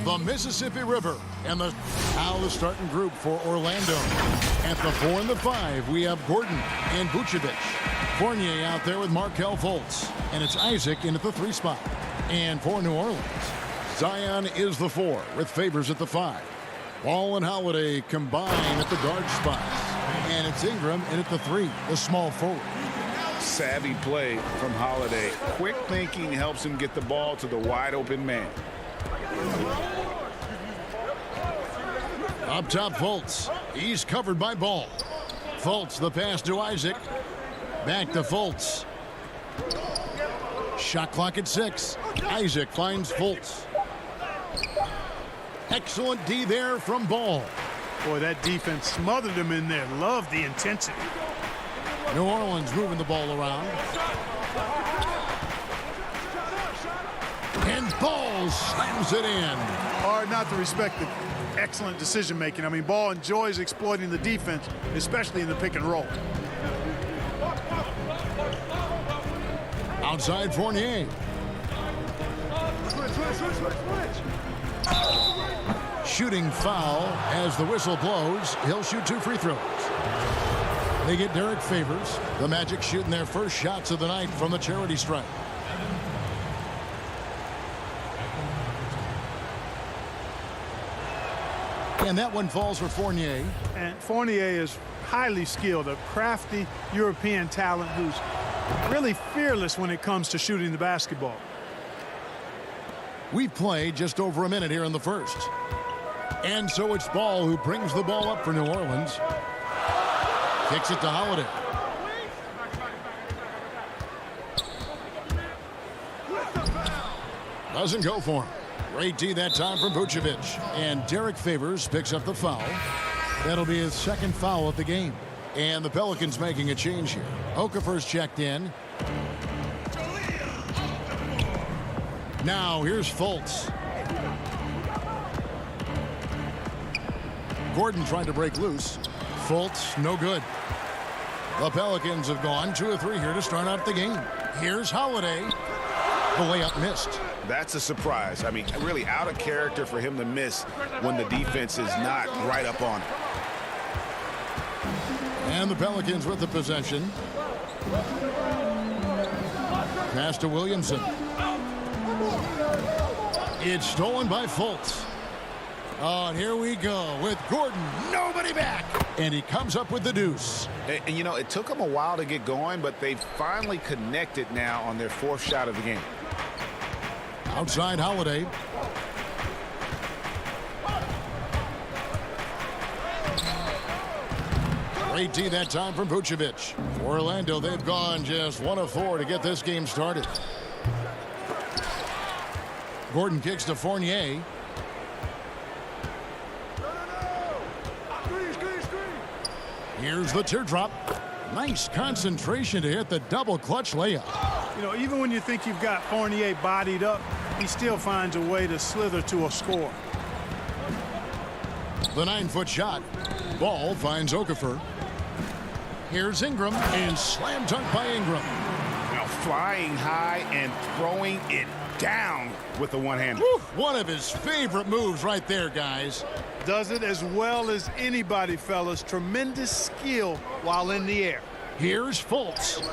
the Mississippi River. And now the starting group for Orlando. At the 4 and the 5, we have Gordon and Vucevic. Fournier out there with Markelle Fultz. And it's Isaac in at the 3 spot. And for New Orleans, Zion is the 4 with Favors at the 5. Ball and Holiday combine at the guard spots. And it's Ingram in at the 3, the small forward. Savvy play from Holiday. Quick thinking helps him get the ball to the wide open man. Up top, Fultz. He's covered by Ball. Fultz, the pass to Isaac. Back to Fultz. Shot clock at 6. Isaac finds Fultz. Excellent D there from Ball. Boy, that defense smothered him in there. Love the intensity. New Orleans moving the ball around. And Ball slams it in. Hard not to respect the excellent decision making. I mean, Ball enjoys exploiting the defense, especially in the pick and roll. Outside Fournier. Shooting foul as the whistle blows. He'll shoot 2 free throws. They get Derek Favors. The Magic shooting their first shots of the night from the charity stripe. And that one falls for Fournier. And Fournier is highly skilled, a crafty European talent who's really fearless when it comes to shooting the basketball. We've played just over a minute here in the first. And so it's Ball who brings the ball up for New Orleans. Kicks it to Holiday. Doesn't go for him. Great D that time from Vucevic. And Derek Favors picks up the foul. That'll be his second foul of the game. And the Pelicans making a change here. Okafor's checked in. Now here's Fultz. Gordon trying to break loose. Fultz, no good. The Pelicans have gone 2 of 3 here to start out the game. Here's Holiday. The layup missed. That's a surprise. I mean, really out of character for him to miss when the defense is not right up on it. And the Pelicans with the possession. Pass to Williamson. It's stolen by Fultz. Oh, and here we go with Gordon. Nobody back. And he comes up with the deuce. And you know, it took them a while to get going, but they've finally connected now on their 4th shot of the game. Outside Holiday. Great D that time from Vucevic. For Orlando, they've gone just 1 of 4 to get this game started. Gordon kicks to Fournier. Here's the teardrop. Nice concentration to hit the double clutch layup. You know, even when you think you've got Fournier bodied up, he still finds a way to slither to a score. The 9-foot shot. Ball finds Okafor. Here's Ingram, and slam dunk by Ingram. Now flying high and throwing it down with the one-hander. One of his favorite moves right there, guys. Does it as well as anybody, fellas. Tremendous skill while in the air. Here's Fultz.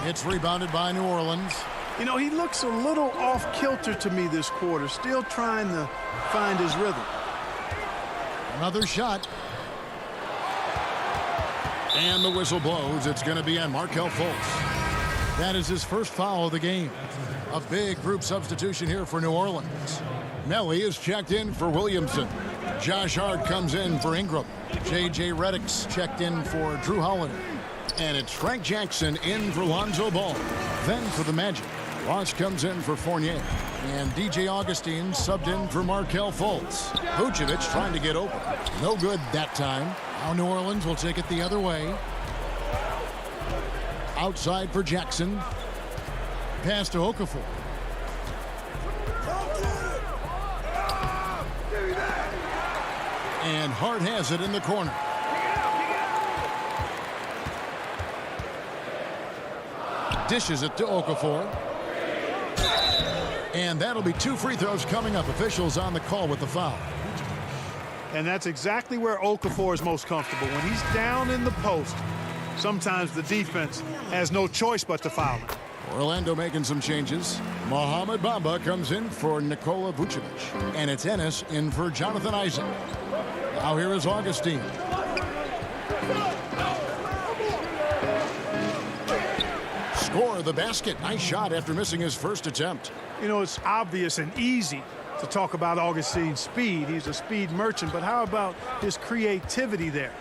It's rebounded by New Orleans. You know, he looks a little off-kilter to me this quarter, still trying to find his rhythm. Another shot. And the whistle blows. It's going to be on Markelle Fultz. That is his first foul of the game. A big group substitution here for New Orleans. Melly is checked in for Williamson. Josh Hart comes in for Ingram. J.J. Redick's checked in for Drew Holiday. And it's Frank Jackson in for Lonzo Ball. Then for the Magic, Ross comes in for Fournier. And DJ Augustine subbed in for Markelle Fultz. Vucevic trying to get open. No good that time. Now New Orleans will take it the other way. Outside for Jackson. Pass to Okafor. And Hart has it in the corner. Dishes it to Okafor. And that'll be 2 free throws coming up. Officials on the call with the foul. And that's exactly where Okafor is most comfortable. When he's down in the post, sometimes the defense has no choice but to foul him. Orlando making some changes. Mohamed Bamba comes in for Nikola Vucevic. And it's Ennis in for Jonathan Isaac. Now here is Augustine. Score the basket. Nice shot after missing his first attempt. You know, it's obvious and easy to talk about Augustine's speed. He's a speed merchant, but how about his creativity there?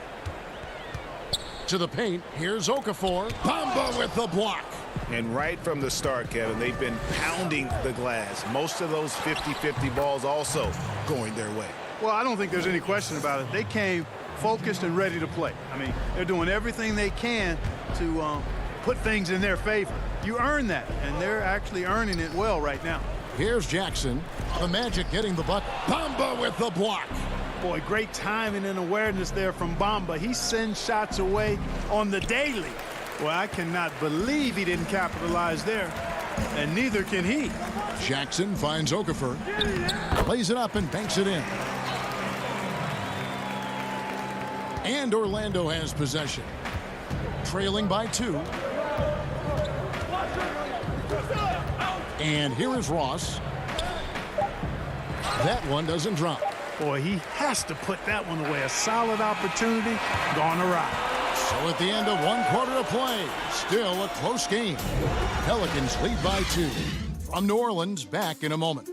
To the paint, here's Okafor. Bamba with the block. And right from the start, Kevin, they've been pounding the glass. Most of those 50-50 balls also going their way. Well, I don't think there's any question about it. They came focused and ready to play. I mean, they're doing everything they can to put things in their favor. You earn that, and they're actually earning it well right now. Here's Jackson. The Magic getting the bucket. Bamba with the block. Boy, great timing and awareness there from Bamba. He sends shots away on the daily. Well, I cannot believe he didn't capitalize there, and neither can he. Jackson finds Okafor. Plays it up and banks it in. And Orlando has possession. Trailing by 2. And here is Ross. That one doesn't drop. Boy, he has to put that one away. A solid opportunity gone awry. So at the end of 1 quarter of play, still a close game. Pelicans lead by 2. From New Orleans, back in a moment.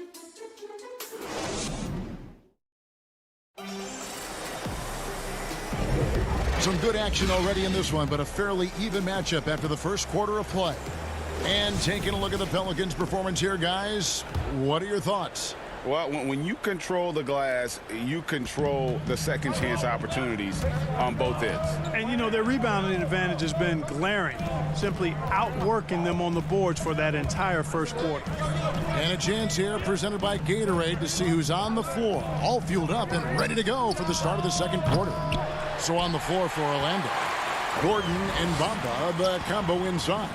Some good action already in this one, but a fairly even matchup after the first quarter of play. And taking a look at the Pelicans' performance here, guys, what are your thoughts? Well, when you control the glass, you control the second chance opportunities on both ends. And, you know, their rebounding advantage has been glaring, simply outworking them on the boards for that entire first quarter. And a chance here presented by Gatorade to see who's on the floor, all fueled up and ready to go for the start of the second quarter. So on the floor for Orlando, Gordon and Bamba, the combo inside.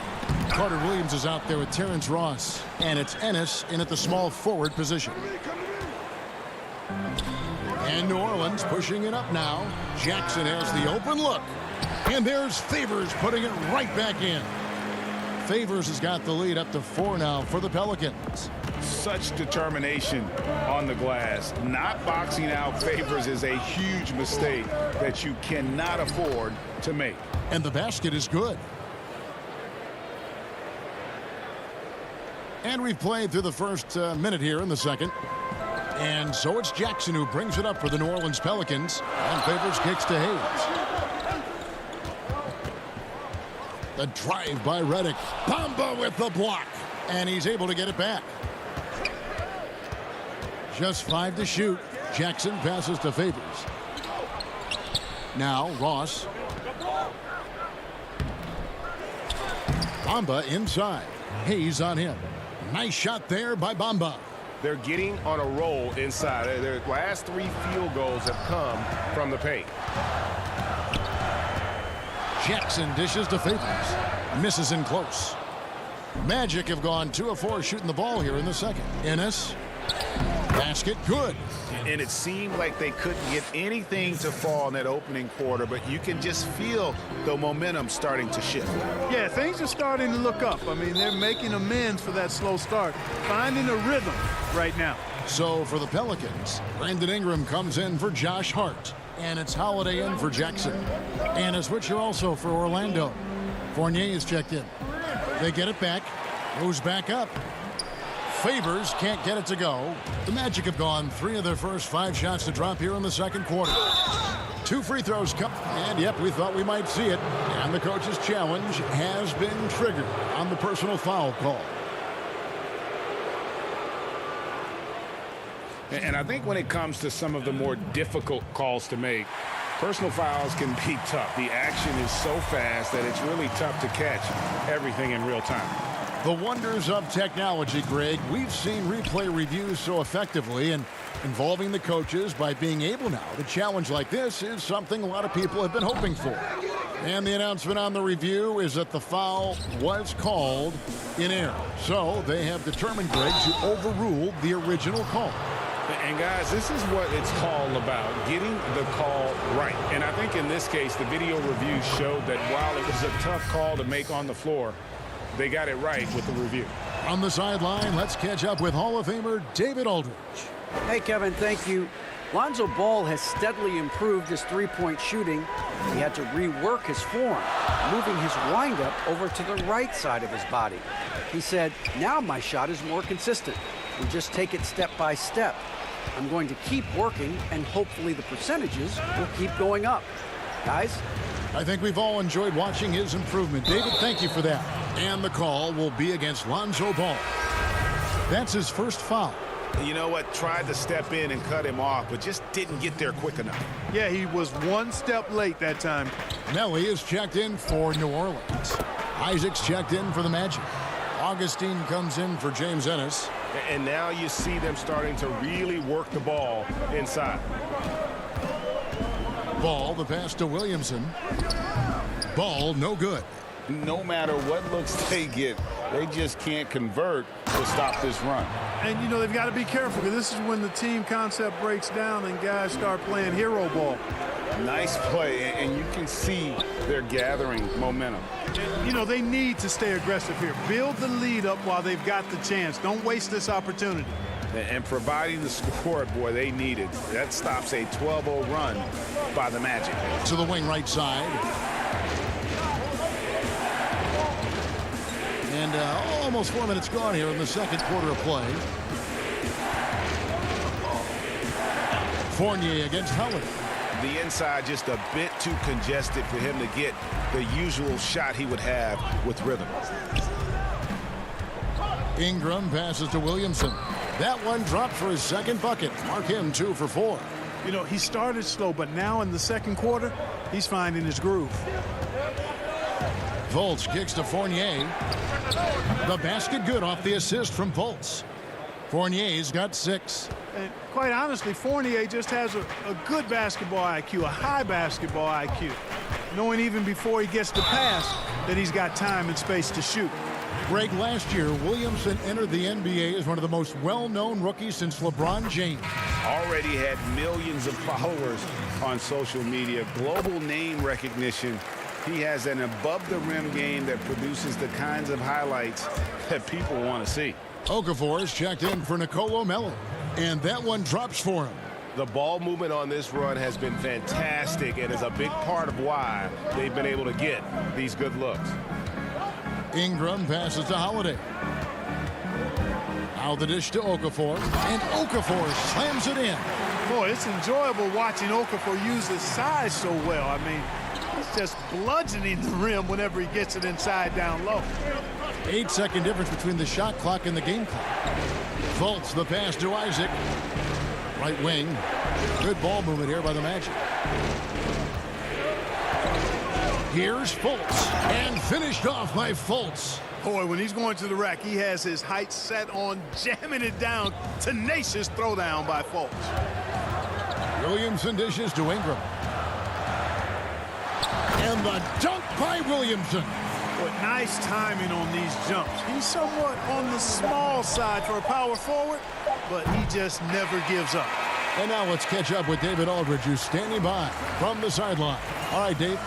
Carter Williams is out there with Terrence Ross, and it's Ennis in at the small forward position. And New Orleans pushing it up now. Jackson has the open look, and there's Favors putting it right back in. Favors has got the lead up to 4 now for the Pelicans. Such determination on the glass. Not boxing out Favors is a huge mistake that you cannot afford to make. And the basket is good. And we've played through the first minute here in the second. And so it's Jackson who brings it up for the New Orleans Pelicans. And Favors kicks to Hayes. The drive by Redick. Bamba with the block. And he's able to get it back. Just 5 to shoot. Jackson passes to Favors. Now Ross. Bamba inside. Hayes on him. Nice shot there by Bamba. They're getting on a roll inside. Their last 3 field goals have come from the paint. Jackson dishes to Favors. Misses in close. Magic have gone 2 of 4 shooting the ball here in the second. Ennis. Basket good. And it seemed like they couldn't get anything to fall in that opening quarter, but you can just feel the momentum starting to shift. Yeah, things are starting to look up. I mean, they're making amends for that slow start, finding a rhythm right now. So for the Pelicans, Brandon Ingram comes in for Josh Hart, and it's Holiday in for Jackson. And a switcher also for Orlando. Fournier is checked in. They get it back, goes back up. Favors can't get it to go. The Magic have gone 3 of their first 5 shots to drop here in the second quarter. 2 free throws come, and yep, we thought we might see it. And the coach's challenge has been triggered on the personal foul call. And I think when it comes to some of the more difficult calls to make, personal fouls can be tough. The action is so fast that it's really tough to catch everything in real time. The wonders of technology, Greg. We've seen replay reviews so effectively, and involving the coaches by being able now to challenge like this is something a lot of people have been hoping for. And the announcement on the review is that the foul was called in error. So they have determined, Greg, to overrule the original call. And guys, this is what it's all about, getting the call right. And I think in this case, the video review showed that while it was a tough call to make on the floor, they got it right with the review. On the sideline, let's catch up with Hall of Famer David Aldridge. Hey, Kevin, thank you. Lonzo Ball has steadily improved his three-point shooting. He had to rework his form, moving his windup over to the right side of his body. He said, now my shot is more consistent. We just take it step by step. I'm going to keep working, and hopefully the percentages will keep going up. Guys? I think we've all enjoyed watching his improvement. David, thank you for that. And the call will be against Lonzo Ball. That's his first foul. You know what? Tried to step in and cut him off, but just didn't get there quick enough. Yeah, he was one step late that time. Melly is checked in for New Orleans. Isaac's checked in for the Magic. Augustine comes in for James Ennis. And now you see them starting to really work the ball inside. Ball, the pass to Williamson. Ball, no good. No matter what looks they get, they just can't convert to stop this run. And, you know, they've got to be careful because this is when the team concept breaks down and guys start playing hero ball. Nice play, and you can see they're gathering momentum. You know, they need to stay aggressive here. Build the lead up while they've got the chance. Don't waste this opportunity. And providing the score, boy, they needed. That stops a 12-0 run by the Magic. To the wing right side. And almost 4 minutes gone here in the second quarter of play. Fournier against Howard. The inside just a bit too congested for him to get the usual shot he would have with rhythm. Ingram passes to Williamson. That one dropped for his second bucket. Mark him 2 for 4. You know, he started slow, but now in the second quarter, he's finding his groove. Fultz kicks to Fournier. The basket good off the assist from Fultz. Fournier's got 6. And quite honestly, Fournier just has a good basketball IQ, a high basketball IQ. Knowing even before he gets the pass that he's got time and space to shoot. Greg, last year, Williamson entered the NBA as one of the most well-known rookies since LeBron James. Already had millions of followers on social media, global name recognition. He has an above-the-rim game that produces the kinds of highlights that people want to see. Okafor is checked in for Nicolo Mello, and that one drops for him. The ball movement on this run has been fantastic and is a big part of why they've been able to get these good looks. Ingram passes to Holiday. Now the dish to Okafor, and Okafor slams it in. Boy, it's enjoyable watching Okafor use his size so well. I mean, he's just bludgeoning the rim whenever he gets it inside down low. 8-second difference between the shot clock and the game clock. Fultz the pass to Isaac. Right wing. Good ball movement here by the Magic. Here's Fultz, and finished off by Fultz. Boy, when he's going to the rack, he has his height set on jamming it down. Tenacious throwdown by Fultz. Williamson dishes to Ingram. And the dunk by Williamson. But nice timing on these jumps. He's somewhat on the small side for a power forward, but he just never gives up. And now let's catch up with David Aldridge, who's standing by from the sideline. All right, Dave.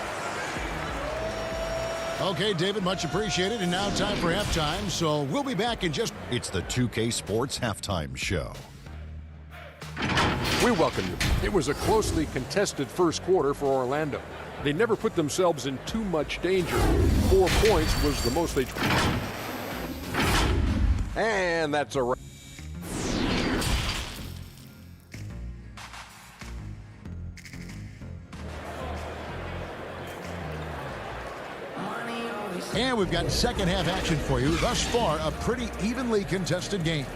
Okay, David, much appreciated. And now time for halftime, so we'll be back in just... It's the 2K Sports Halftime Show. We welcome you. It was a closely contested first quarter for Orlando. They never put themselves in too much danger. 4 points was the most they... And that's a... And we've got second half action for you. Thus far, a pretty evenly contested game.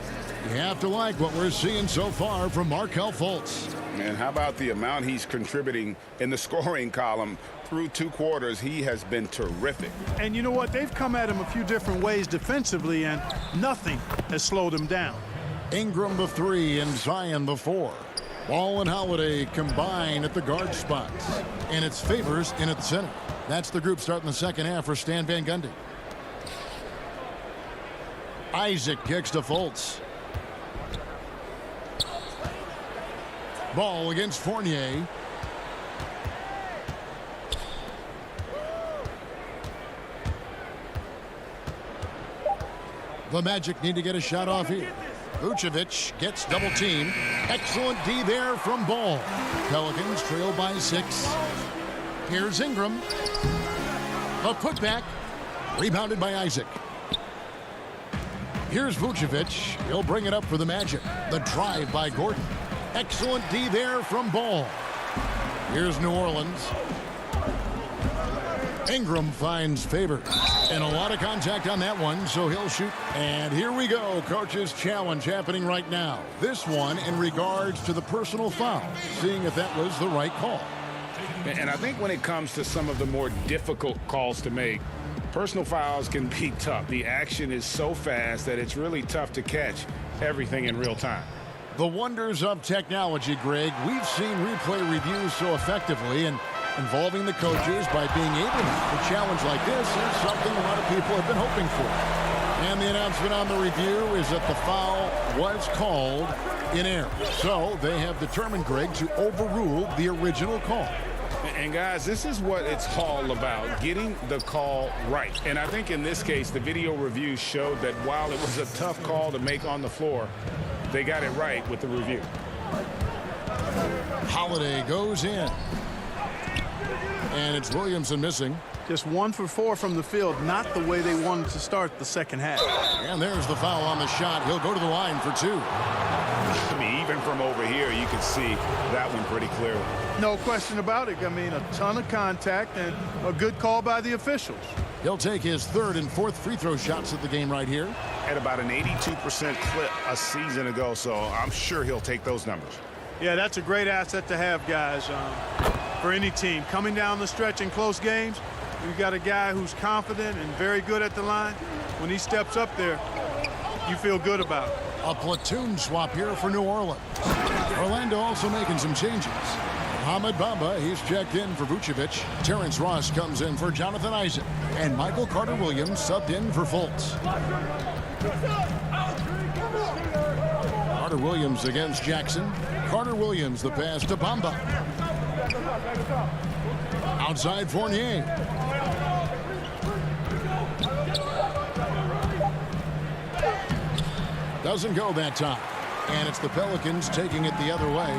You have to like what we're seeing so far from Markelle Fultz. And how about the amount he's contributing in the scoring column? Through 2 quarters, he has been terrific. And you know what? They've come at him a few different ways defensively, and nothing has slowed him down. Ingram the 3 and Zion the 4. Ball and Holiday combine at the guard spots. And it's Favors in at the center. That's the group starting the second half for Stan Van Gundy. Isaac kicks to Fultz. Ball against Fournier. The Magic need to get a shot off here. Vucevic gets double teamed. Excellent D there from Ball. Pelicans trail by 6. Here's Ingram. A putback. Rebounded by Isaac. Here's Vucevic. He'll bring it up for the Magic. The drive by Gordon. Excellent D there from Ball. Here's New Orleans. Ingram finds Favors. And a lot of contact on that one, so he'll shoot. And here we go. Coach's challenge happening right now. This one in regards to the personal foul. Seeing if that was the right call. And I think when it comes to some of the more difficult calls to make, personal fouls can be tough. The action is so fast that it's really tough to catch everything in real time. The wonders of technology, Greg. We've seen replay reviews so effectively, and involving the coaches by being able to challenge like this is something a lot of people have been hoping for. And the announcement on the review is that the foul was called in error. So they have determined, Greg, to overrule the original call. And guys, this is what it's all about, getting the call right. And I think in this case, the video review showed that while it was a tough call to make on the floor, they got it right with the review. Holiday goes in. And it's Williamson missing. Just 1 for 4 from the field, not the way they wanted to start the second half. And there's the foul on the shot. He'll go to the line for 2. I mean, even from over here, you can see that one pretty clearly. No question about it. I mean, a ton of contact and a good call by the officials. He'll take his 3rd and 4th free throw shots of the game right here. At about an 82% clip a season ago, so I'm sure he'll take those numbers. Yeah, that's a great asset to have, guys, for any team. Coming down the stretch in close games, you've got a guy who's confident and very good at the line. When he steps up there, you feel good about it. A platoon swap here for New Orleans. Orlando also making some changes. Mohamed Bamba, he's checked in for Vucevic. Terrence Ross comes in for Jonathan Isaac. And Michael Carter-Williams subbed in for Fultz. Carter-Williams against Jackson. Carter-Williams the pass to Bamba. Outside Fournier. Doesn't go that time. And it's the Pelicans taking it the other way.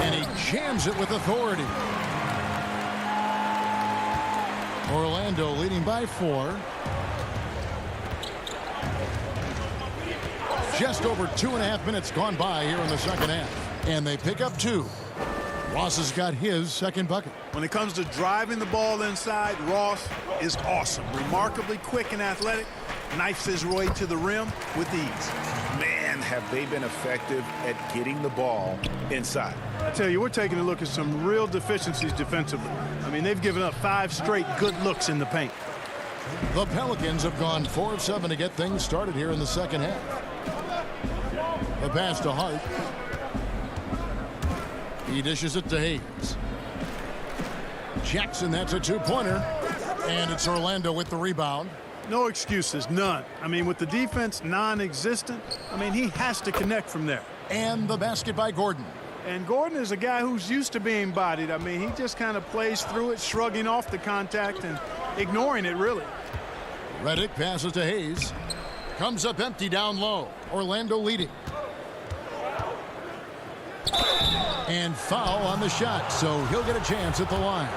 And he jams it with authority. Orlando leading by 4. Just over 2.5 minutes gone by here in the second half. And they pick up 2. Ross has got his second bucket. When it comes to driving the ball inside, Ross is awesome. Remarkably quick and athletic. Knifes his way to the rim with ease. Man, have they been effective at getting the ball inside. I tell you, we're taking a look at some real deficiencies defensively. I mean, they've given up 5 straight good looks in the paint. The Pelicans have gone 4 of 7 to get things started here in the second half. The pass to Hart. He dishes it to Hayes. Jackson, that's a 2-pointer. And it's Orlando with the rebound. No excuses, none. I mean, with the defense non-existent, I mean, he has to connect from there. And the basket by Gordon. And Gordon is a guy who's used to being bodied. I mean, he just kind of plays through it, shrugging off the contact and ignoring it, really. Redick passes to Hayes. Comes up empty down low. Orlando leading. And foul on the shot, so he'll get a chance at the line.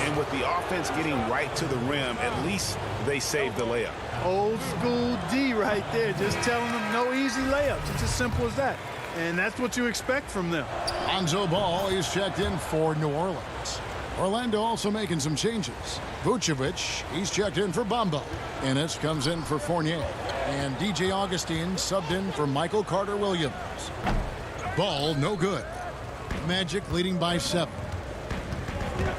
And with the offense getting right to the rim, at least they saved the layup. Old school D right there, just telling them no easy layups. It's as simple as that. And that's what you expect from them. Lonzo Ball is checked in for New Orleans. Orlando also making some changes. Vucevic, he's checked in for Bamba. Ennis comes in for Fournier. And DJ Augustine subbed in for Michael Carter-Williams. Ball no good. Magic leading by 7.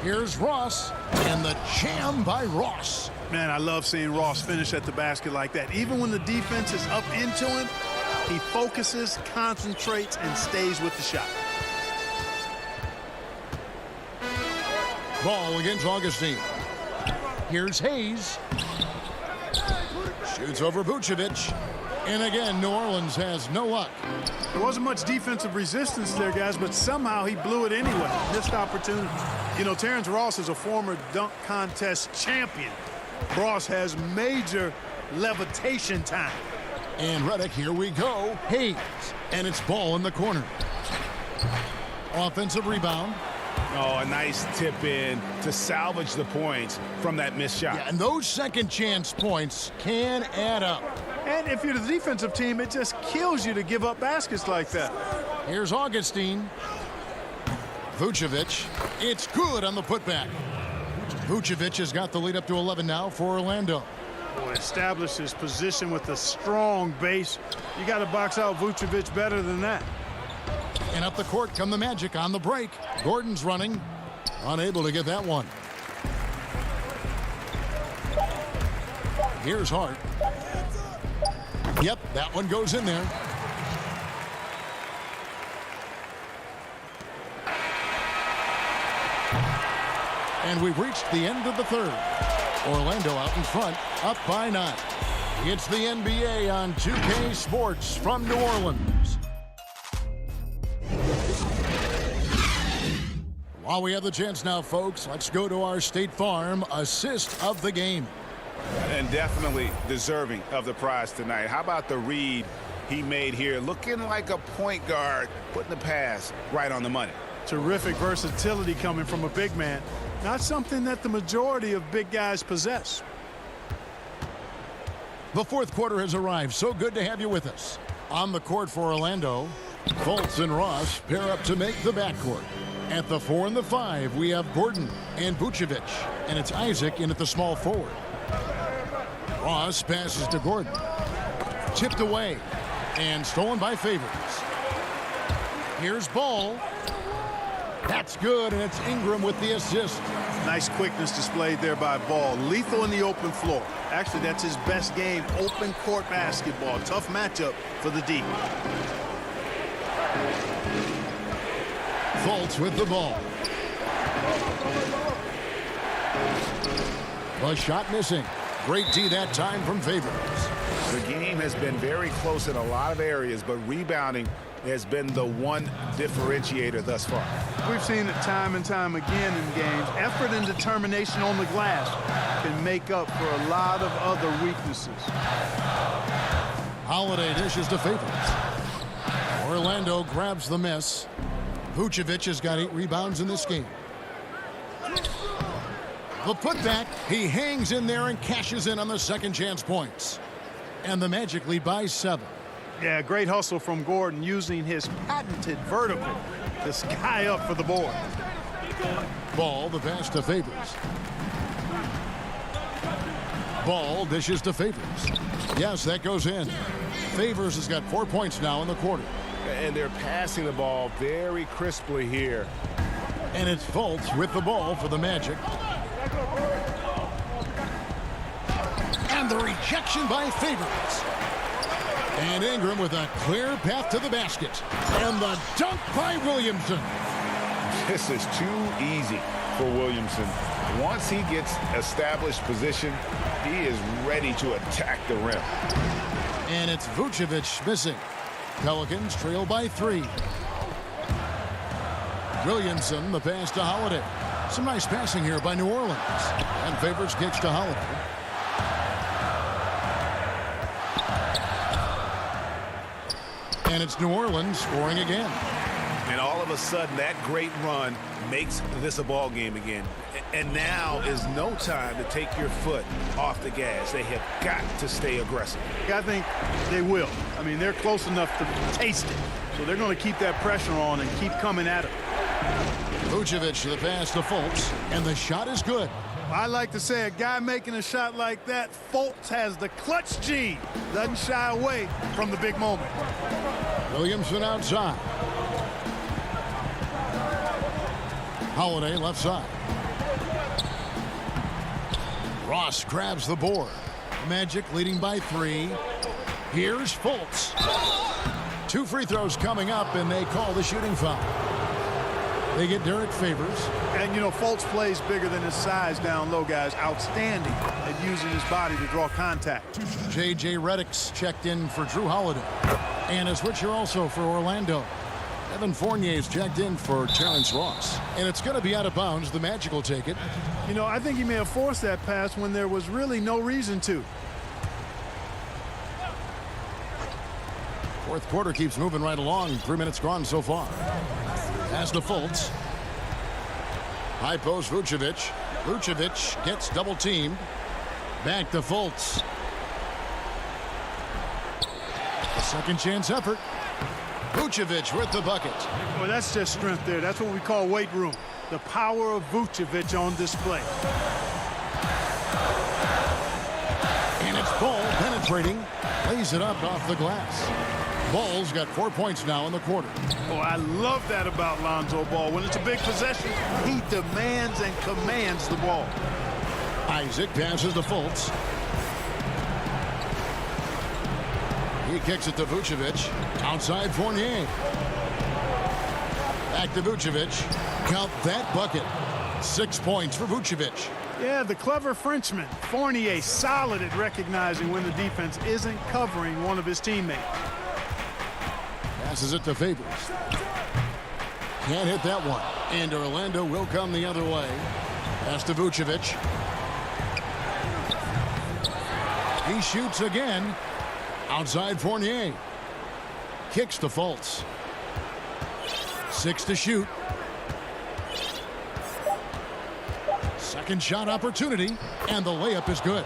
Here's Ross, and the jam by Ross. Man, I love seeing Ross finish at the basket like that. Even when the defense is up into him, he focuses, concentrates, and stays with the shot. Ball against Augustine. Here's Hayes. Shoots over Vucevic. And again, New Orleans has no luck. There wasn't much defensive resistance there, guys, but somehow he blew it anyway. Missed opportunity. You know, Terrence Ross is a former dunk contest champion. Ross has major levitation time. And Redick, here we go. Hayes. And it's Ball in the corner. Offensive rebound. Oh, a nice tip in to salvage the points from that missed shot. Yeah, and those second chance points can add up. And if you're the defensive team, it just kills you to give up baskets like that. Here's Augustine. Vucevic. It's good on the putback. Vucevic has got the lead up to 11 now for Orlando. Boy, established his position with a strong base. You got to box out Vucevic better than that. And up the court come the Magic on the break. Gordon's running. Unable to get that one. Here's Hart. Yep, that one goes in there. And we've reached the end of the third. Orlando out in front, up by 9. It's the NBA on 2K Sports from New Orleans. While we have the chance now, folks, let's go to our State Farm assist of the game. And definitely deserving of the prize tonight. How about the read he made here? Looking like a point guard, putting the pass right on the money. Terrific versatility coming from a big man. Not something that the majority of big guys possess. The fourth quarter has arrived. So good to have you with us. On the court for Orlando, Fultz and Ross pair up to make the backcourt. At the 4 and the 5, we have Gordon and Vucevic. And it's Isaac in at the small forward. Ross passes to Gordon. Tipped away. And stolen by Favors. Here's Ball. That's good, and it's Ingram with the assist. Nice quickness displayed there by Ball. Lethal in the open floor. Actually, that's his best game, open court basketball. Tough matchup for the D. Fultz with the ball. A shot missing. Great D that time from Favors. The game has been very close in a lot of areas, but rebounding has been the one differentiator thus far. We've seen it time and time again in games. Effort and determination on the glass can make up for a lot of other weaknesses. Holiday dishes to Favors. Orlando grabs the miss. Vucevic has got 8 rebounds in this game. The putback, he hangs in there and cashes in on the second chance points. And the Magic lead by 7. Yeah, great hustle from Gordon using his patented vertical to sky up for the board. Ball, the pass to Favors. Ball dishes to Favors. Yes, that goes in. Favors has got 4 points now in the quarter. And they're passing the ball very crisply here. And it's Fultz with the ball for the Magic. And the rejection by Favors. And Ingram with a clear path to the basket. And the dunk by Williamson. This is too easy for Williamson. Once he gets established position, he is ready to attack the rim. And it's Vucevic missing. Pelicans trail by 3. Williamson, the pass to Holiday. Some nice passing here by New Orleans. And Favors kicks to Holiday. And it's New Orleans scoring again. And all of a sudden, that great run makes this a ball game again. And now is no time to take your foot off the gas. They have got to stay aggressive. I think they will. I mean, they're close enough to taste it. So they're going to keep that pressure on and keep coming at it. Vucevic, the pass to Fultz. And the shot is good. I like to say a guy making a shot like that, Fultz has the clutch gene. Doesn't shy away from the big moment. Williamson outside. Holiday left side. Ross grabs the board. Magic leading by 3. Here's Fultz. 2 free throws coming up, and they call the shooting foul. They get Derek Favors. And, you know, Fultz plays bigger than his size down low, guys. Outstanding at using his body to draw contact. J.J. Redick's checked in for Drew Holiday. And a switcher also for Orlando. Evan Fournier's checked in for Terrence Ross. And it's going to be out of bounds. The Magic will take it. You know, I think he may have forced that pass when there was really no reason to. Fourth quarter keeps moving right along. 3 minutes gone so far. Pass to Fultz. High post Vucevic. Vucevic gets double teamed. Back to Fultz. A second chance effort. Vucevic with the bucket. Well, that's just strength there. That's what we call weight room. The power of Vucevic on display. And it's Ball penetrating. Lays it up off the glass. Ball's got 4 points now in the quarter. Oh, I love that about Lonzo Ball. When it's a big possession, he demands and commands the ball. Isaac passes to Fultz. He kicks it to Vucevic. Outside Fournier. Back to Vucevic. Count that bucket. 6 points for Vucevic. Yeah, the clever Frenchman. Fournier solid at recognizing when the defense isn't covering one of his teammates. Passes it to Favors. Can't hit that one. And Orlando will come the other way. Pass to Vucevic. He shoots again. Outside Fournier. Kicks to Fultz. 6 to shoot. Second shot opportunity. And the layup is good.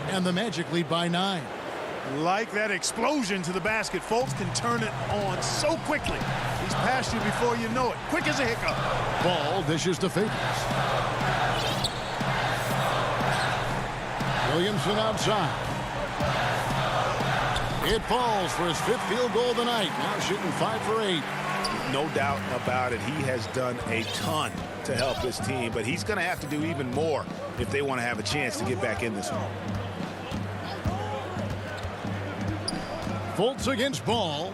And the Magic lead by 9. Like that explosion to the basket. Fultz can turn it on so quickly. He's past you before you know it. Quick as a hiccup. Ball dishes to Favors. Williamson outside. It falls for his 5th field goal of the night. Now shooting 5 for 8. No doubt about it. He has done a ton to help this team, but he's going to have to do even more if they want to have a chance to get back in this one. Fultz against Ball.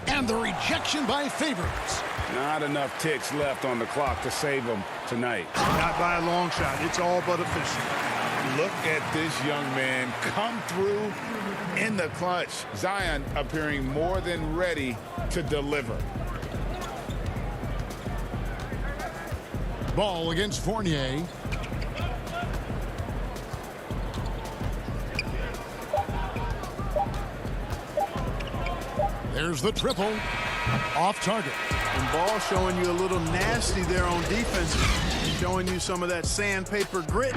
And the rejection by Favors. Not enough ticks left on the clock to save him tonight. Not by a long shot. It's all but official. Look at this young man come through in the clutch. Zion appearing more than ready to deliver. Ball against Fournier. There's the triple. Off target. And Ball showing you a little nasty there on defense. Showing you some of that sandpaper grit.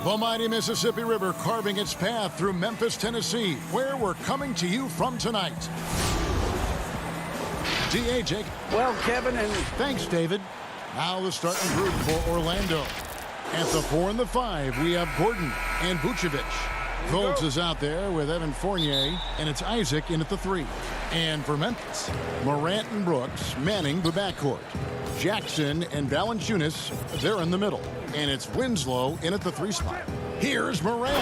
The mighty Mississippi River carving its path through Memphis, Tennessee, where we're coming to you from tonight. D.A. Jake. Well, Kevin, and Thanks, David. Now the starting group for Orlando. At the 4 and the 5, we have Gordon and Vucevic. Colts is out there with Evan Fournier, and it's Isaac in at the 3. And for Memphis, Morant and Brooks manning the backcourt. Jackson and Valanciunas, they're in the middle. And it's Winslow in at the 3 spot. Here's Morant,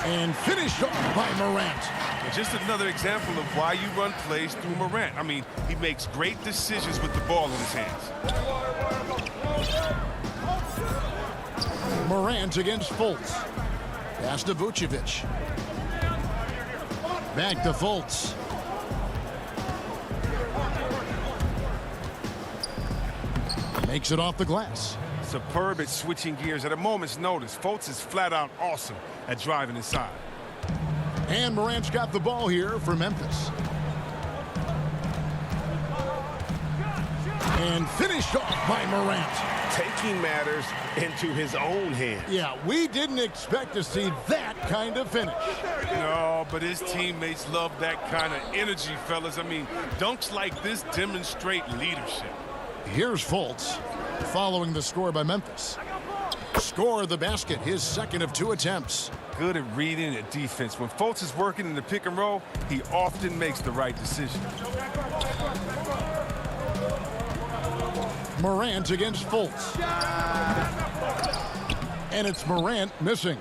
and finished off by Morant. Just another example of why you run plays through Morant. I mean, he makes great decisions with the ball in his hands. Morant against Fultz. Pass to Vucevic. Back to Fultz. Makes it off the glass. Superb at switching gears at a moment's notice. Fultz is flat out awesome at driving inside. And Morant's got the ball here for Memphis. And finished off by Morant. Taking matters into his own hands. Yeah, we didn't expect to see that kind of finish. No, but his teammates love that kind of energy, fellas. I mean, dunks like this demonstrate leadership. Here's Fultz, following the score by Memphis. Score the basket, his second of 2 attempts. Good at reading the defense. When Fultz is working in the pick and roll, he often makes the right decision. Morant against Fultz. And it's Morant missing.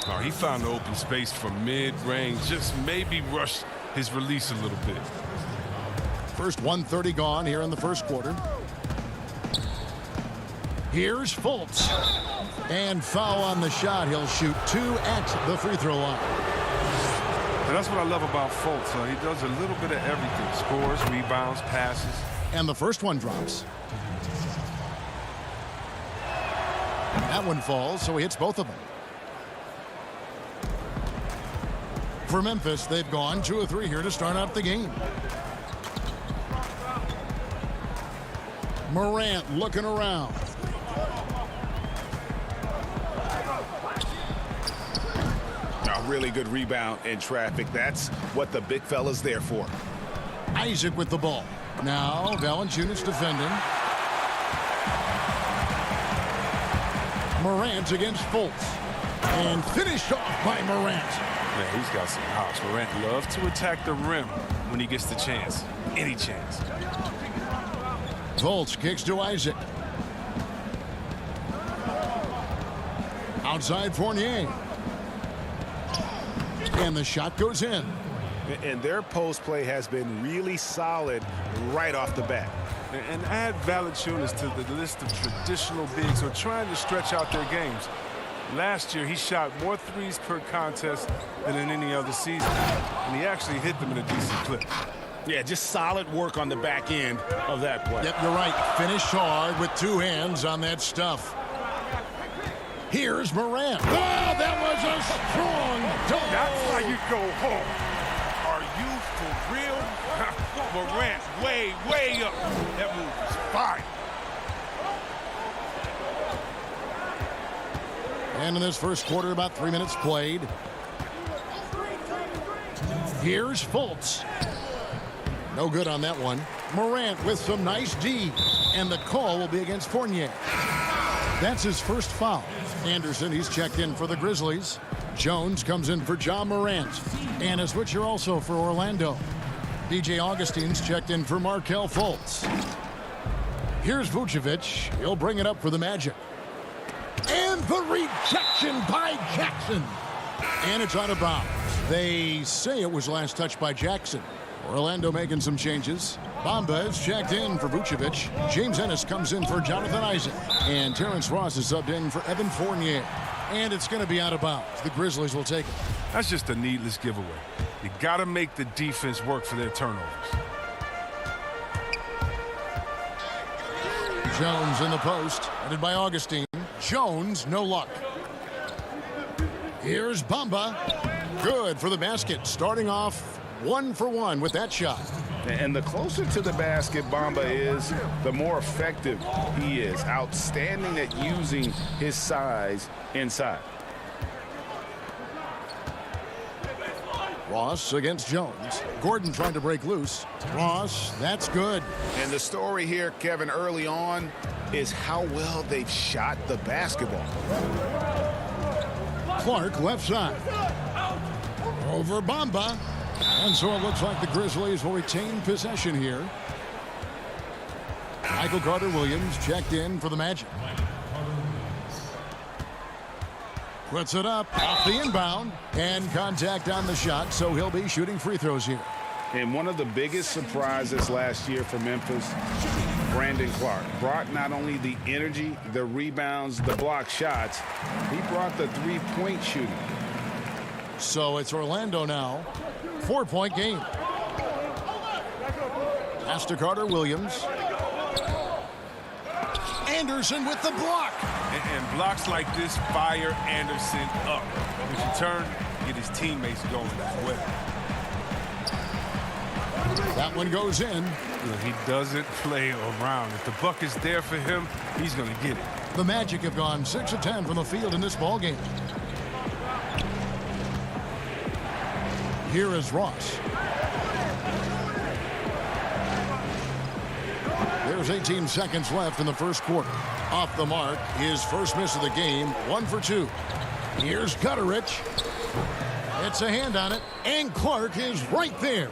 Oh, he found the open space from mid-range. Just maybe rushed his release a little bit. First 1:30 gone here in the first quarter. Here's Fultz. And foul on the shot. He'll shoot 2 at the free throw line. And that's what I love about Fultz. He does a little bit of everything. Scores, rebounds, passes. And the first one drops. That one falls, so he hits both of them. For Memphis, they've gone 2 of 3 here to start out the game. Morant looking around. A really good rebound in traffic. That's what the big fella's there for. Isaac with the ball. Now Valanciunas defending. Morant against Fultz. And finished off by Morant. Man, he's got some hops. Morant loves to attack the rim when he gets the chance. Any chance. Fultz kicks to Isaac. Outside Fournier. And the shot goes in. And their post play has been really solid right off the bat. And add Valanciunas to the list of traditional bigs who are trying to stretch out their games. Last year, he shot more threes per contest than in any other season. And he actually hit them in a decent clip. Yeah, just solid work on the back end of that play. Yep, you're right. Finish hard with 2 hands on that stuff. Here's Morant. Oh, that was a strong dunk. That's how you go home. Are you for real? Morant way up. That move is fire. And in this first quarter, about 3 minutes played. Here's Fultz. No good on that one. Morant with some nice D. And the call will be against Fournier. That's his first foul. Anderson, he's checked in for the Grizzlies. Jones comes in for Ja Morant. And a switcher also for Orlando. DJ Augustine's checked in for Markelle Fultz. Here's Vucevic. He'll bring it up for the Magic. And the rejection by Jackson. And it's out of bounds. They say it was last touched by Jackson. Orlando making some changes. Bamba is checked in for Vucevic. James Ennis comes in for Jonathan Isaac. And Terrence Ross is subbed in for Evan Fournier. And it's going to be out of bounds. The Grizzlies will take it. That's just a needless giveaway. You got to make the defense work for their turnovers. Jones in the post, headed by Augustine. Jones, no luck. Here's Bamba. Good for the basket, starting off 1 for 1 with that shot. And the closer to the basket Bamba is, the more effective he is. Outstanding at using his size inside. Ross against Jones. Gordon trying to break loose. Ross, that's good. And the story here, Kevin, early on is how well they've shot the basketball. Clark left side. Over Bamba. And so it looks like the Grizzlies will retain possession here. Michael Carter-Williams checked in for the Magic. Puts it up off the inbound and contact on the shot, so he'll be shooting free throws here. And one of the biggest surprises last year for Memphis, Brandon Clark, brought not only the energy, the rebounds, the block shots, he brought the three-point shooting. So it's Orlando now. 4-point game. Pass to Carter-Williams. Anderson with the block. And blocks like this fire Anderson up. If you turn, get his teammates going as well. That one goes in. He doesn't play around. If the buck is there for him, he's going to get it. The Magic have gone 6 of 10 from the field in this ball game. Here is Ross. There's 18 seconds left in the first quarter. Off the mark, his first miss of the game, 1 for 2. Here's Gutterich. It's a hand on it, and Clark is right there.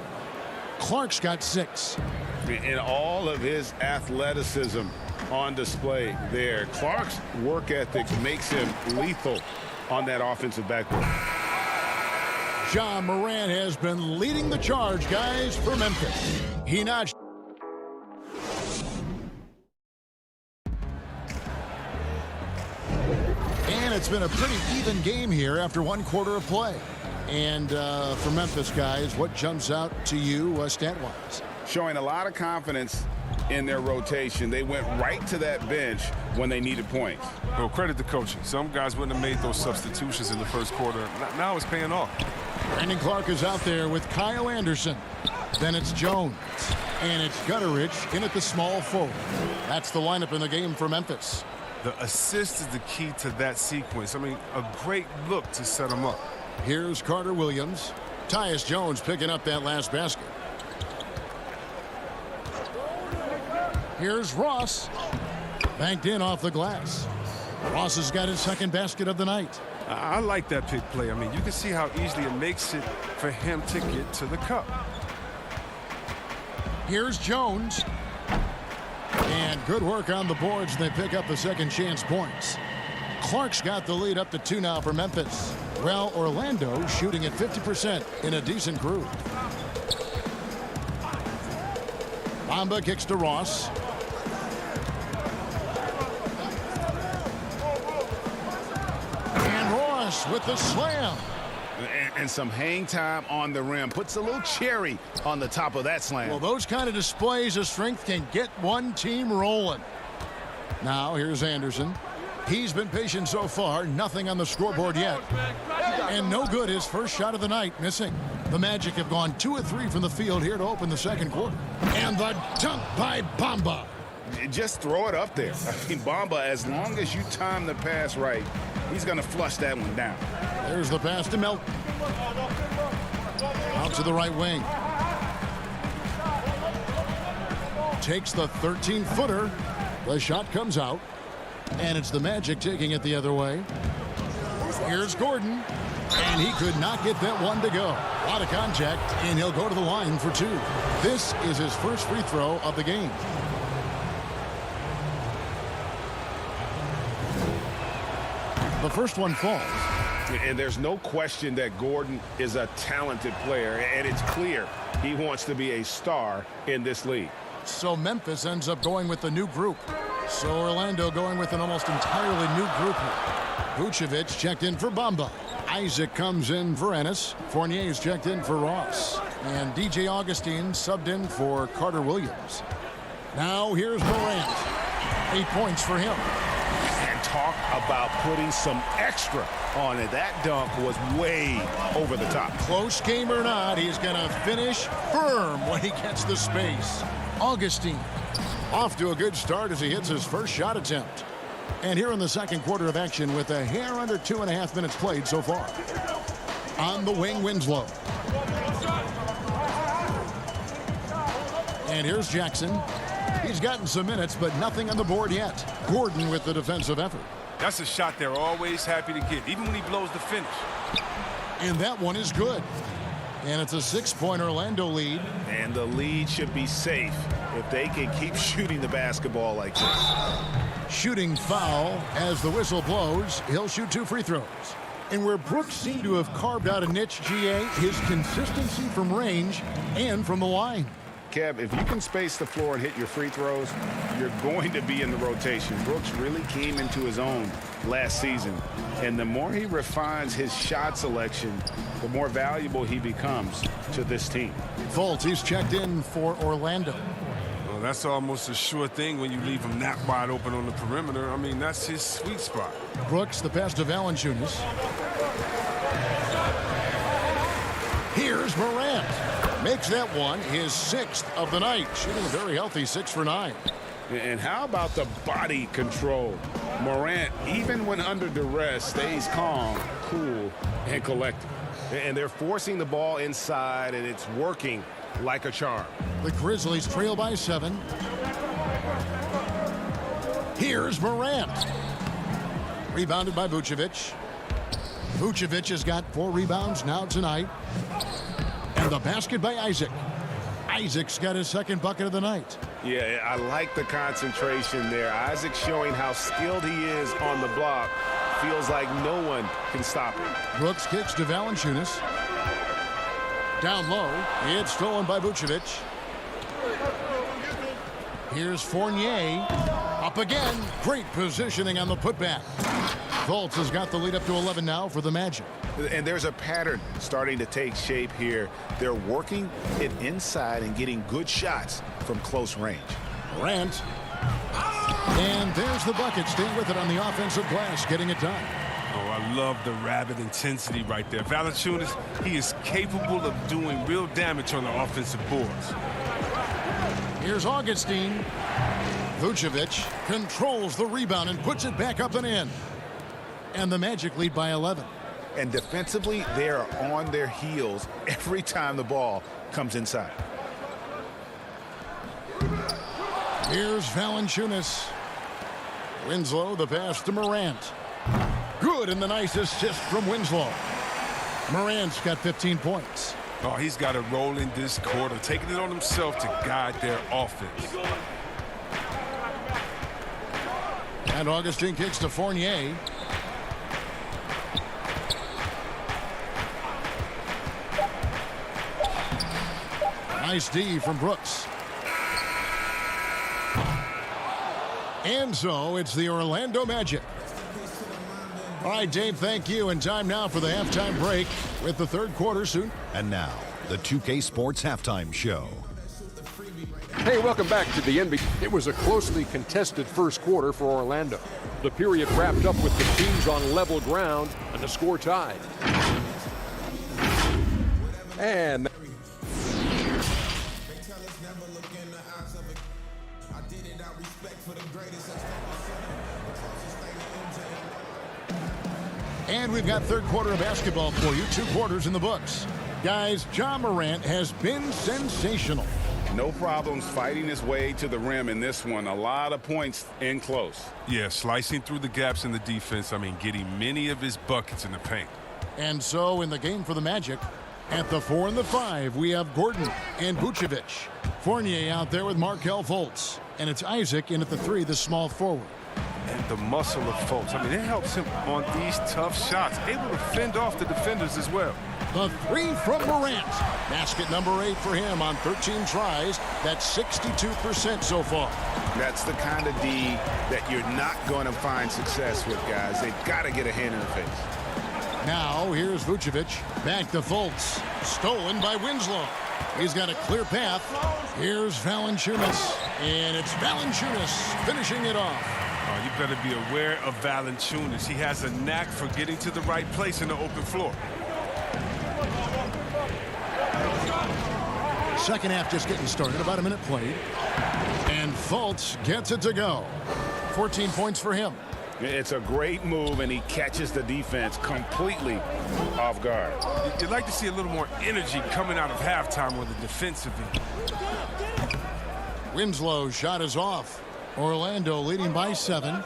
Clark's got 6. And all of his athleticism on display there. Clark's work ethic makes him lethal on that offensive backboard. John Moran has been leading the charge, guys, for Memphis. He notched. And it's been a pretty even game here after 1 quarter of play. And for Memphis, guys, what jumps out to you stat-wise? Showing a lot of confidence in their rotation. They went right to that bench when they needed points. Well, credit the coaching. Some guys wouldn't have made those substitutions in the first quarter. Now it's paying off. Brandon Clark is out there with Kyle Anderson. Then it's Jones. And it's Gutterich in at the small forward. That's the lineup in the game for Memphis. The assist is the key to that sequence. I mean, a great look to set them up. Here's Carter-Williams. Tyus Jones picking up that last basket. Here's Ross. Banked in off the glass. Ross has got his second basket of the night. I like that pick play. I mean, you can see how easily it makes it for him to get to the cup. Here's Jones. And good work on the boards. They pick up the second chance points. Clark's got the lead up to 2 now for Memphis. Well, Orlando shooting at 50% in a decent groove. Bamba kicks to Ross. And Ross with the slam. And some hang time on the rim. Puts a little cherry on the top of that slam. Well, those kind of displays of strength can get one team rolling. Now, here's Anderson. He's been patient so far. Nothing on the scoreboard yet. And no good. His first shot of the night missing. The Magic have gone 2 of 3 from the field here to open the second quarter. And the dunk by Bamba. Just throw it up there. I mean, Bamba, as long as you time the pass right, he's going to flush that one down. There's the pass to Melton. Out to the right wing. Takes the 13-footer. The shot comes out. And it's the Magic taking it the other way. Here's Gordon. And he could not get that one to go. A lot of contact, and he'll go to the line for 2. This is his first free throw of the game. The first one falls. And there's no question that Gordon is a talented player, and it's clear he wants to be a star in this league. So Memphis ends up going with the new group. So Orlando going with an almost entirely new group here. Vucevic checked in for Bamba. Isaac comes in for Ennis. Fournier's checked in for Ross. And DJ Augustine subbed in for Carter-Williams. Now here's Morant. 8 points for him. And talk about putting some extra on it. That dunk was way over the top. Close game or not, he's going to finish firm when he gets the space. Augustine off to a good start as he hits his first shot attempt. And here in the second quarter of action with a hair under 2.5 minutes played so far. On the wing, Winslow. And here's Jackson. He's gotten some minutes, but nothing on the board yet. Gordon with the defensive effort. That's a shot they're always happy to get, even when he blows the finish. And that one is good. And it's a 6-point Orlando lead. And the lead should be safe if they can keep shooting the basketball like this. Shooting foul as the whistle blows. He'll shoot 2 free throws. And where Brooks seemed to have carved out a niche, GA, his consistency from range and from the line. Kev, if you can space the floor and hit your free throws, you're going to be in the rotation. Brooks really came into his own last season. And the more he refines his shot selection, the more valuable he becomes to this team. Fultz, he's checked in for Orlando. Well, that's almost a sure thing when you leave him that wide open on the perimeter. I mean, that's his sweet spot. Brooks, the pass to Valanciunas. Here's Morant. Makes that one his 6th of the night. Shooting a very healthy 6 for 9. And how about the body control? Morant, even when under duress, stays calm, cool, and collected. And they're forcing the ball inside, and it's working like a charm. The Grizzlies trail by 7. Here's Morant. Rebounded by Vucevic. Vucevic has got 4 rebounds now tonight. And the basket by Isaac. Isaac's got his 2nd bucket of the night. Yeah, I like the concentration there. Isaac showing how skilled he is on the block. Feels like no one can stop him. Brooks kicks to Valanciunas. Down low. It's stolen by Vucevic. Here's Fournier. Up again. Great positioning on the putback. Fultz has got the lead up to 11 now for the Magic. And there's a pattern starting to take shape here. They're working it inside and getting good shots from close range. Morant. And there's the bucket. Staying with it on the offensive glass, getting it done. Oh, I love the rabid intensity right there. Valanciunas, he is capable of doing real damage on the offensive boards. Here's Augustine. Vucevic controls the rebound and puts it back up and in. And the Magic lead by 11. And defensively, they are on their heels every time the ball comes inside. Here's Valanciunas. Winslow, the pass to Morant. Good, and the nice assist from Winslow. Morant's got 15 points. Oh, he's got a role in this quarter, taking it on himself to guide their offense. And Augustine kicks to Fournier. Nice D from Brooks. And so it's the Orlando Magic. All right, Dave, thank you. And time now for the halftime break with the 3rd quarter soon. And now, the 2K Sports Halftime Show. Hey, welcome back to the NBA. It was a closely contested first quarter for Orlando. The period wrapped up with the teams on level ground and the score tied. And we've got 3rd quarter of basketball for you. 2 quarters in the books. Guys, Ja Morant has been sensational. No problems fighting his way to the rim in this one. A lot of points in close. Yeah, slicing through the gaps in the defense. I mean, getting many of his buckets in the paint. And so in the game for the Magic, at the 4 and the 5, we have Gordon and Vucevic. Fournier out there with Markelle Fultz. And it's Isaac in at the 3, the small forward. And the muscle of Fultz. I mean, it helps him on these tough shots. Able to fend off the defenders as well. The 3 from Morant. Basket number 8 for him on 13 tries. That's 62% so far. That's the kind of D that you're not going to find success with, guys. They've got to get a hand in the face. Now, here's Vucevic. Back to Fultz. Stolen by Winslow. He's got a clear path. Here's Valanciunas. And it's Valanciunas finishing it off. Oh, you better be aware of Valanciunas. He has a knack for getting to the right place in the open floor. Second half just getting started. About a minute played. And Fultz gets it to go. 14 points for him. It's a great move, and he catches the defense completely off guard. You'd like to see a little more energy coming out of halftime on the defensive end. Winslow's shot is off. Orlando leading by 7.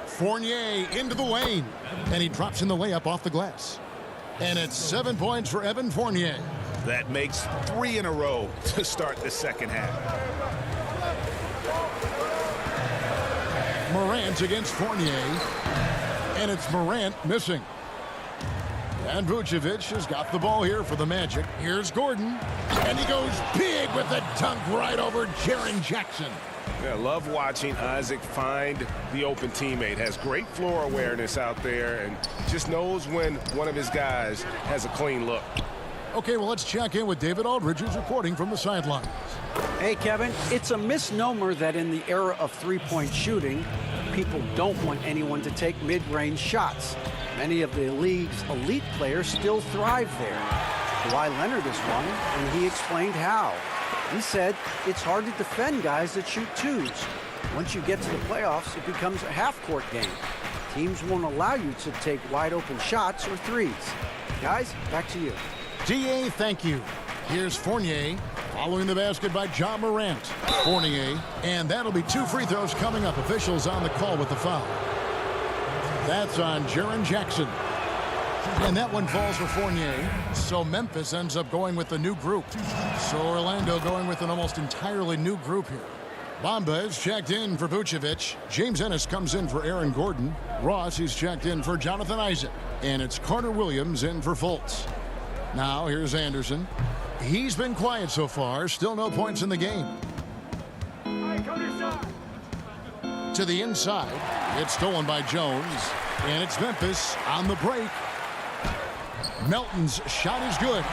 Fournier into the lane. And he drops in the layup off the glass. And it's 7 points for Evan Fournier. That makes 3 in a row to start the second half. Morant against Fournier. And it's Morant missing. And Vucevic has got the ball here for the Magic. Here's Gordon. And he goes big with a dunk right over Jaren Jackson. Yeah, love watching Isaac find the open teammate. Has great floor awareness out there and just knows when one of his guys has a clean look. Okay, well, let's check in with David Aldridge, who's reporting from the sidelines. Hey, Kevin, it's a misnomer that in the era of three-point shooting, people don't want anyone to take mid-range shots. Many of the league's elite players still thrive there. Kawhi Leonard is one, and he explained how. He said it's hard to defend guys that shoot twos. Once you get to the playoffs, it becomes a half-court game. Teams won't allow you to take wide-open shots or threes. Guys, back to you. D.A., thank you. Here's Fournier, following the basket by John Morant. Fournier, and that'll be 2 free throws coming up. Officials on the call with the foul. That's on Jaren Jackson. And that one falls for Fournier. So Memphis ends up going with a new group. So Orlando going with an almost entirely new group here. Bamba is checked in for Vucevic. James Ennis comes in for Aaron Gordon. Ross, he's checked in for Jonathan Isaac. And it's Carter Williams in for Fultz. Now here's Anderson. He's been quiet so far. Still no points in the game. To the inside. It's stolen by Jones. And it's Memphis on the break. Melton's shot is good.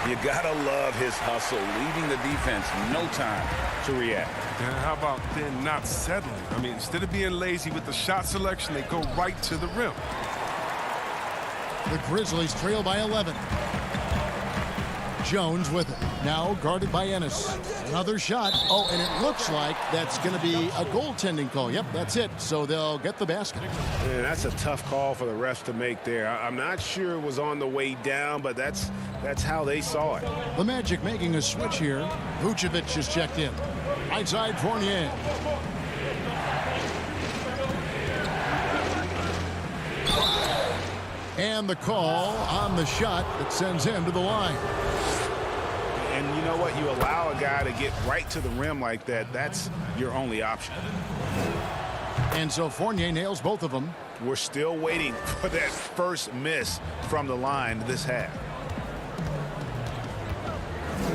You gotta love his hustle, leaving the defense no time to react. And how about then not settling? I mean, instead of being lazy with the shot selection, they go right to the rim. The Grizzlies trail by 11. Jones with it. Now guarded by Ennis. Another shot. Oh, and it looks like that's going to be a goaltending call. Yep, that's it. So they'll get the basket. Man, that's a tough call for the refs to make there. I'm not sure it was on the way down, but that's how they saw it. The Magic making a switch here. Vucevic is checked in. Right side, Fournier. And the call on the shot that sends him to the line. And you know what? You allow a guy to get right to the rim like that. That's your only option. And so Fournier nails both of them. We're still waiting for that first miss from the line this half.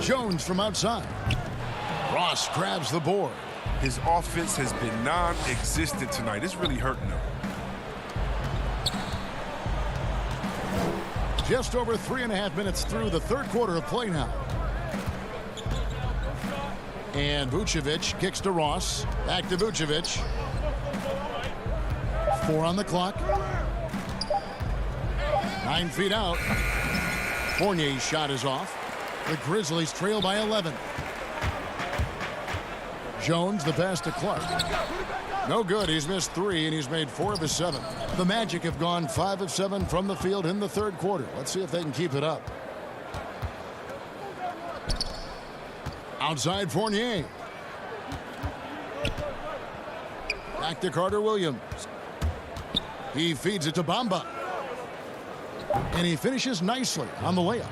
Jones from outside. Ross grabs the board. His offense has been non-existent tonight. It's really hurting him. Just over 3.5 minutes through the third quarter of play now. And Vucevic kicks to Ross. Back to Vucevic. 4 on the clock. 9 feet out. Fournier's shot is off. The Grizzlies trail by 11. Jones, the pass to Clark. No good. He's missed 3, and he's made 4 of his 7. The Magic have gone 5 of 7 from the field in the third quarter. Let's see if they can keep it up. Outside Fournier. Back to Carter Williams. He feeds it to Bamba. And he finishes nicely on the layup.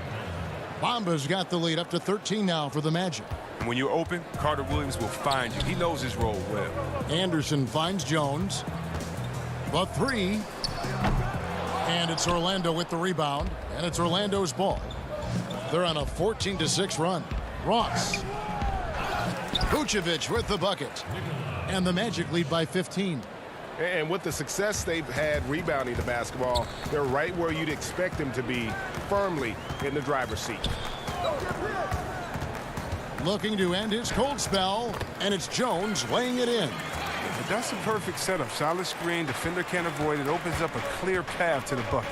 Bamba's got the lead up to 13 now for the Magic. When you're open, Carter Williams will find you. He knows his role well. Anderson finds Jones. The 3. And it's Orlando with the rebound. And it's Orlando's ball. They're on a 14-6 run. Ross. Vucevic with the bucket. And the Magic lead by 15. And with the success they've had rebounding the basketball, they're right where you'd expect them to be, firmly in the driver's seat. Looking to end his cold spell, and it's Jones laying it in. That's a perfect setup. Solid screen, defender can't avoid it. Opens up a clear path to the bucket.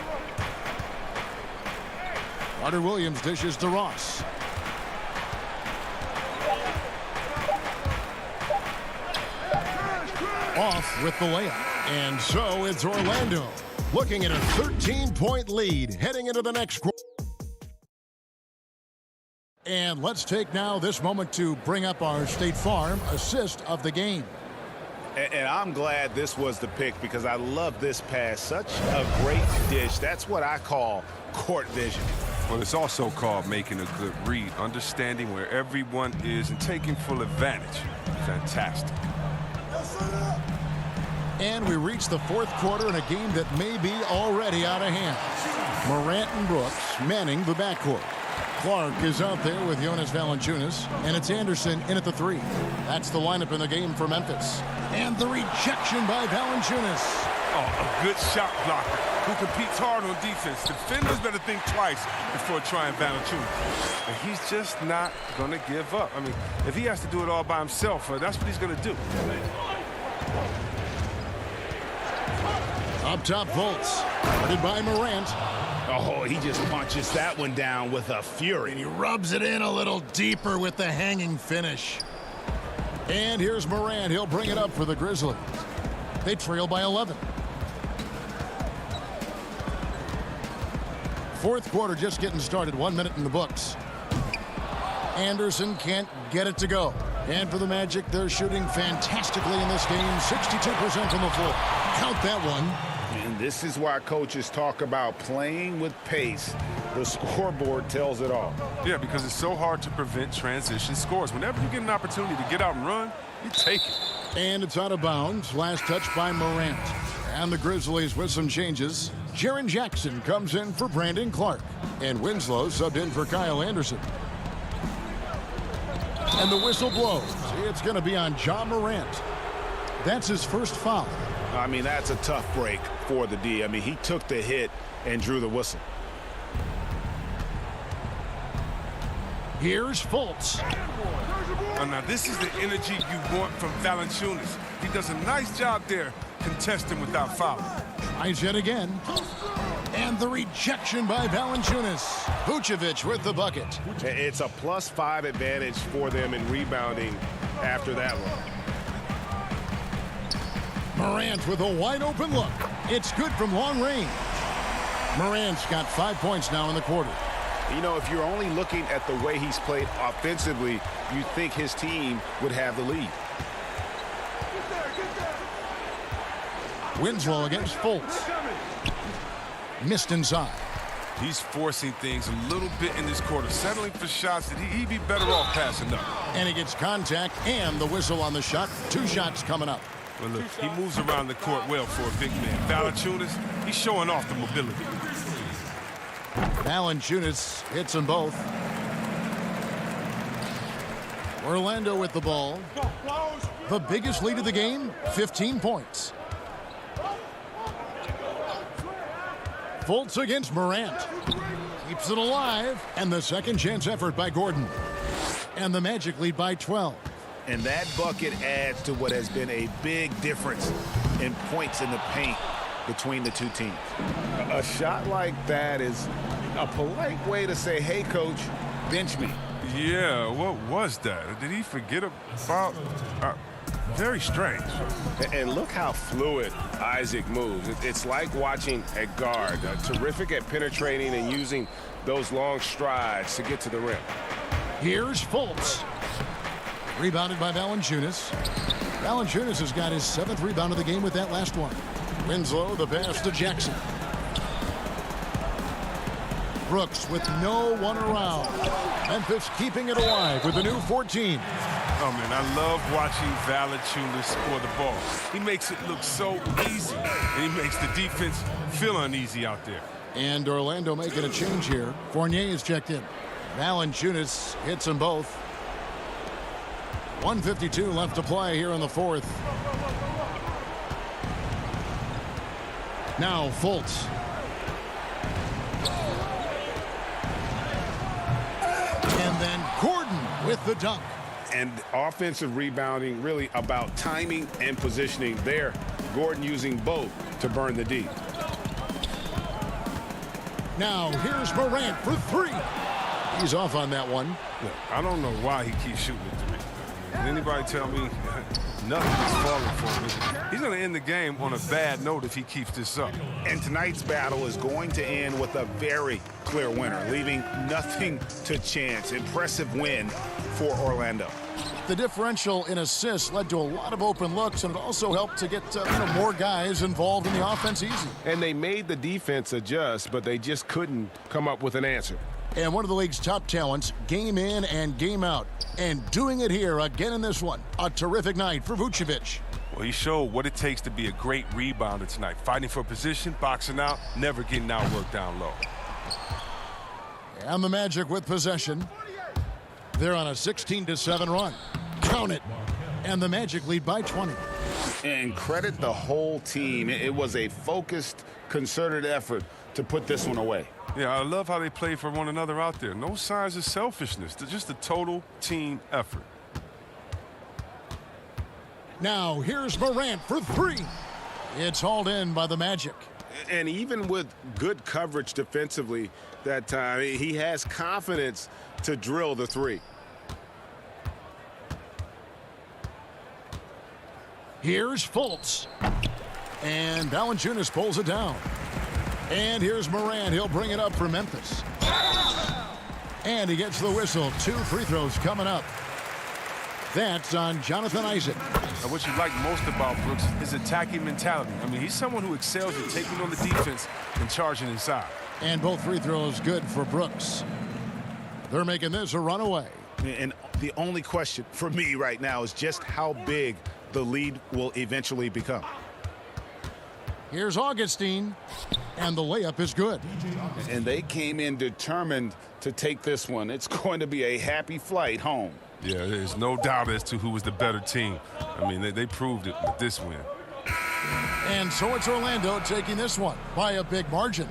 Carter Williams dishes to Ross. Off with the layup. And so it's Orlando looking at a 13-point lead heading into the next quarter. And let's take now this moment to bring up our State Farm assist of the game. And I'm glad this was the pick because I love this pass. Such a great dish. That's what I call court vision. Well, it's also called making a good read, understanding where everyone is and taking full advantage. Fantastic. And we reach the fourth quarter in a game that may be already out of hand. Morant and Brooks manning the backcourt. Clark is out there with Jonas Valanciunas, and it's Anderson in at the 3. That's the lineup in the game for Memphis. And the rejection by Valanciunas. Oh, a good shot blocker who competes hard on defense. Defenders better think twice before trying Valanciunas. And he's just not going to give up. I mean, if he has to do it all by himself, that's what he's going to do. Up top, Fultz. Guarded by Morant. Oh, he just punches that one down with a fury. And he rubs it in a little deeper with the hanging finish. And here's Morant. He'll bring it up for the Grizzlies. They trail by 11. Fourth quarter just getting started. 1 minute in the books. Anderson can't get it to go. And for the Magic, they're shooting fantastically in this game. 62% from the floor. Count that one. And this is why coaches talk about playing with pace. The scoreboard tells it all. Yeah, because it's so hard to prevent transition scores. Whenever you get an opportunity to get out and run, you take it. And it's out of bounds. Last touch by Morant. And the Grizzlies with some changes. Jaren Jackson comes in for Brandon Clark. And Winslow subbed in for Kyle Anderson. And the whistle blows. It's going to be on Ja Morant. That's his first foul. I mean, that's a tough break for the D. I mean, he took the hit and drew the whistle. Here's Fultz. Oh, now, this is the energy you want from Valanciunas. He does a nice job there contesting without foul. Tries yet again. And the rejection by Valanciunas. Vucevic with the bucket. It's a +5 advantage for them in rebounding after that one. Morant with a wide open look. It's good from long range. Morant's got 5 points now in the quarter. You know, if you're only looking at the way he's played offensively, you think his team would have the lead. Winslow against Fultz. Missed inside. He's forcing things a little bit in this quarter, settling for shots that he'd be better off passing up. And he gets contact and the whistle on the shot. 2 shots coming up. Well, look, he moves around the court well for a big man. Valanciunas, he's showing off the mobility. Valanciunas hits them both. Orlando with the ball. The biggest lead of the game, 15 points. Fultz against Morant. Keeps it alive. And the second chance effort by Gordon. And the Magic lead by 12. And that bucket adds to what has been a big difference in points in the paint between the two teams. A shot like that is a polite way to say, hey, coach, bench me. Yeah, what was that? Did he forget about... very strange. And look how fluid Isaac moves. It's like watching a guard. Terrific at penetrating and using those long strides to get to the rim. Here's Fultz. Rebounded by Valanciunas. Valanciunas has got his 7th rebound of the game with that last one. Winslow, the pass to Jackson. Brooks with no one around. Memphis keeping it alive with a new 14. Oh, man, I love watching Valanciunas score the ball. He makes it look so easy, and he makes the defense feel uneasy out there. And Orlando making a change here. Fournier is checked in. Valanciunas hits them both. 1:52 left to play here in the fourth. Now Fultz. And then Gordon with the dunk. And offensive rebounding really about timing and positioning there. Gordon using both to burn the D. Now here's Morant for 3. He's off on that one. Look, I don't know why he keeps shooting the 3. And anybody tell me nothing is falling for him, he's going to end the game on a bad note if he keeps this up. And tonight's battle is going to end with a very clear winner, leaving nothing to chance. Impressive win for Orlando. The differential in assists led to a lot of open looks, and it also helped to get more guys involved in the offense easy. And they made the defense adjust, but they just couldn't come up with an answer. And one of the league's top talents, game in and game out. And doing it here again in this one. A terrific night for Vucevic. Well, he showed what it takes to be a great rebounder tonight. Fighting for position, boxing out, never getting outworked down low. And the Magic with possession. They're on a 16-7 run. Count it. And the Magic lead by 20. And credit the whole team. It was a focused, concerted effort to put this one away. Yeah, I love how they play for one another out there. No signs of selfishness. Just a total team effort. Now, here's Morant for three. It's hauled in by the Magic. And even with good coverage defensively that time, he has confidence to drill the three. Here's Fultz. And Valanciunas pulls it down. And here's Morant. He'll bring it up for Memphis. And he gets the whistle. 2 free throws coming up. That's on Jonathan Isaac. Now, what you like most about Brooks is his attacking mentality. I mean, he's someone who excels at taking on the defense and charging inside. And both free throws good for Brooks. They're making this a runaway. And the only question for me right now is just how big the lead will eventually become. Here's Augustine. And the layup is good. And they came in determined to take this one. It's going to be a happy flight home. Yeah, there's no doubt as to who was the better team. I mean, they proved it with this win. And so it's Orlando taking this one by a big margin.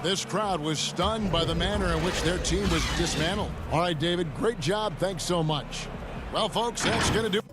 This crowd was stunned by the manner in which their team was dismantled. All right, David, great job. Thanks so much. Well, folks, that's going to do it.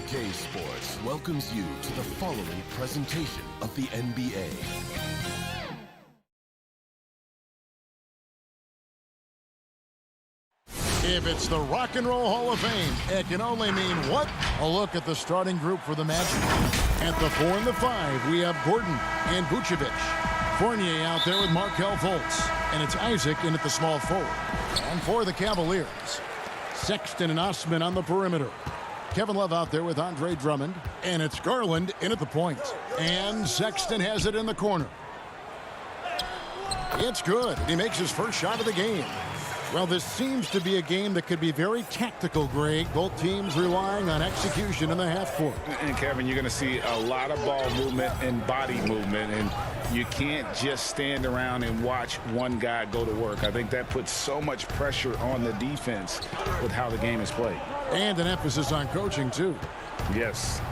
2K Sports welcomes you to the following presentation of the NBA. If it's the Rock and Roll Hall of Fame, it can only mean what? A look at the starting group for the Magic. At the 4 and the 5, we have Gordon and Vucevic. Fournier out there with Markelle Fultz. And it's Isaac in at the small forward. And for the Cavaliers, Sexton and Osman on the perimeter. Kevin Love out there with Andre Drummond. And it's Garland in at the point. And Sexton has it in the corner. It's good. He makes his first shot of the game. Well, this seems to be a game that could be very tactical, Greg. Both teams relying on execution in the half court. And Kevin, you're going to see a lot of ball movement and body movement, and you can't just stand around and watch one guy go to work. I think that puts so much pressure on the defense with how the game is played. And an emphasis on coaching, too. Yes.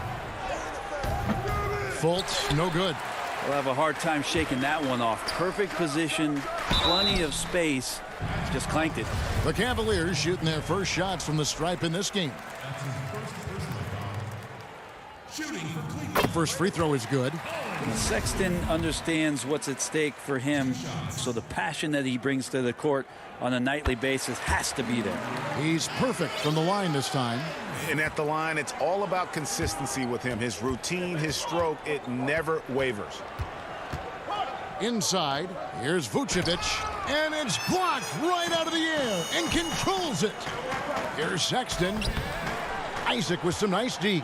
Fultz, no good. We'll have a hard time shaking that one off. Perfect position, plenty of space. Just clanked it. The Cavaliers shooting their first shots from the stripe in this game. The first free throw is good. Sexton understands what's at stake for him, so the passion that he brings to the court on a nightly basis has to be there. He's perfect from the line this time. And at the line, it's all about consistency with him. His routine, his stroke, it never wavers. Inside, here's Vucevic, and it's blocked right out of the air and controls it. Here's Sexton. Isaac with some nice D.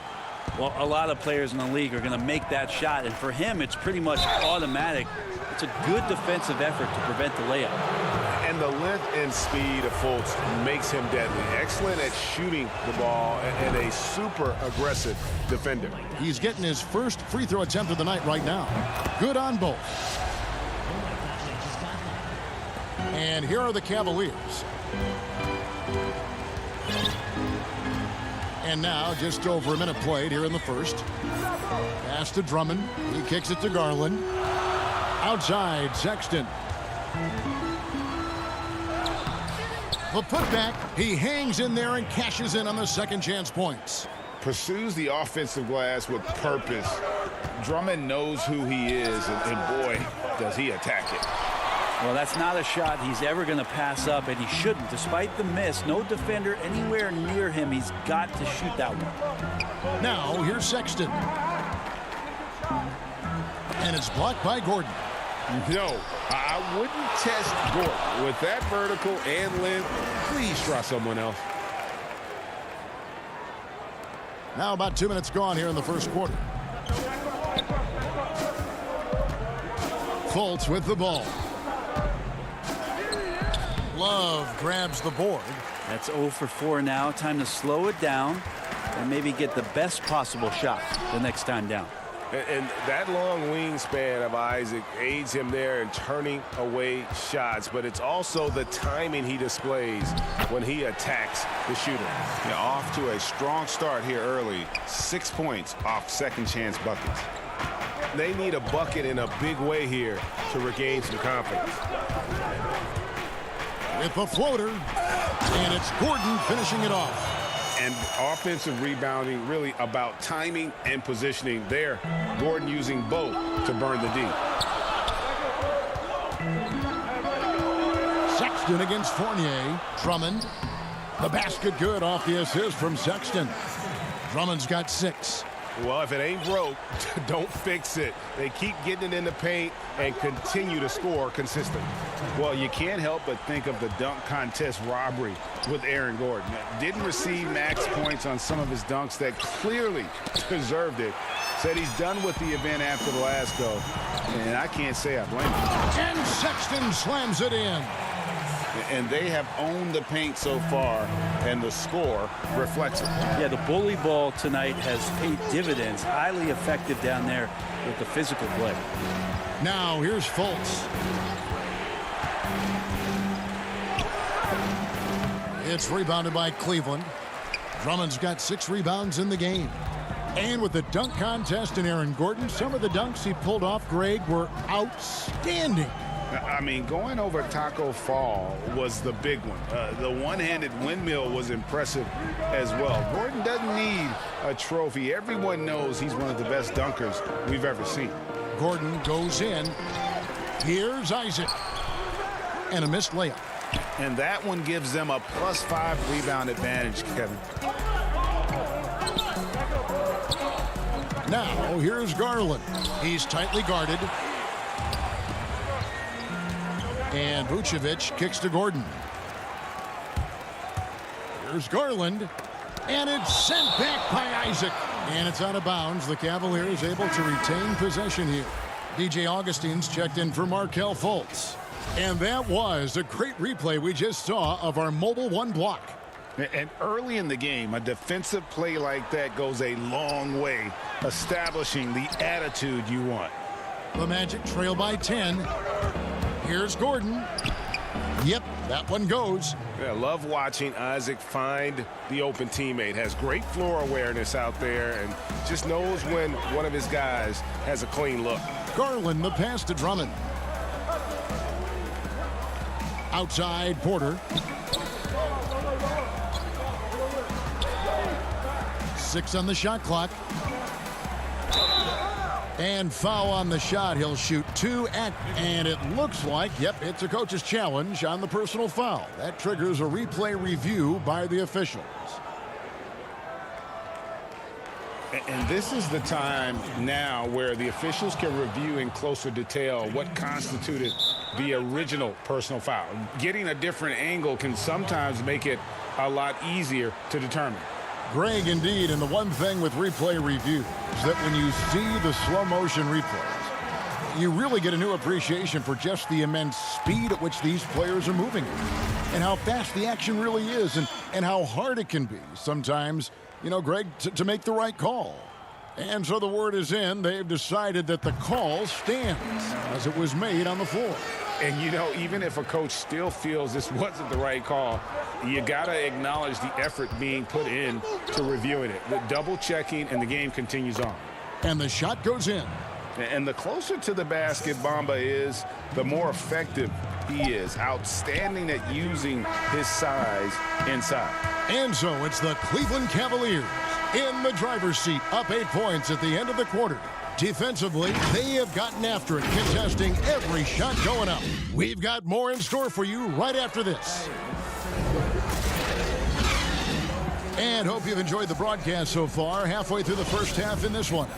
Well, a lot of players in the league are going to make that shot, and for him, it's pretty much automatic. It's a good defensive effort to prevent the layup. And the length and speed of Fultz makes him deadly. Excellent at shooting the ball and a super aggressive defender. He's getting his first free throw attempt of the night right now. Good on both. And here are the Cavaliers. And now just over a minute played here in the first. Pass to Drummond. He kicks it to Garland. Outside, Sexton. The putback. He hangs in there and cashes in on the second chance points. Pursues the offensive glass with purpose. Drummond knows who he is, and boy, does he attack it. Well, that's not a shot he's ever going to pass up, and he shouldn't. Despite the miss, no defender anywhere near him. He's got to shoot that one. Now, here's Sexton. And it's blocked by Gordon. No, I wouldn't test Gordon. With that vertical and length, please try someone else. Now about 2 minutes gone here in the first quarter. Fultz with the ball. Love grabs the board. That's 0 for 4 now. Time to slow it down and maybe get the best possible shot the next time down. And that long wingspan of Isaac aids him there in turning away shots, but it's also the timing he displays when he attacks the shooter. Yeah, off to a strong start here early. 6 points off second chance buckets. They need a bucket in a big way here to regain some confidence. With the floater, and it's Gordon finishing it off. And offensive rebounding really about timing and positioning there. Gordon using both to burn the D. Sexton against Fournier. Drummond. The basket good off the assist from Sexton. Drummond's got 6. Well, if it ain't broke, don't fix it. They keep getting it in the paint and continue to score consistently. Well, you can't help but think of the dunk contest robbery with Aaron Gordon. Didn't receive max points on some of his dunks that clearly deserved it. Said he's done with the event after the last go. And I can't say I blame him. And Sexton slams it in. And they have owned the paint so far, and the score reflects it. Yeah, the bully ball tonight has paid dividends. Highly effective down there with the physical play. Now here's Fultz. It's rebounded by Cleveland. Drummond's got 6 rebounds in the game. And with the dunk contest and Aaron Gordon, some of the dunks he pulled off, Greg, were outstanding. I mean, going over Taco Fall was the big one. The one-handed windmill was impressive as well. Gordon doesn't need a trophy. Everyone knows he's one of the best dunkers we've ever seen. Gordon goes in. Here's Isaac. And a missed layup. And that one gives them a +5 rebound advantage, Kevin. Now, here's Garland. He's tightly guarded. And Vucevic kicks to Gordon. Here's Garland. And it's sent back by Isaac. And it's out of bounds. The Cavaliers able to retain possession here. DJ Augustine's checked in for Markelle Fultz. And that was a great replay we just saw of our mobile one block. And early in the game, a defensive play like that goes a long way, establishing the attitude you want. The Magic trail by 10. Here's Gordon. Yep, that one goes. Yeah, I love watching Isaac find the open teammate. Has great floor awareness out there and just knows when one of his guys has a clean look. Garland, the pass to Drummond. Outside, Porter. 6 on the shot clock. And foul on the shot. He'll shoot 2 and it looks like, yep, it's a coach's challenge on the personal foul. That triggers a replay review by the officials. And this is the time now where the officials can review in closer detail what constituted the original personal foul. Getting a different angle can sometimes make it a lot easier to determine. Greg, indeed, and the one thing with replay review is that when you see the slow motion replays, you really get a new appreciation for just the immense speed at which these players are moving and how fast the action really is and how hard it can be sometimes, you know, Greg, to make the right call. And so the word is in. They've decided that the call stands as it was made on the floor. And, you know, even if a coach still feels this wasn't the right call, you got to acknowledge the effort being put in to reviewing it. The double checking, and the game continues on. And the shot goes in. And the closer to the basket Bamba is, the more effective he is. Outstanding at using his size inside. And so it's the Cleveland Cavaliers in the driver's seat, up 8 points at the end of the quarter. Defensively, they have gotten after it, contesting every shot going up. We've got more in store for you right after this. And hope you've enjoyed the broadcast so far, halfway through the first half in this one.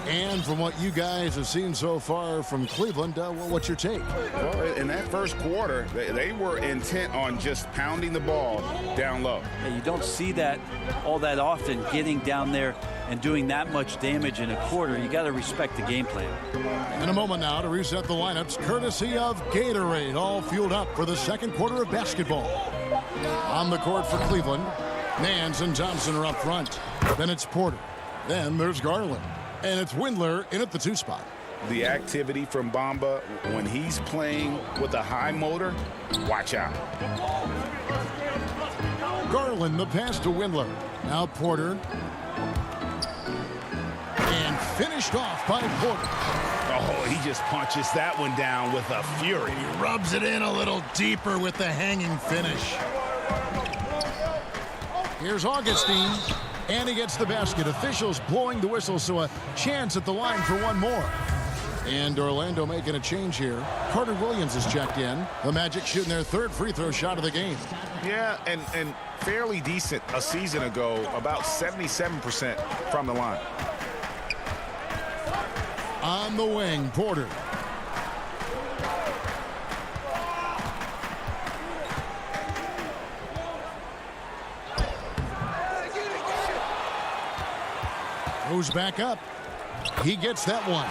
And from what you guys have seen so far from Cleveland, well, what's your take? Well, in that first quarter, they were intent on just pounding the ball down low. Yeah, you don't see that all that often, getting down there and doing that much damage in a quarter. You got to respect the game plan. In a moment now to reset the lineups, courtesy of Gatorade, all fueled up for the second quarter of basketball. On the court for Cleveland, Nance and Thompson are up front. Then it's Porter. Then there's Garland. And it's Windler in at the 2 spot. The activity from Bamba when he's playing with a high motor, watch out. Garland, the pass to Windler. Now Porter. And finished off by Porter. Oh, he just punches that one down with a fury. He rubs it in a little deeper with the hanging finish. Here's Augustine. And he gets the basket. Officials blowing the whistle, so a chance at the line for one more. And Orlando making a change here. Carter Williams is checked in. The Magic shooting their 3rd free throw shot of the game. Yeah, and fairly decent a season ago, about 77% from the line. On the wing, Porter. Goes back up. He gets that one.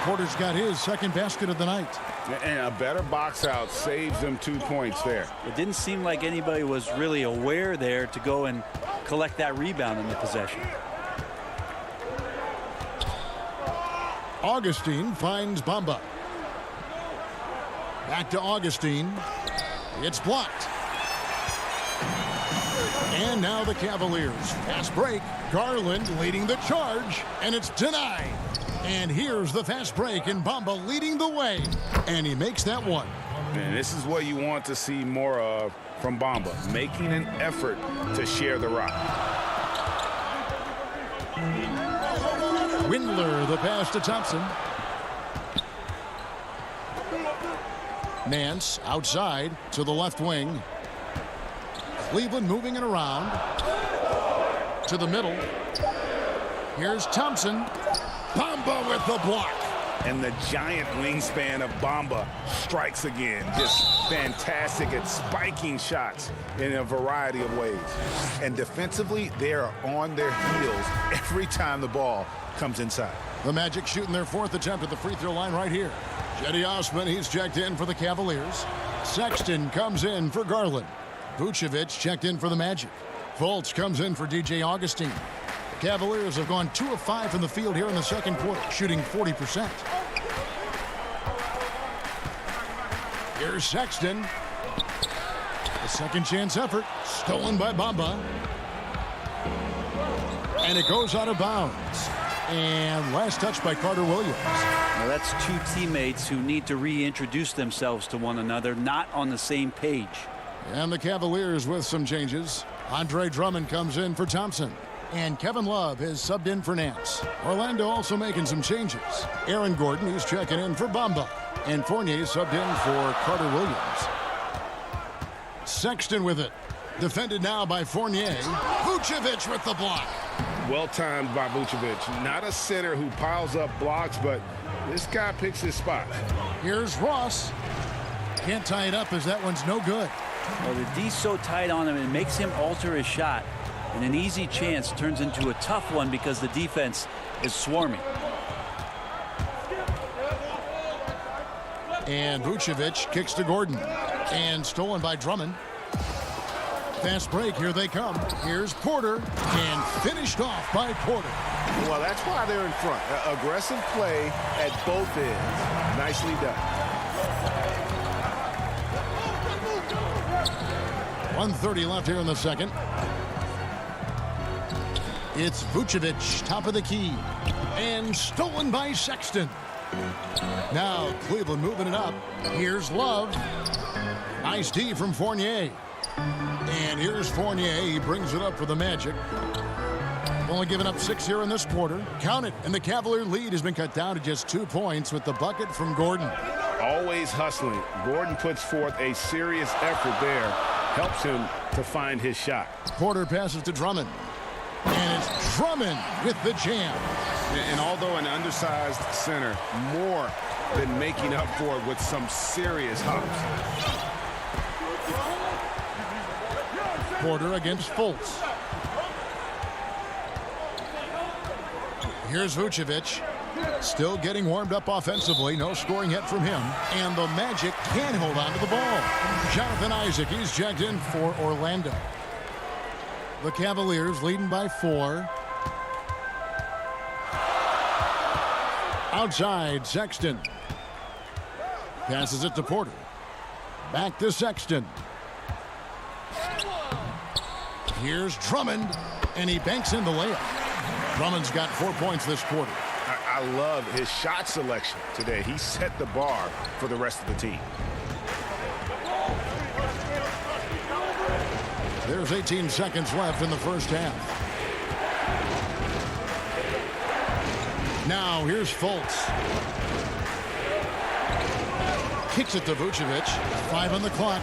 Porter's got his 2nd basket of the night. And a better box out saves them 2 points there. It didn't seem like anybody was really aware there to go and collect that rebound in the possession. Augustine finds Bamba. Back to Augustine. It's blocked. And now the Cavaliers. Fast break. Garland leading the charge, and it's denied. And here's the fast break, and Bamba leading the way. And he makes that one. And this is what you want to see more of from Bamba, making an effort to share the rock. Windler, the pass to Thompson. Nance outside to the left wing. Cleveland moving it around to the middle. Here's Thompson. Bamba with the block. And the giant wingspan of Bamba strikes again. Just fantastic at spiking shots in a variety of ways. And defensively, they are on their heels every time the ball comes inside. The Magic shooting their fourth attempt at the free throw line right here. Cedi Osman, he's checked in for the Cavaliers. Sexton comes in for Garland. Vucevic checked in for the Magic. Fultz comes in for DJ Augustine. The Cavaliers have gone 2 of 5 from the field here in the second quarter, shooting 40%. Here's Sexton. A second chance effort, stolen by Bamba. And it goes out of bounds. And last touch by Carter Williams. Now that's two teammates who need to reintroduce themselves to one another, not on the same page. And the Cavaliers with some changes. Andre Drummond comes in for Thompson. And Kevin Love is subbed in for Nance. Orlando also making some changes. Aaron Gordon, he's checking in for Bamba. And Fournier subbed in for Carter Williams. Sexton with it. Defended now by Fournier. Vucevic with the block. Well timed by Vucevic. Not a center who piles up blocks, but this guy picks his spot. Here's Ross. Can't tie it up as that one's no good. Well, the D's so tight on him, it makes him alter his shot. And an easy chance turns into a tough one because the defense is swarming. And Vucevic kicks to Gordon. And stolen by Drummond. Fast break, here they come. Here's Porter, and finished off by Porter. Well, that's why they're in front. Aggressive play at both ends. Nicely done. 1:30 left here in the second. It's Vucevic, top of the key, and stolen by Sexton. Now Cleveland moving it up. Here's Love. Nice D from Fournier. And here's Fournier. He brings it up for the Magic. Only giving up 6 here in this quarter. Count it. And the Cavalier lead has been cut down to just 2 points with the bucket from Gordon. Always hustling. Gordon puts forth a serious effort there. Helps him to find his shot. Porter passes to Drummond. And it's Drummond with the jam. And although an undersized center, more than making up for it with some serious hops. Porter against Fultz. Here's Vucevic. Still getting warmed up offensively. No scoring yet from him. And the Magic can hold on to the ball. Jonathan Isaac, he's checked in for Orlando. The Cavaliers leading by 4. Outside, Sexton. Passes it to Porter. Back to Sexton. Here's Drummond, and he banks in the layup. Drummond's got 4 points this quarter. I love his shot selection today. He set the bar for the rest of the team. There's 18 seconds left in the first half. Now here's Fultz. Kicks it to Vucevic. 5 on the clock.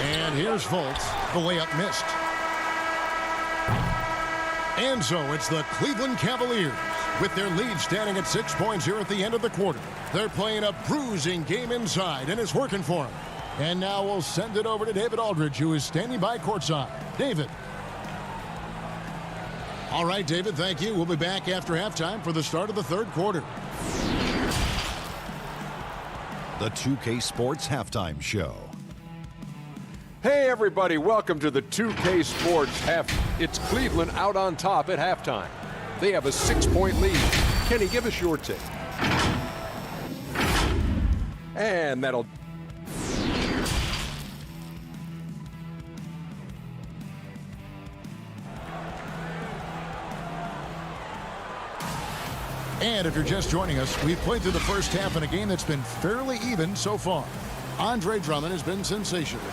And here's Fultz. The layup missed. And so it's the Cleveland Cavaliers with their lead standing at 6 points here at the end of the quarter. They're playing a bruising game inside, and it's working for them. And now we'll send it over to David Aldridge, who is standing by courtside. David. All right, David, thank you. We'll be back after halftime for the start of the third quarter. The 2K Sports Halftime Show. Hey, everybody, welcome to the 2K Sports It's Cleveland out on top at halftime. They have a 6-point lead. Kenny, give us your take. And that'll... And if you're just joining us, we've played through the first half in a game that's been fairly even so far. Andre Drummond has been sensational.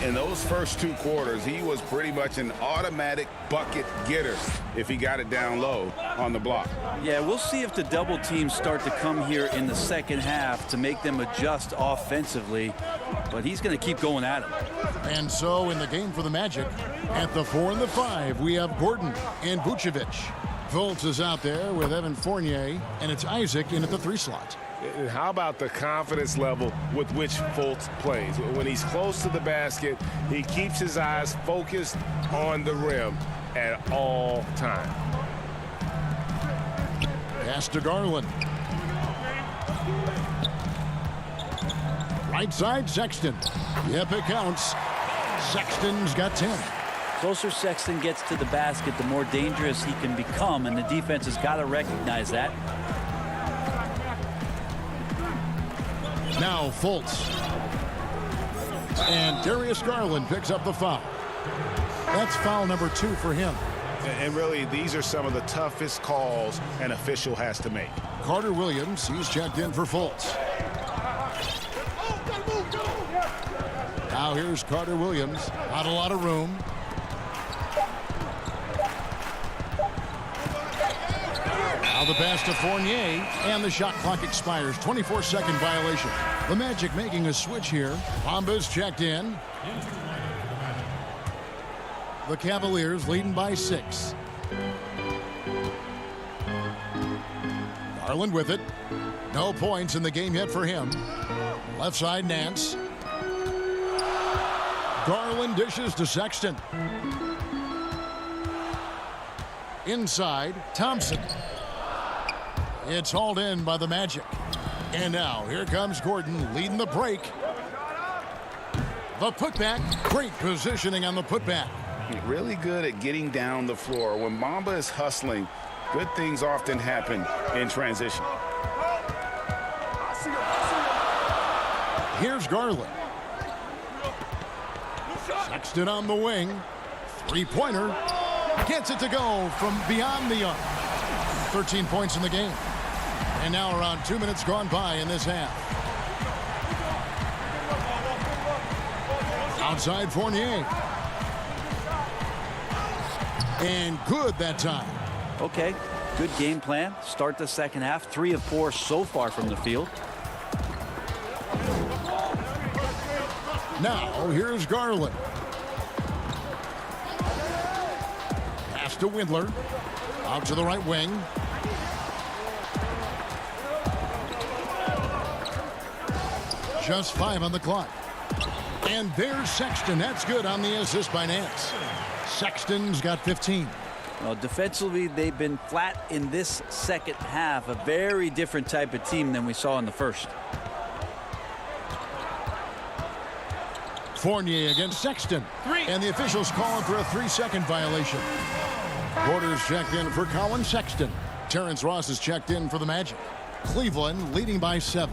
In those first 2 quarters, he was pretty much an automatic bucket getter if he got it down low on the block. Yeah, we'll see if the double teams start to come here in the second half to make them adjust offensively, but he's going to keep going at him. And so in the game for the Magic, at the 4 and the 5, we have Gordon and Vucevic. Fultz is out there with Evan Fournier, and it's Isaac in at the 3 slot. And how about the confidence level with which Fultz plays? When he's close to the basket, he keeps his eyes focused on the rim at all time. Pass to Garland. Right side, Sexton. Yep, it counts. Sexton's got 10. Closer Sexton gets to the basket, the more dangerous he can become, and the defense has got to recognize that. Now Fultz. And Darius Garland picks up the foul. That's foul number 2 for him. And really, these are some of the toughest calls an official has to make. Carter Williams, he's checked in for Fultz. Now here's Carter Williams. Not a lot of room. Now the pass to Fournier, and the shot clock expires. 24-second violation. The Magic making a switch here. Bamba's checked in. The Cavaliers leading by 6. Garland with it. No points in the game yet for him. Left side, Nance. Garland dishes to Sexton. Inside, Thompson. It's hauled in by the Magic. And now, here comes Gordon leading the break. The putback. Great positioning on the putback. Really good at getting down the floor. When Mamba is hustling, good things often happen in transition. Here's Garland. Sexton on the wing. 3-pointer. Gets it to go from beyond the arc. 13 points in the game. And now around 2 minutes gone by in this half. Outside Fournier. And good that time. Okay, good game plan. Start the second half. 3 of 4 so far from the field. Now here's Garland. Pass to Windler. Out to the right wing. Just 5 on the clock. And there's Sexton. That's good on the assist by Nance. Sexton's got 15. Well, defensively, they've been flat in this second half. A very different type of team than we saw in the first. Fournier against Sexton. And the officials calling for a 3-second violation. Porter's checked in for Colin Sexton. Terrence Ross is checked in for the Magic. Cleveland leading by 7.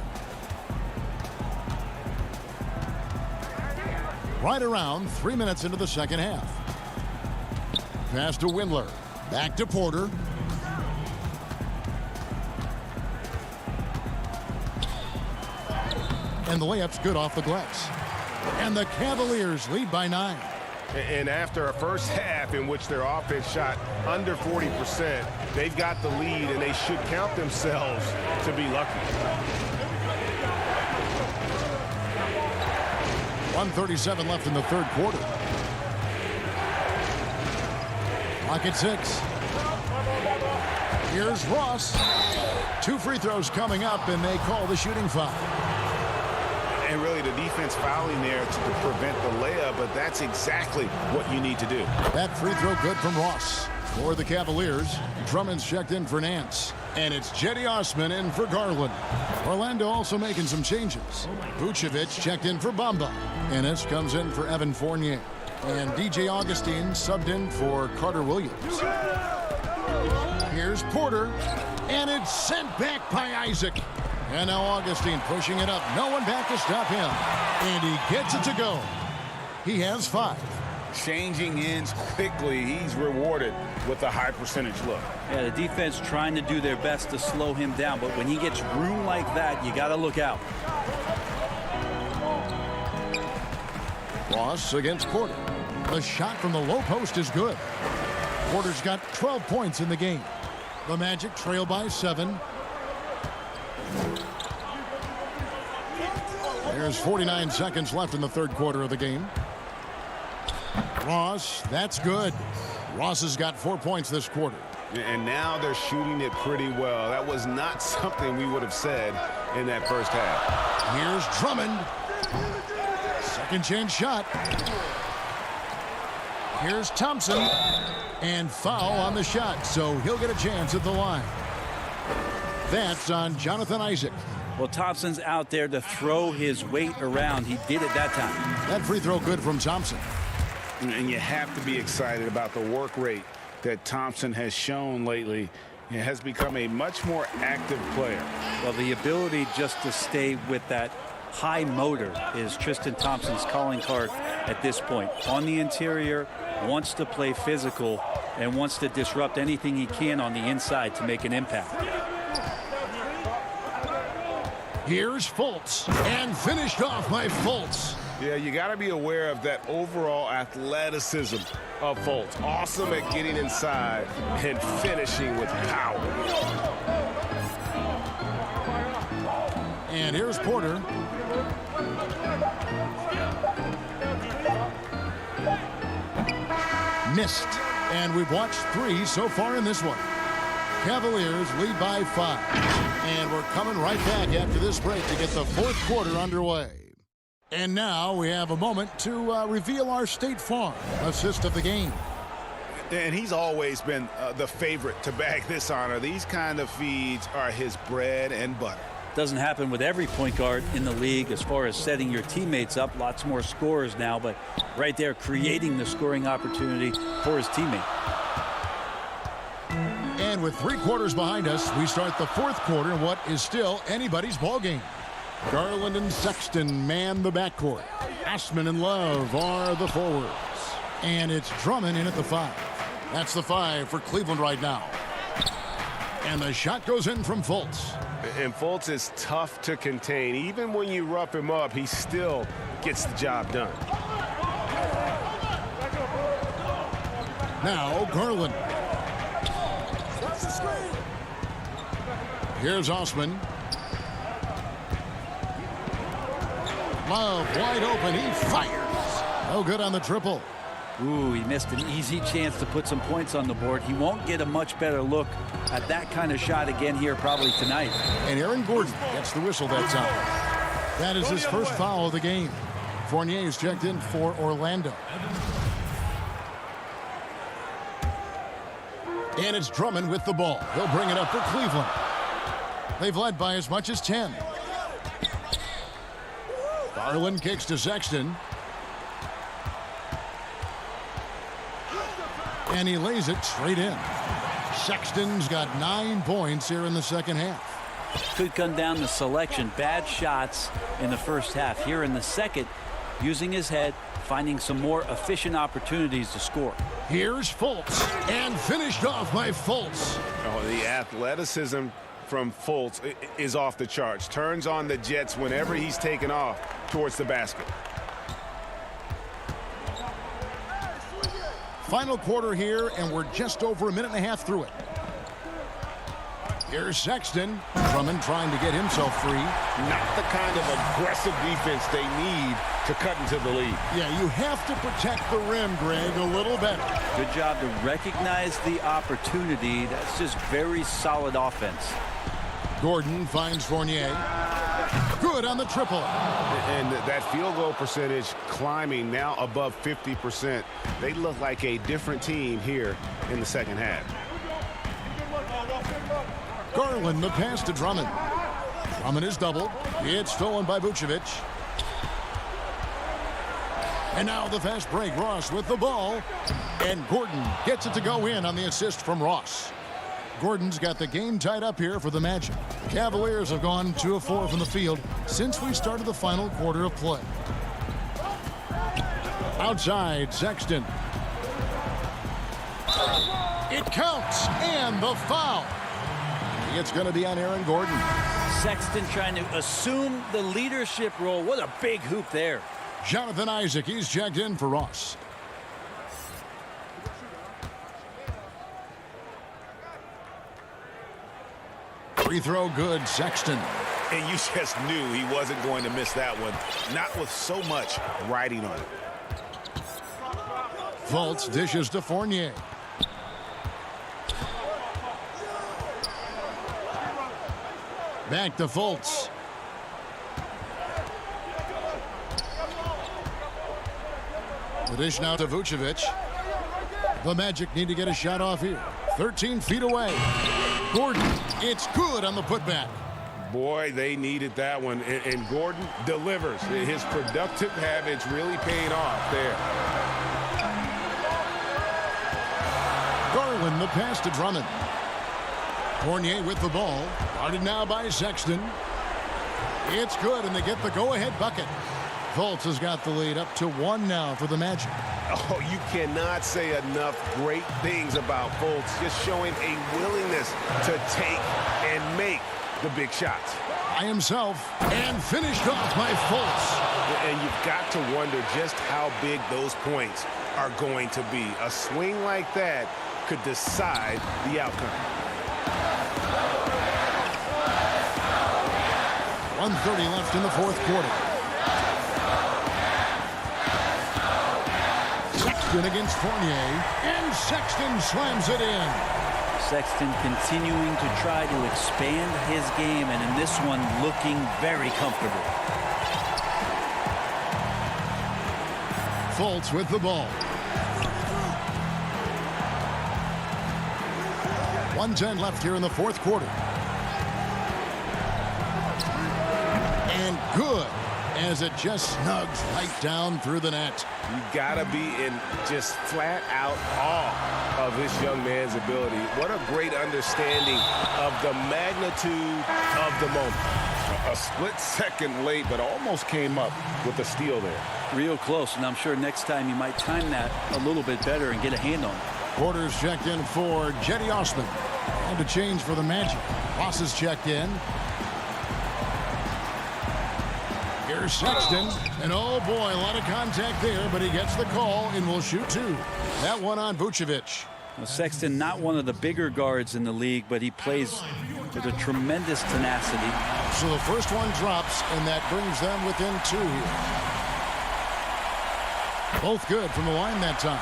Right around 3 minutes into the second half. Pass to Windler. Back to Porter. And the layup's good off the glass. And the Cavaliers lead by 9. And after a first half in which their offense shot under 40%, they've got the lead, and they should count themselves to be lucky. 1:37 left in the third quarter. Clock at 6. Here's Ross. 2 free throws coming up, and they call the shooting foul. And really the defense fouling there to prevent the layup, but that's exactly what you need to do. That free throw good from Ross. For the Cavaliers, Drummond's checked in for Nance. And it's Jetty Osman in for Garland. Orlando also making some changes. Vucevic checked in for Bamba. Ennis comes in for Evan Fournier. And DJ Augustine subbed in for Carter Williams. Here's Porter. And it's sent back by Isaac. And now Augustine pushing it up. No one back to stop him. And he gets it to go. He has 5. changing ends quickly. He's rewarded with a high percentage look. Yeah, the defense trying to do their best to slow him down, but when he gets room like that, you got to look out. Ross against Porter. The shot from the low post is good. Porter's got 12 points in the game. The Magic trail by 7. There's 49 seconds left in the third quarter of the game. Ross, that's good. Ross has got 4 points this quarter. And now they're shooting it pretty well. That was not something we would have said in that first half. Here's Drummond. Second chance shot. Here's Thompson. And foul on the shot, so he'll get a chance at the line. That's on Jonathan Isaac. Well, Thompson's out there to throw his weight around. He did it that time. That free throw good from Thompson. And you have to be excited about the work rate that Thompson has shown lately. He has become a much more active player. Well, the ability just to stay with that high motor is Tristan Thompson's calling card at this point. On the interior, wants to play physical and wants to disrupt anything he can on the inside to make an impact. Here's Fultz, and finished off by Fultz. Yeah, you got to be aware of that overall athleticism of Fultz. Awesome at getting inside and finishing with power. And here's Porter. Missed. And we've watched 3 so far in this one. Cavaliers lead by 5. And we're coming right back after this break to get the fourth quarter underway. And now we have a moment to reveal our State Farm assist of the game. And he's always been the favorite to bag this honor. These kind of feeds are his bread and butter. Doesn't happen with every point guard in the league as far as setting your teammates up. Lots more scorers now, but right there creating the scoring opportunity for his teammate. And with 3 quarters behind us, we start the fourth quarter in what is still anybody's ball game. Garland and Sexton man the backcourt. Ashman and Love are the forwards. And it's Drummond in at the 5. That's the 5 for Cleveland right now. And the shot goes in from Fultz. And Fultz is tough to contain. Even when you rough him up, he still gets the job done. Now Garland. Here's Osman. Love wide open. He fires. No good on the triple. Ooh, he missed an easy chance to put some points on the board. He won't get a much better look at that kind of shot again here probably tonight. And Aaron Gordon gets the whistle that time. That is his first foul of the game. Fournier is checked in for Orlando. And it's Drummond with the ball. He'll bring it up for Cleveland. They've led by as much as 10. Garland kicks to Sexton. And he lays it straight in. Sexton's got 9 points here in the second half. Could come down to selection. Bad shots in the first half. Here in the second, using his head, finding some more efficient opportunities to score. Here's Fultz, and finished off by Fultz. Oh, the athleticism from Fultz is off the charts. Turns on the jets whenever he's taken off towards the basket. Final quarter here, and we're just over a minute and a half through it. Here's Sexton. Drummond trying to get himself free. Not the kind of aggressive defense they need to cut into the lead. Yeah, you have to protect the rim, Greg, a little better. Good job to recognize the opportunity. That's just very solid offense. Gordon finds Fournier. Good on the triple. And that field goal percentage climbing now above 50%. They look like a different team here in the second half. Garland the pass to Drummond. Drummond is doubled. It's stolen by Vucevic. And now the fast break. Ross with the ball. And Gordon gets it to go in on the assist from Ross. Gordon's got the game tied up here for the Magic. Cavaliers have gone 2 of 4 from the field since we started the final quarter of play. Outside, Sexton. It counts, and the foul. It's going to be on Aaron Gordon. Sexton trying to assume the leadership role. What a big hoop there. Jonathan Isaac, he's checked in for Ross. Free throw good, Sexton. And you just knew he wasn't going to miss that one. Not with so much riding on it. Fultz dishes to Fournier. Back to Fultz. The dish now to Vucevic. The Magic need to get a shot off here. 13 feet away. Gordon, it's good on the putback. Boy, they needed that one, and Gordon delivers. His productive habits really paying off there. Garland, the pass to Drummond. Fournier with the ball. Guarded now by Sexton. It's good, and they get the go-ahead bucket. Fultz has got the lead up to 1 now for the Magic. Oh, you cannot say enough great things about Fultz. Just showing a willingness to take and make the big shots. By himself, and finished off by Fultz. And you've got to wonder just how big those points are going to be. A swing like that could decide the outcome. 1:30 left in the fourth quarter. Sexton against Fournier, and Sexton slams it in. Sexton continuing to try to expand his game, and in this one looking very comfortable. Fultz with the ball. 1:10 left here in the fourth quarter. And good, as it just snugs right down through the net. You gotta be in just flat out awe of this young man's ability. What a great understanding of the magnitude of the moment. A split second late, but almost came up with a steal there. Real close, and I'm sure next time you might time that a little bit better and get a hand on it. Porter's checked in for Jetty Osman. And a change for the Magic. Ross is checked in. Here's Sexton, and oh boy, a lot of contact there, but he gets the call and will shoot 2. That one on Vucevic. Well, Sexton, not one of the bigger guards in the league, but he plays with a tremendous tenacity. So the first one drops, and that brings them within 2 here. Both good from the line that time.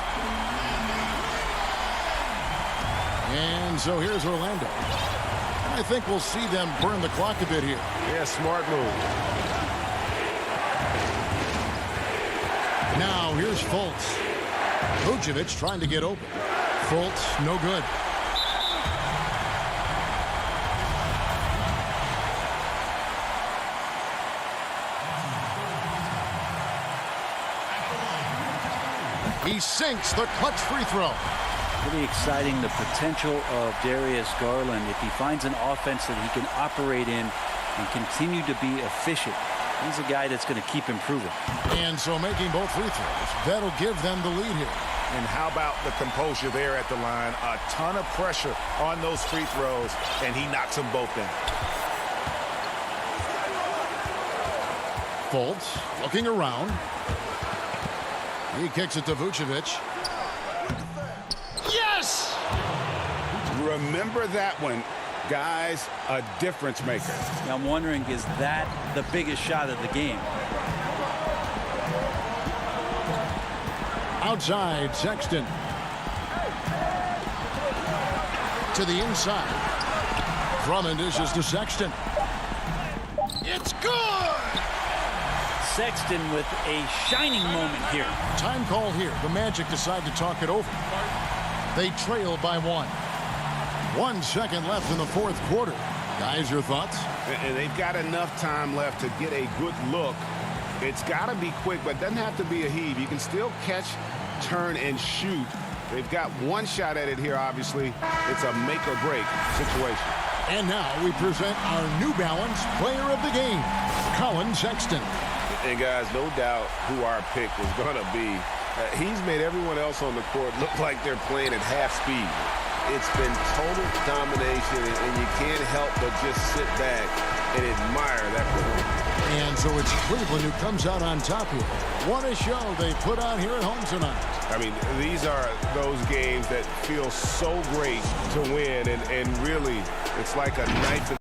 And so here's Orlando. I think we'll see them burn the clock a bit here. Yeah, smart move. Now here's Fultz. Vucevic trying to get open. Fultz, no good. He sinks the clutch free throw. Really exciting, the potential of Darius Garland if he finds an offense that he can operate in and continue to be efficient. He's a guy that's going to keep improving. And so making both free throws, that'll give them the lead here. And how about the composure there at the line? A ton of pressure on those free throws, and he knocks them both in. Fultz looking around. He kicks it to Vucevic. Yes! Remember that one. Guys, a difference maker. Now I'm wondering, is that the biggest shot of the game? Outside, Sexton. To the inside. Drummond dishes to Sexton. It's good! Sexton with a shining moment here. Time call here. The Magic decide to talk it over. They trail by 1. 1 second left in the fourth quarter. Guys, your thoughts? And they've got enough time left to get a good look. It's got to be quick, but it doesn't have to be a heave. You can still catch, turn, and shoot. They've got 1 shot at it here, obviously. It's a make-or-break situation. And now we present our New Balance player of the game, Colin Sexton. And guys, no doubt who our pick was going to be. He's made everyone else on the court look like they're playing at half speed. It's been total domination, and you can't help but just sit back and admire that performance. And so it's Cleveland who comes out on top here. What a show they put on here at home tonight. I mean, these are those games that feel so great to win, and really, it's like a knife in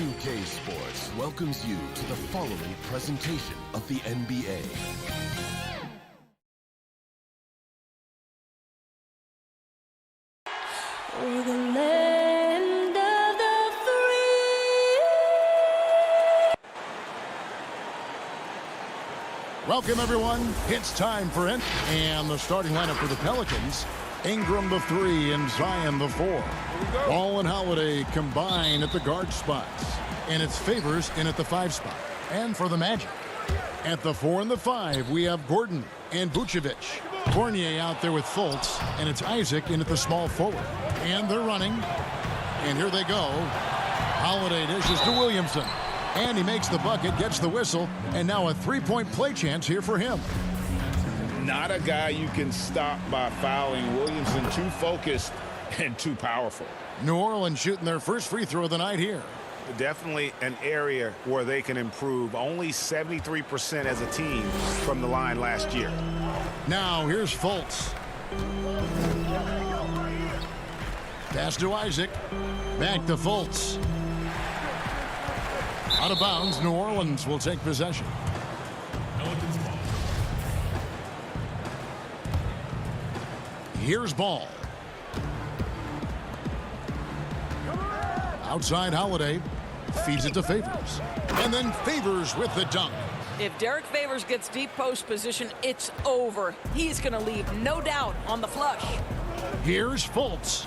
2K Sports welcomes you to the following presentation of the NBA. For the land of the free. Welcome, everyone. It's time for it. And the starting lineup for the Pelicans. Ingram the 3 and Zion the 4. Ball and Holiday combine at the guard spots. And it's Favors in at the 5 spot. And for the Magic, at the 4 and the 5, we have Gordon and Vucevic. Fournier out there with Fultz, and it's Isaac in at the small forward. And they're running. And here they go. Holiday dishes to Williamson. And he makes the bucket, gets the whistle, and now a three-point play chance here for him. Not a guy you can stop by fouling. Williamson too focused and too powerful. New Orleans shooting their first free throw of the night here. Definitely an area where they can improve. Only 73% as a team from the line last year. Now here's Fultz. Pass to Isaac. Back to Fultz. Out of bounds, New Orleans will take possession. Here's Ball. Outside Holiday. Feeds it to Favors. And then Favors with the dunk. If Derek Favors gets deep post position, it's over. He's going to leave, no doubt, on the flush. Here's Fultz.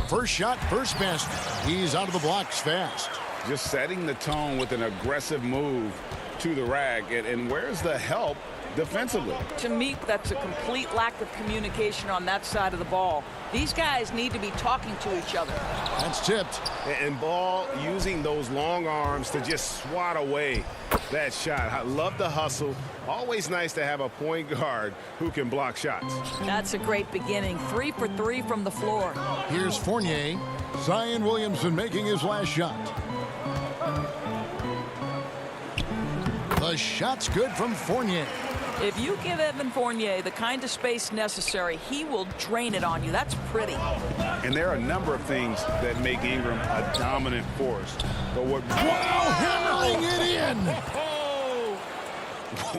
First shot, first basket. He's out of the blocks fast. Just setting the tone with an aggressive move to the rack. And where's the help defensively? To me, that's a complete lack of communication on that side of the ball. These guys need to be talking to each other. That's tipped. And Ball using those long arms to just swat away that shot. I love the hustle. Always nice to have a point guard who can block shots. That's a great beginning. 3 for 3 from the floor. Here's Fournier. Zion Williamson making his last shot. The shot's good from Fournier. If you give Evan Fournier the kind of space necessary, he will drain it on you. That's pretty. And there are a number of things that make Ingram a dominant force. But what? Wow, hammering it in.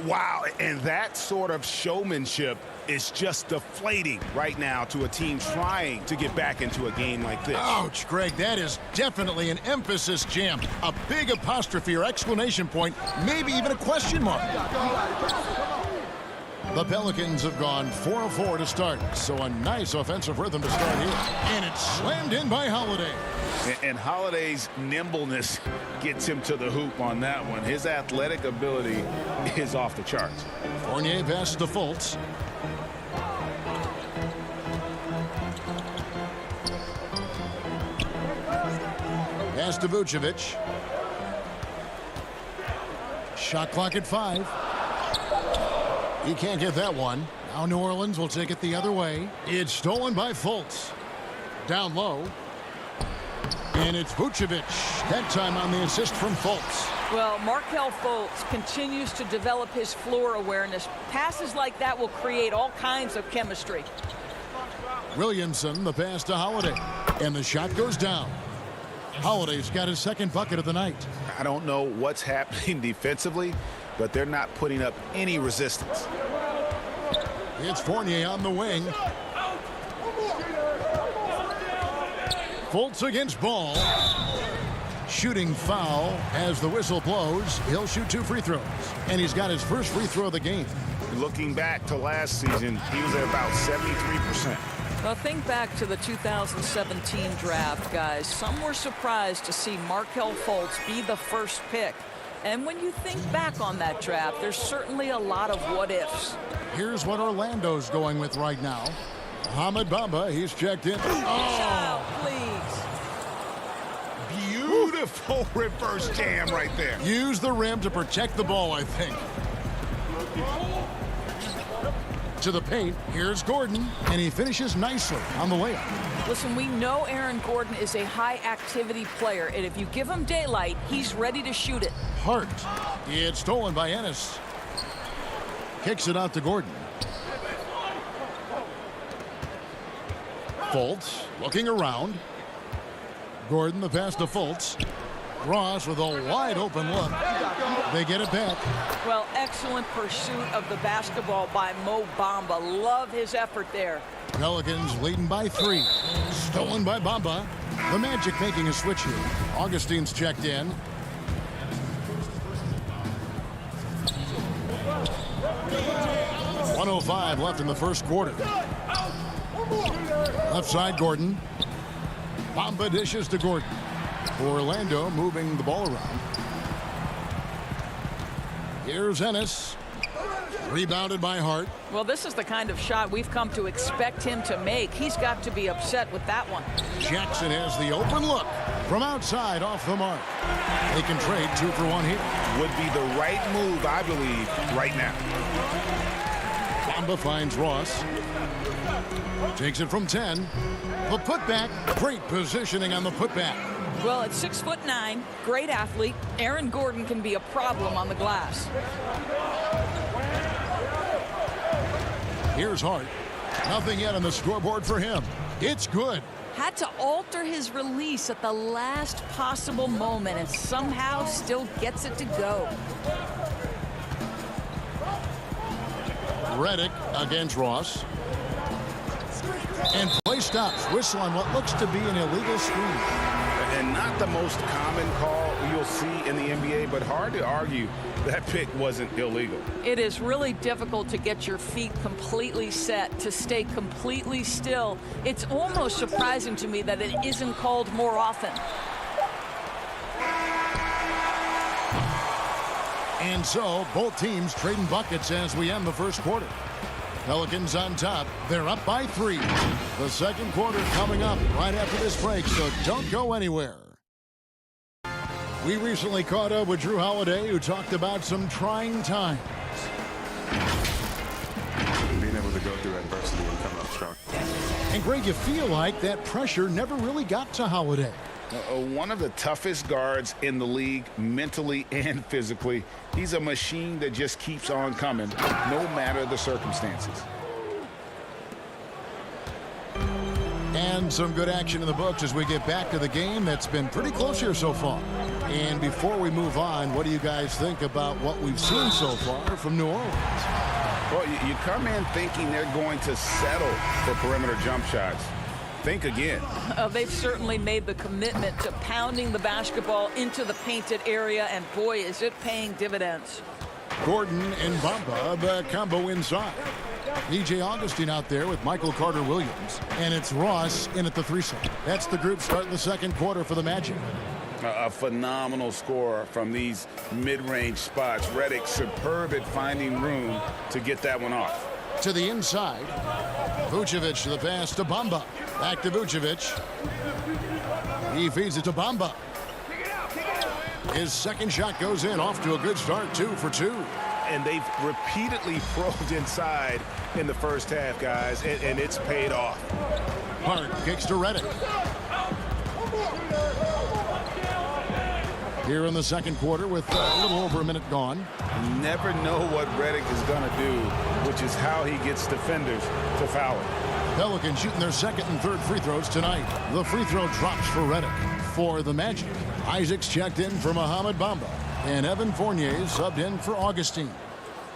Wow, and that sort of showmanship is just deflating right now to a team trying to get back into a game like this. Ouch, Greg, that is definitely an emphasis jam. A big apostrophe or exclamation point, maybe even a question mark. The Pelicans have gone 4 of 4 to start, so a nice offensive rhythm to start here. And it's slammed in by Holiday. And Holiday's nimbleness gets him to the hoop on that one. His athletic ability is off the charts. Fournier passes to Fultz. Pass to Vucevic. Shot clock at 5. He can't get that one. Now New Orleans will take it the other way. It's stolen by Fultz. Down low. And it's Vucevic. That time on the assist from Fultz. Well, Markelle Fultz continues to develop his floor awareness. Passes like that will create all kinds of chemistry. Williamson, the pass to Holiday. And the shot goes down. Holiday's got his second bucket of the night. I don't know what's happening defensively, but they're not putting up any resistance. It's Fournier on the wing. Fultz against Ball. Shooting foul as the whistle blows. He'll shoot 2 free throws. And he's got his first free throw of the game. Looking back to last season, he was at about 73%. Well, think back to the 2017 draft, guys. Some were surprised to see Markelle Fultz be the first pick. And when you think back on that draft, there's certainly a lot of what-ifs. Here's what Orlando's going with right now. Mohamed Bamba, he's checked in. Oh, please. Beautiful reverse jam right there. Use the rim to protect the ball, I think. To the paint, here's Gordon, and he finishes nicely on the layup. Listen, we know Aaron Gordon is a high-activity player, and if you give him daylight, he's ready to shoot it. Hart. It's stolen by Ennis. Kicks it out to Gordon. Fultz looking around. Gordon the pass to Fultz. Ross with a wide open look. They get it back. Well, excellent pursuit of the basketball by Mo Bamba. Love his effort there. Pelicans leading by 3. Stolen by Bamba. The Magic making a switch here. Augustine's checked in. .105 left in the first quarter. Left side, Gordon. Bamba dishes to Gordon. Orlando moving the ball around. Here's Ennis. Rebounded by Hart. Well, this is the kind of shot we've come to expect him to make. He's got to be upset with that one. Jackson has the open look from outside off the mark. They can trade 2 for 1 here. Would be the right move, I believe, right now. Bamba finds Ross. Takes it from 10. The putback. Great positioning on the putback. Well, at 6'9", great athlete, Aaron Gordon can be a problem on the glass. Here's Hart. Nothing yet on the scoreboard for him. It's good. Had to alter his release at the last possible moment and somehow still gets it to go. Redick against Ross. And play stops. Whistle on what looks to be an illegal screen. And not the most common call you'll see in the NBA, but hard to argue that pick wasn't illegal. It is really difficult to get your feet completely set, to stay completely still. It's almost surprising to me that it isn't called more often. And so both teams trading buckets as we end the first quarter. Pelicans on top. They're up by 3. The second quarter coming up right after this break, so don't go anywhere. We recently caught up with Drew Holiday, who talked about some trying times. Being able to go through adversity and come up strong. And Greg, you feel like that pressure never really got to Holiday. One of the toughest guards in the league, mentally and physically. He's a machine that just keeps on coming, no matter the circumstances. And some good action in the books as we get back to the game that's been pretty close here so far. And before we move on, what do you guys think about what we've seen so far from New Orleans? Well, you come in thinking they're going to settle for perimeter jump shots. Think again. They've certainly made the commitment to pounding the basketball into the painted area, and boy, is it paying dividends. Gordon and Bamba, the combo inside. DJ Augustine out there with Michael Carter-Williams. And it's Ross in at the 3 side. That's the group starting the second quarter for the Magic. A phenomenal score from these mid-range spots. Redick superb at finding room to get that one off. To the inside. Vucevic to the pass to Bamba. Back to Vucevic. He feeds it to Bamba. His second shot goes in, off to a good start, 2 for 2. And they've repeatedly probed inside in the first half, guys, and it's paid off. Hart kicks to Redick. Here in the second quarter with a little over a minute gone. You never know what Redick is going to do, which is how he gets defenders to foul it. Pelicans shooting their second and third free throws tonight. The free throw drops for Redick. For the Magic, Isaac's checked in for Mohamed Bamba, and Evan Fournier subbed in for Augustine.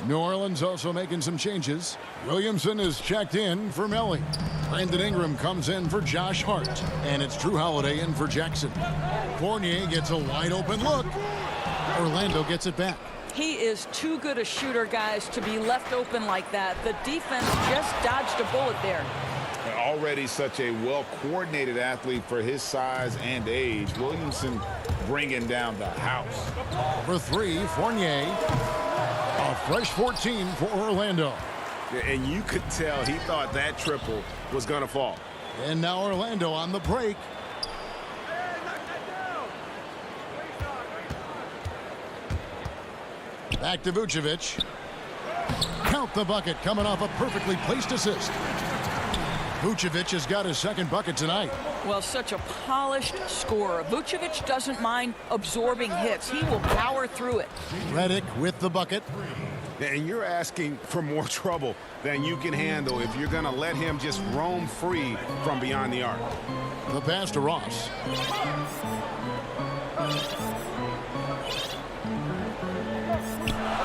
New Orleans also making some changes. Williamson is checked in for Melly. Brandon Ingram comes in for Josh Hart, and it's Drew Holiday in for Jackson. Fournier gets a wide open look. Orlando gets it back. He is too good a shooter, guys, to be left open like that. The defense just dodged a bullet there. Already such a well-coordinated athlete for his size and age. Williamson bringing down the house. For 3, Fournier. A fresh 14 for Orlando. And you could tell he thought that triple was going to fall. And now Orlando on the break. Back to Vucevic. Count the bucket coming off a perfectly placed assist. Vucevic has got his second bucket tonight. Well, such a polished scorer. Vucevic doesn't mind absorbing hits. He will power through it. Redick with the bucket. And you're asking for more trouble than you can handle if you're going to let him just roam free from beyond the arc. The pass to Ross.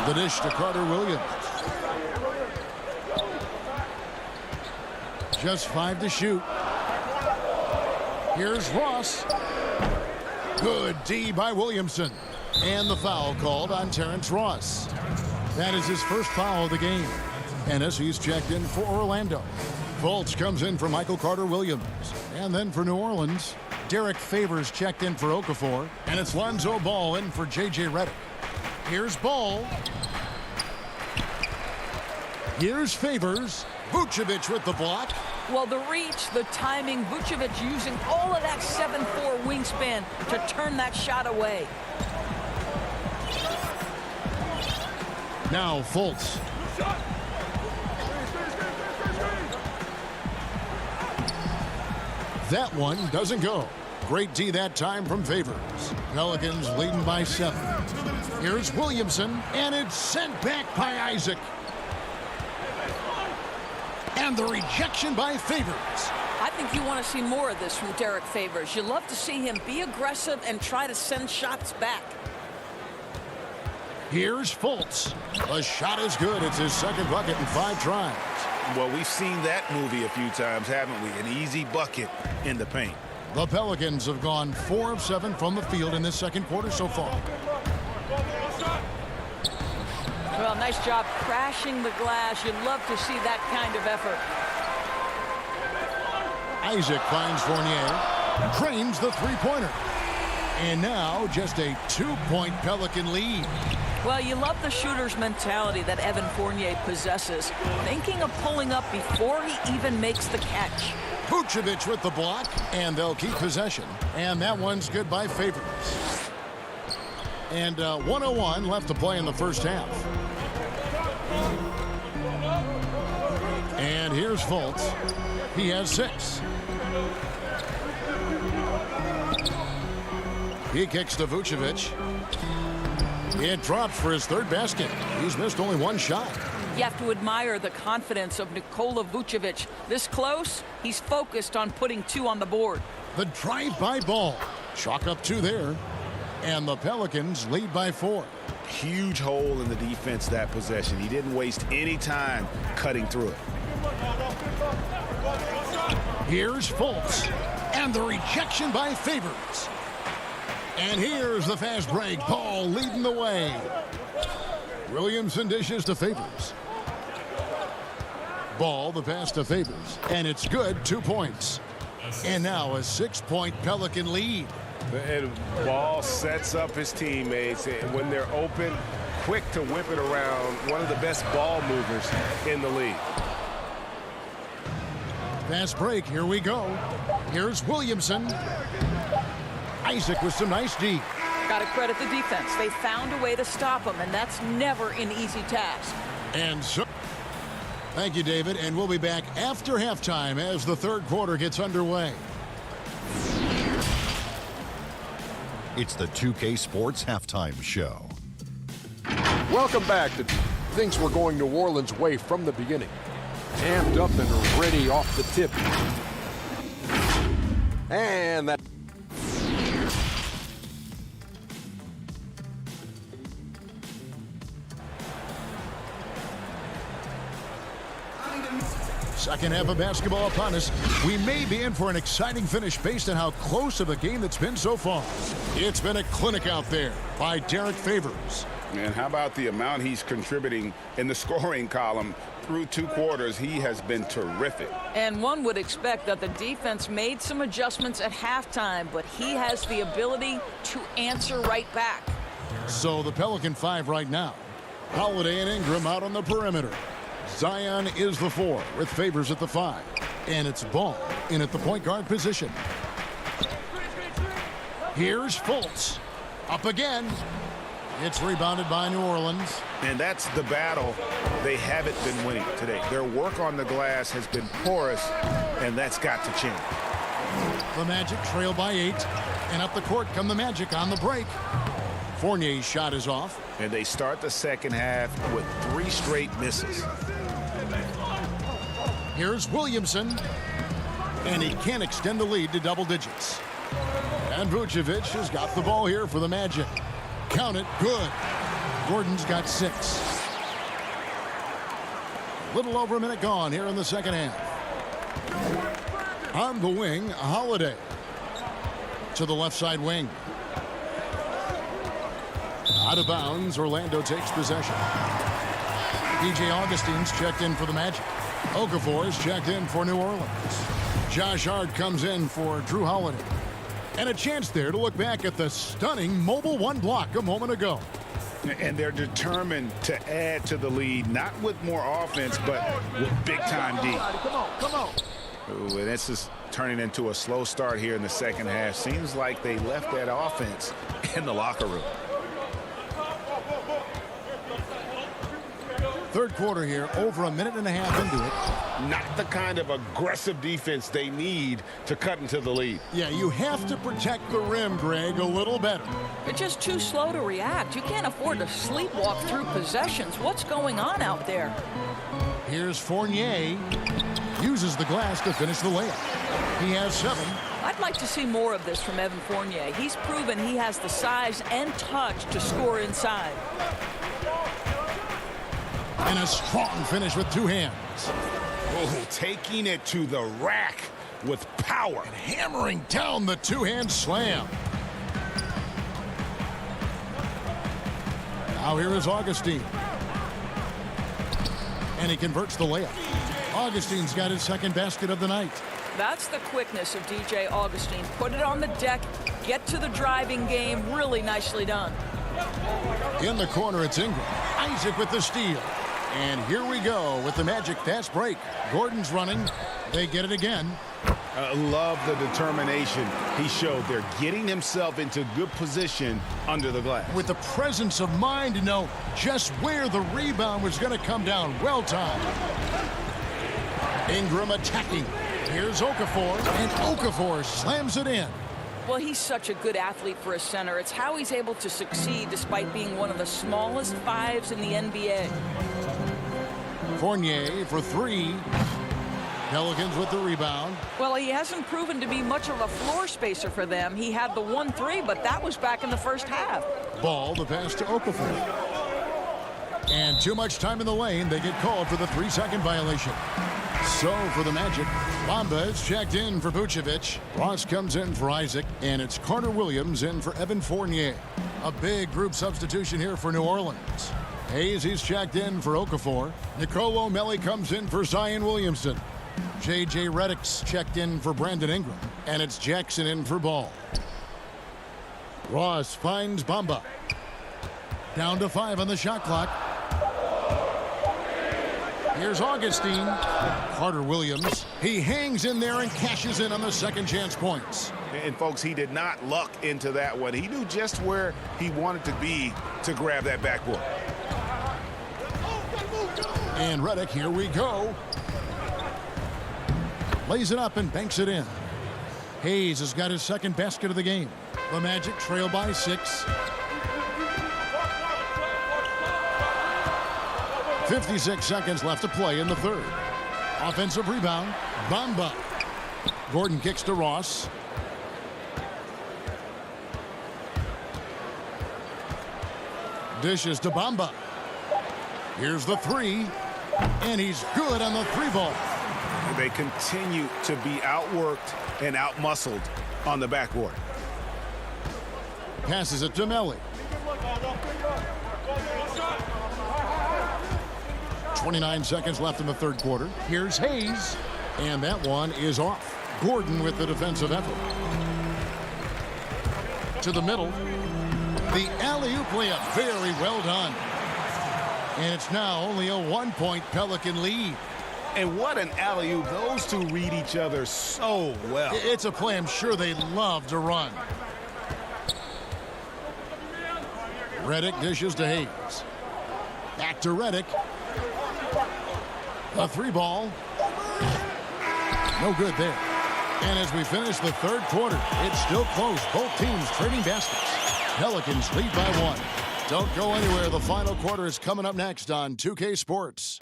The dish to Carter Williams. Just 5 to shoot. Here's Ross. Good D by Williamson. And the foul called on Terrence Ross. That is his first foul of the game. And as he's checked in for Orlando. Fultz comes in for Michael Carter Williams. And then for New Orleans, Derek Favors checked in for Okafor. And it's Lonzo Ball in for J.J. Redick. Here's Ball. Here's Favors. Vucevic with the block. Well, the reach, the timing, Vucevic using all of that 7'4" wingspan to turn that shot away. Now Fultz. That one doesn't go. Great D that time from Favors. Pelicans leading by 7. Here's Williamson, and it's sent back by Isaac. And the rejection by Favors. I think you want to see more of this from Derek Favors. You love to see him be aggressive and try to send shots back. Here's Fultz. The shot is good. It's his second bucket in 5 tries. Well, we've seen that movie a few times, haven't we? An easy bucket in the paint. The Pelicans have gone 4 of 7 from the field in this second quarter so far. Well, nice job crashing the glass. You'd love to see that kind of effort. Isaac finds Fournier. Drains the three-pointer. And now just a 2-point Pelican lead. Well, you love the shooter's mentality that Evan Fournier possesses, thinking of pulling up before he even makes the catch. Vucevic with the block, and they'll keep possession. And that one's good by Favors. And 1:01 left to play in the first half. And here's Fultz. He has 6. He kicks to Vucevic. It drops for his 3rd basket. He's missed only 1 shot. You have to admire the confidence of Nikola Vucevic. This close, he's focused on putting 2 on the board. The drive-by Ball. Chalk up 2 there. And the Pelicans lead by 4. Huge hole in the defense that possession. He didn't waste any time cutting through it. Here's Fultz. And the rejection by Favors. And here's the fast break. Ball leading the way. Williamson dishes to Favors. Ball, the pass to Favors. And it's good, 2 points. And now a 6-point Pelican lead. And Ball sets up his teammates, and when they're open, quick to whip it around. One of the best ball movers in the league. Fast break, here we go. Here's Williamson. Isaac with some nice D. Got to credit the defense. They found a way to stop him, and that's never an easy task. And so, thank you, David, and we'll be back after halftime as the 3rd quarter gets underway. It's the 2K Sports Halftime Show. Welcome back. Things were going New Orleans' way from the beginning. Amped up and ready off the tip. And that... Second half of basketball upon us. We may be in for an exciting finish based on how close of a game that's been so far. It's been a clinic out there by Derek Favors. And how about the amount he's contributing in the scoring column? Through 2 quarters, he has been terrific. And one would expect that the defense made some adjustments at halftime, but he has the ability to answer right back. So the Pelican 5 right now. Holiday and Ingram out on the perimeter. Zion is the 4 with Favors at the 5. And it's Ball in at the point guard position. Here's Fultz. Up again. It's rebounded by New Orleans. And that's the battle they haven't been winning today. Their work on the glass has been porous, and that's got to change. The Magic trail by 8. And up the court come the Magic on the break. Fournier's shot is off. And they start the second half with 3 straight misses. Here's Williamson. And he can't extend the lead to double digits. And Vucevic has got the ball here for the Magic. Count it, good. Gordon's got 6. Little over a minute gone here in the second half. On the wing, Holiday. To the left side wing. Out of bounds, Orlando takes possession. DJ Augustine's checked in for the Magic. Okafor's checked in for New Orleans. Josh Hart comes in for Drew Holiday. And a chance there to look back at the stunning mobile 1 block a moment ago. And they're determined to add to the lead, not with more offense, but with big-time D. Come on. Ooh, and this is turning into a slow start here in the second half. Seems like they left that offense in the locker room. Third quarter here, over a minute and a half into it. Not the kind of aggressive defense they need to cut into the lead. Yeah, you have to protect the rim, Greg, a little better. They're just too slow to react. You can't afford to sleepwalk through possessions. What's going on out there? Here's Fournier. Uses the glass to finish the layup. He has 7. I'd like to see more of this from Evan Fournier. He's proven he has the size and touch to score inside. And a strong finish with 2 hands. Oh, taking it to the rack with power. And hammering down the 2-hand slam. Now here is Augustine. And he converts the layup. Augustine's got his second basket of the night. That's the quickness of DJ Augustine. Put it on the deck, get to the driving game. Really nicely done. In the corner, it's Ingram. Isaac with the steal. And here we go with the Magic fast break. Gordon's running. They get it again. Love the determination he showed there, getting himself into good position under the glass. With the presence of mind to know just where the rebound was going to come down. Well timed. Ingram attacking. Here's Okafor, and Okafor slams it in. Well, he's such a good athlete for a center. It's how he's able to succeed despite being one of the smallest 5s in the NBA. Fournier for 3. Pelicans with the rebound. Well, he hasn't proven to be much of a floor spacer for them. He had the 1-3, but that was back in the first half. Ball, the pass to Okafor. And too much time in the lane. They get called for the 3-second violation. So for the Magic, Bamba is checked in for Vucevic. Ross comes in for Isaac, and it's Carter Williams in for Evan Fournier. A big group substitution here for New Orleans. Hayes, he's checked in for Okafor. Nicolo Melli comes in for Zion Williamson. J.J. Redick's checked in for Brandon Ingram. And it's Jackson in for Ball. Ross finds Bamba. Down to 5 on the shot clock. Here's Augustine. Carter Williams. He hangs in there and cashes in on the second chance points. And folks, he did not luck into that one. He knew just where he wanted to be to grab that backboard. And Redick, here we go. Lays it up and banks it in. Hayes has got his second basket of the game. The Magic trail by 6. 56 seconds left to play in the third. Offensive rebound. Bamba. Gordon kicks to Ross. Dishes to Bamba. Here's the 3. And he's good on the 3-ball. They continue to be outworked and outmuscled on the backboard. Passes it to Melli. 29 seconds left in the third quarter. Here's Hayes. And that one is off. Gordon with the defensive effort. To the middle. The alley-oop layup. Very well done. And it's now only a 1-point Pelican lead. And what an alley-oop. Those two read each other so well. It's a play I'm sure they love to run. Redick dishes to Hayes. Back to Redick. A 3-ball. No good there. And as we finish the third quarter, it's still close. Both teams trading baskets. Pelicans lead by 1. Don't go anywhere. The final quarter is coming up next on 2K Sports.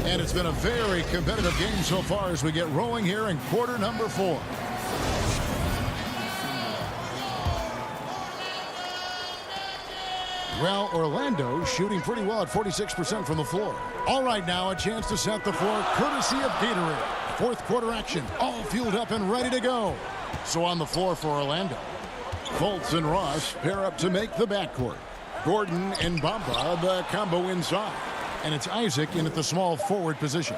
And it's been a very competitive game so far as we get rolling here in quarter number 4. Well, Orlando shooting pretty well at 46% from the floor. All right, now a chance to set the floor courtesy of Gatorade. Fourth quarter action, all fueled up and ready to go. So on the floor for Orlando, Fultz and Ross pair up to make the backcourt. Gordon and Bamba the combo inside. And it's Isaac in at the small forward position.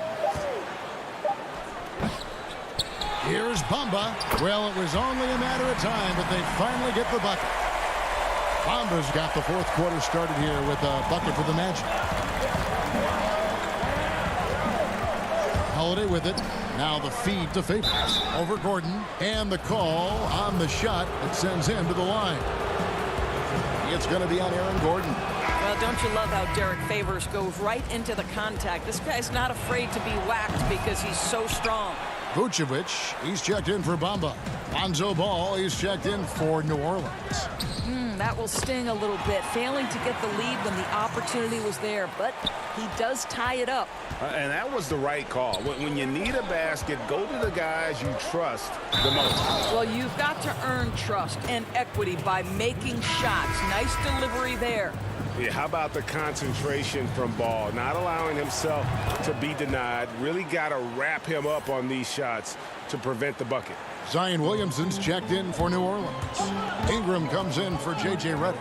Here's Bamba. Well, it was only a matter of time, but they finally get the bucket. Bamba's got the fourth quarter started here with a bucket for the Magic. Holiday with it. Now the feed to Favors. Over Gordon. And the call on the shot that sends him to the line. It's going to be on Aaron Gordon. Well, don't you love how Derek Favors goes right into the contact? This guy's not afraid to be whacked because he's so strong. Vucevic, he's checked in for Bamba. Lonzo Ball, he's checked in for New Orleans. That will sting a little bit, failing to get the lead when the opportunity was there, but he does tie it up. And that was the right call. When you need a basket, go to the guys you trust the most. Well, you've got to earn trust and equity by making shots. Nice delivery there. Yeah, how about the concentration from Ball? Not allowing himself to be denied. Really got to wrap him up on these shots to prevent the bucket. Zion Williamson's checked in for New Orleans. Ingram comes in for J.J. Redick.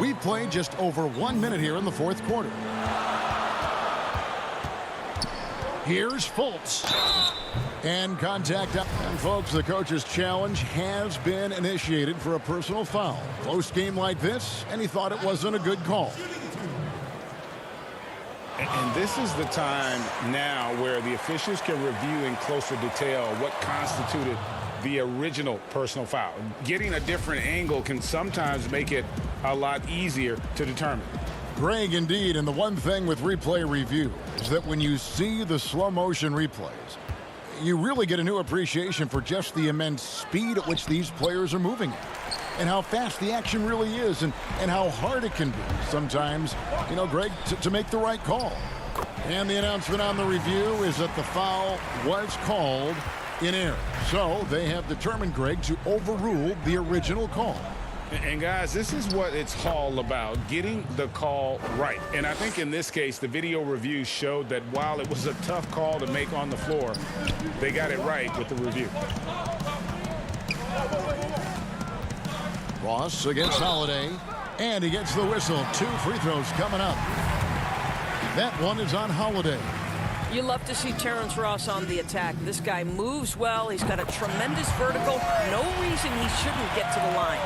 We played just over 1 minute here in the fourth quarter. Here's Fultz. And contact up. And folks, the coach's challenge has been initiated for a personal foul. Close game like this, and he thought it wasn't a good call. And this is the time now where the officials can review in closer detail what constituted the original personal foul. Getting a different angle can sometimes make it a lot easier to determine. Greg, indeed, and the one thing with replay review is that when you see the slow motion replays, you really get a new appreciation for just the immense speed at which these players are moving at, and how fast the action really is, and how hard it can be sometimes, you know, Greg, to make the right call. And the announcement on the review is that the foul was called in error. So they have determined, Greg, to overrule the original call. And guys, this is what it's all about, getting the call right. And I think in this case, the video review showed that while it was a tough call to make on the floor, they got it right with the review. Ross against Holiday, and he gets the whistle. 2 free throws coming up. That one is on Holiday. You love to see Terrence Ross on the attack. This guy moves well. He's got a tremendous vertical. No reason he shouldn't get to the line.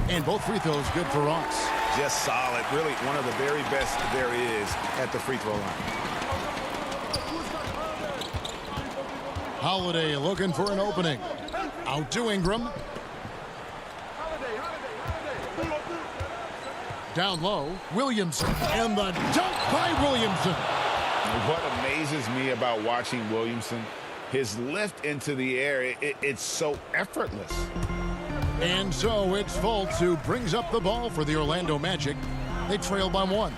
And both free throws good for Ross. Just solid. Really one of the very best there is at the free throw line. Holiday looking for an opening. Out to Ingram. Down low, Williamson. And the dunk by Williamson. What amazes me about watching Williamson, his lift into the air, it's so effortless. And so it's Fultz who brings up the ball for the Orlando Magic. They trail by 1.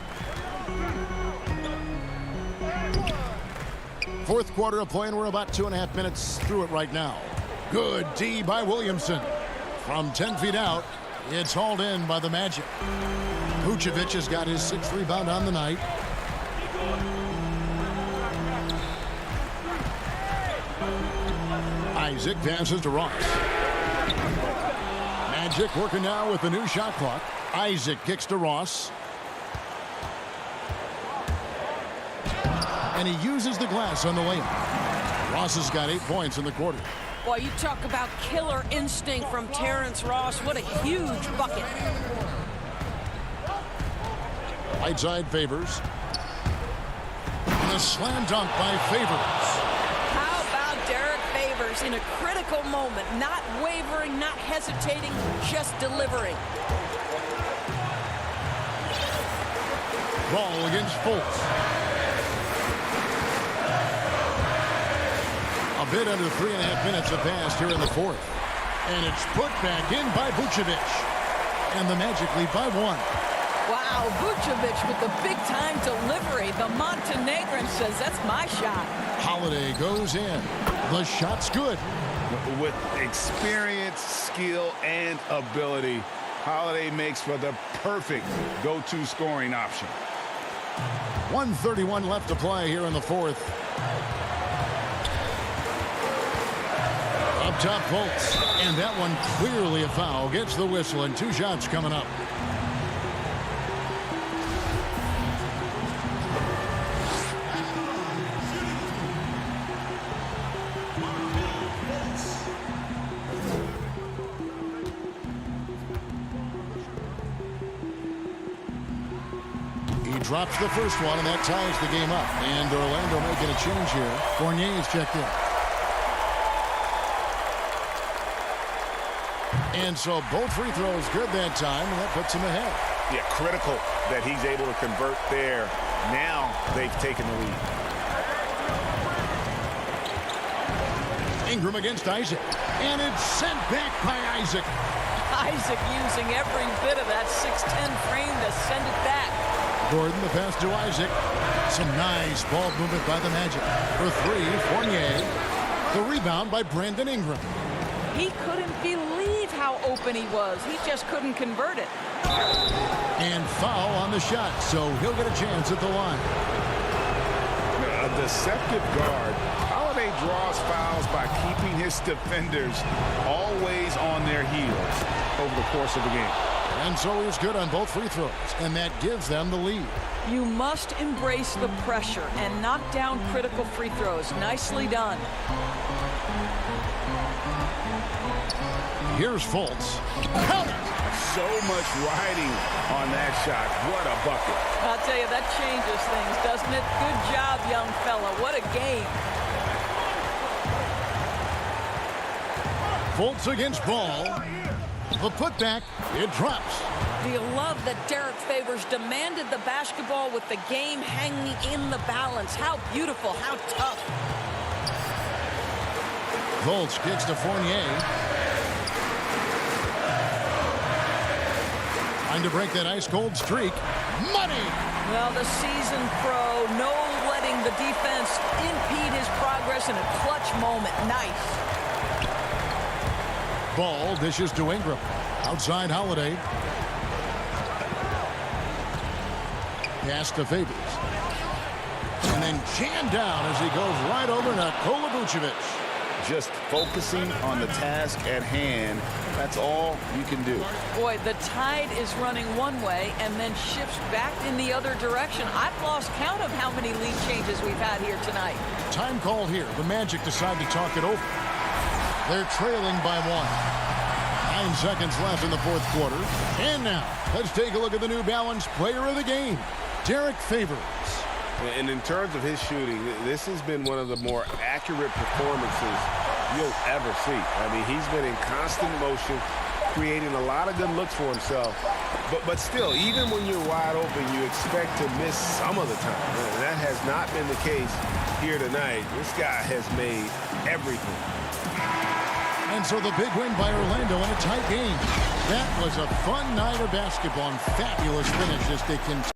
Fourth quarter of play, and we're about 2.5 minutes through it right now. Good D by Williamson. From 10 feet out, it's hauled in by the Magic. Vucevic has got his 6th rebound on the night. Isaac passes to Ross. Magic working now with the new shot clock. Isaac kicks to Ross. And he uses the glass on the layup. Ross has got 8 points in the quarter. Boy, you talk about killer instinct from Terrence Ross. What a huge bucket. Right side Favors. And a slam dunk by Favors. How about Derek Favors in a critical moment, not wavering, not hesitating, just delivering. Ball against Fultz. A bit under 3.5 minutes have passed here in the fourth. And it's put back in by Vucevic. And the Magic lead by 1. Wow, Vucevic with the big-time delivery. The Montenegrin says, that's my shot. Holiday goes in. The shot's good. With experience, skill, and ability, Holiday makes for the perfect go-to scoring option. 1:31 left to play here in the fourth. Up top, Fultz. And that one clearly a foul. Gets the whistle, and 2 shots coming up. Drops the first one, and that ties the game up. And Orlando making a change here. Fournier is checked in. And so both free throws good that time, and that puts him ahead. Yeah, critical that he's able to convert there. Now they've taken the lead. Ingram against Isaac. And it's sent back by Isaac. Isaac using every bit of that 6'10" frame to send it back. Gordon, the pass to Isaac. Some nice ball movement by the Magic. For 3, Fournier. The rebound by Brandon Ingram. He couldn't believe how open he was. He just couldn't convert it. And foul on the shot, so he'll get a chance at the line. A deceptive guard. Holiday draws fouls by keeping his defenders always on their heels over the course of the game. And so he's good on both free throws, and that gives them the lead. You must embrace the pressure and knock down critical free throws. Nicely done. Here's Fultz. Count it! So much riding on that shot. What a bucket. I'll tell you, that changes things, doesn't it? Good job, young fella. What a game. Fultz against Ball. The putback, it drops. Do you love that Derek Favors demanded the basketball with the game hanging in the balance? How beautiful, how tough. Fultz kicks to Fournier. Trying to break that ice-cold streak. Money! Well, the seasoned pro, no letting the defense impede his progress in a clutch moment. Nice. Ball dishes to Ingram. Outside Holiday. Pass to Favors. And then jammed down as he goes right over Nikola Vucevic. Just focusing on the task at hand. That's all you can do. Boy, the tide is running one way and then shifts back in the other direction. I've lost count of how many lead changes we've had here tonight. Time call here. The Magic decide to talk it over. They're trailing by 1. 9 seconds left in the fourth quarter. And now, let's take a look at the New Balance player of the game, Derek Favors. And in terms of his shooting, this has been one of the more accurate performances you'll ever see. I mean, he's been in constant motion, creating a lot of good looks for himself. But still, even when you're wide open, you expect to miss some of the time. And that has not been the case here tonight. This guy has made everything. And so the big win by Orlando in a tight game. That was a fun night of basketball and fabulous finish as they continue.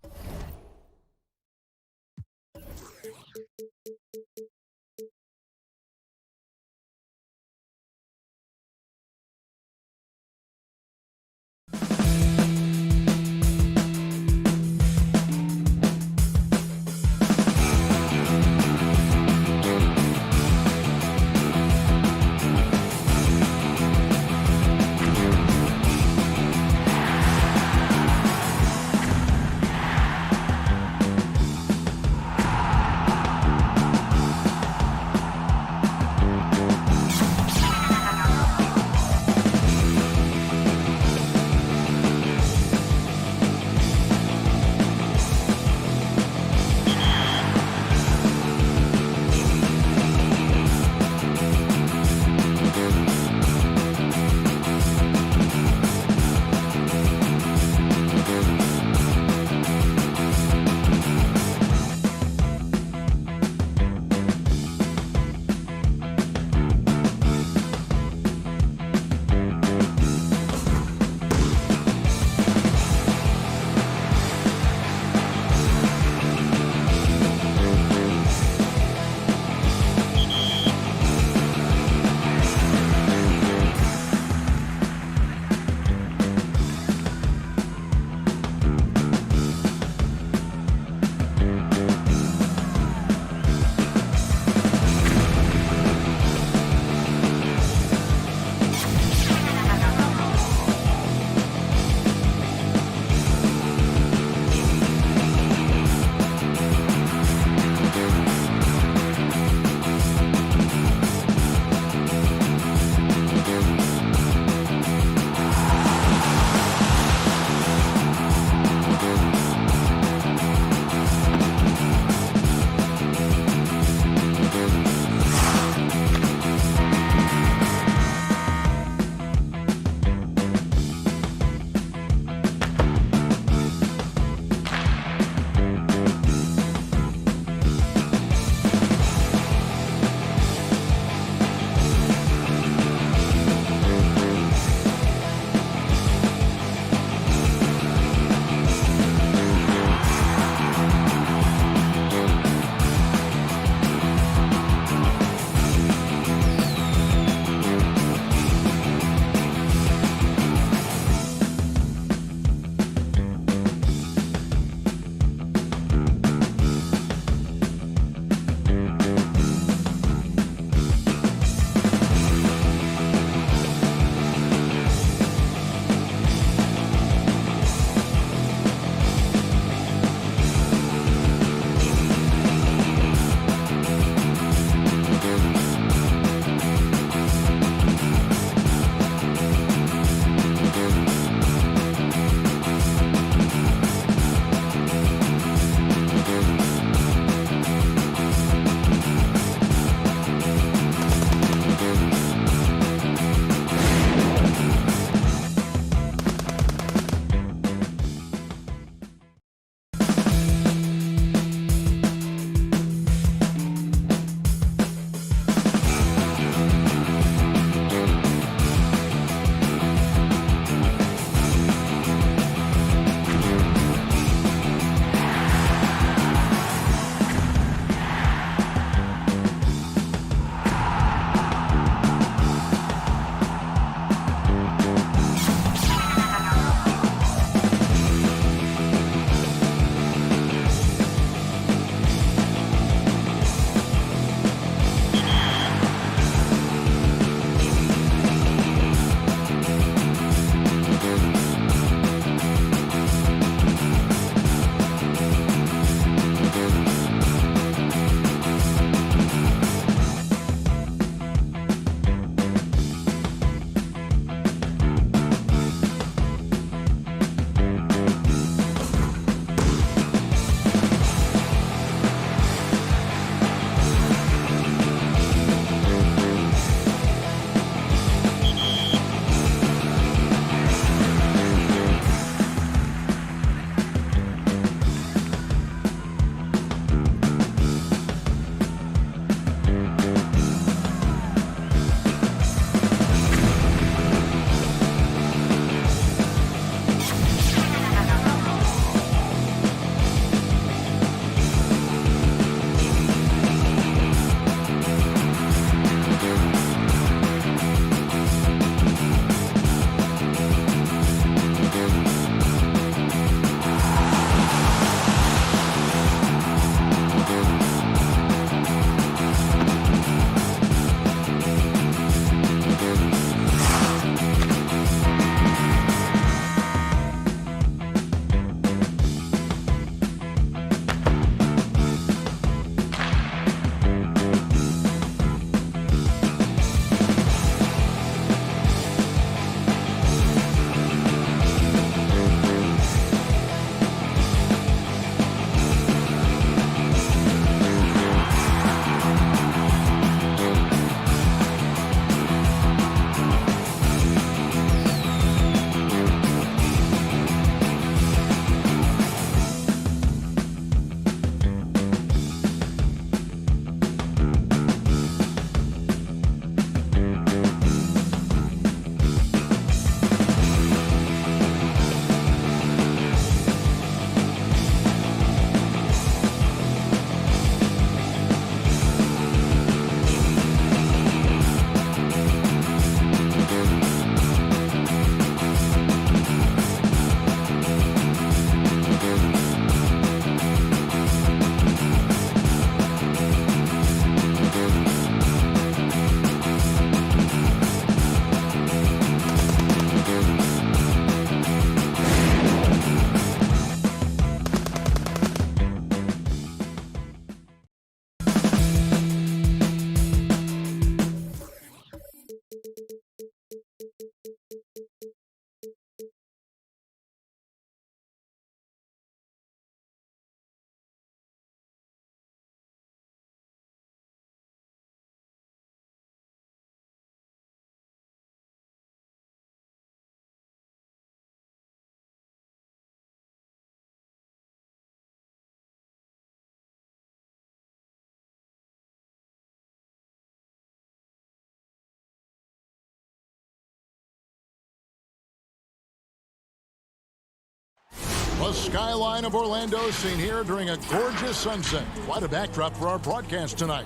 The skyline of Orlando seen here during a gorgeous sunset. Quite a backdrop for our broadcast tonight.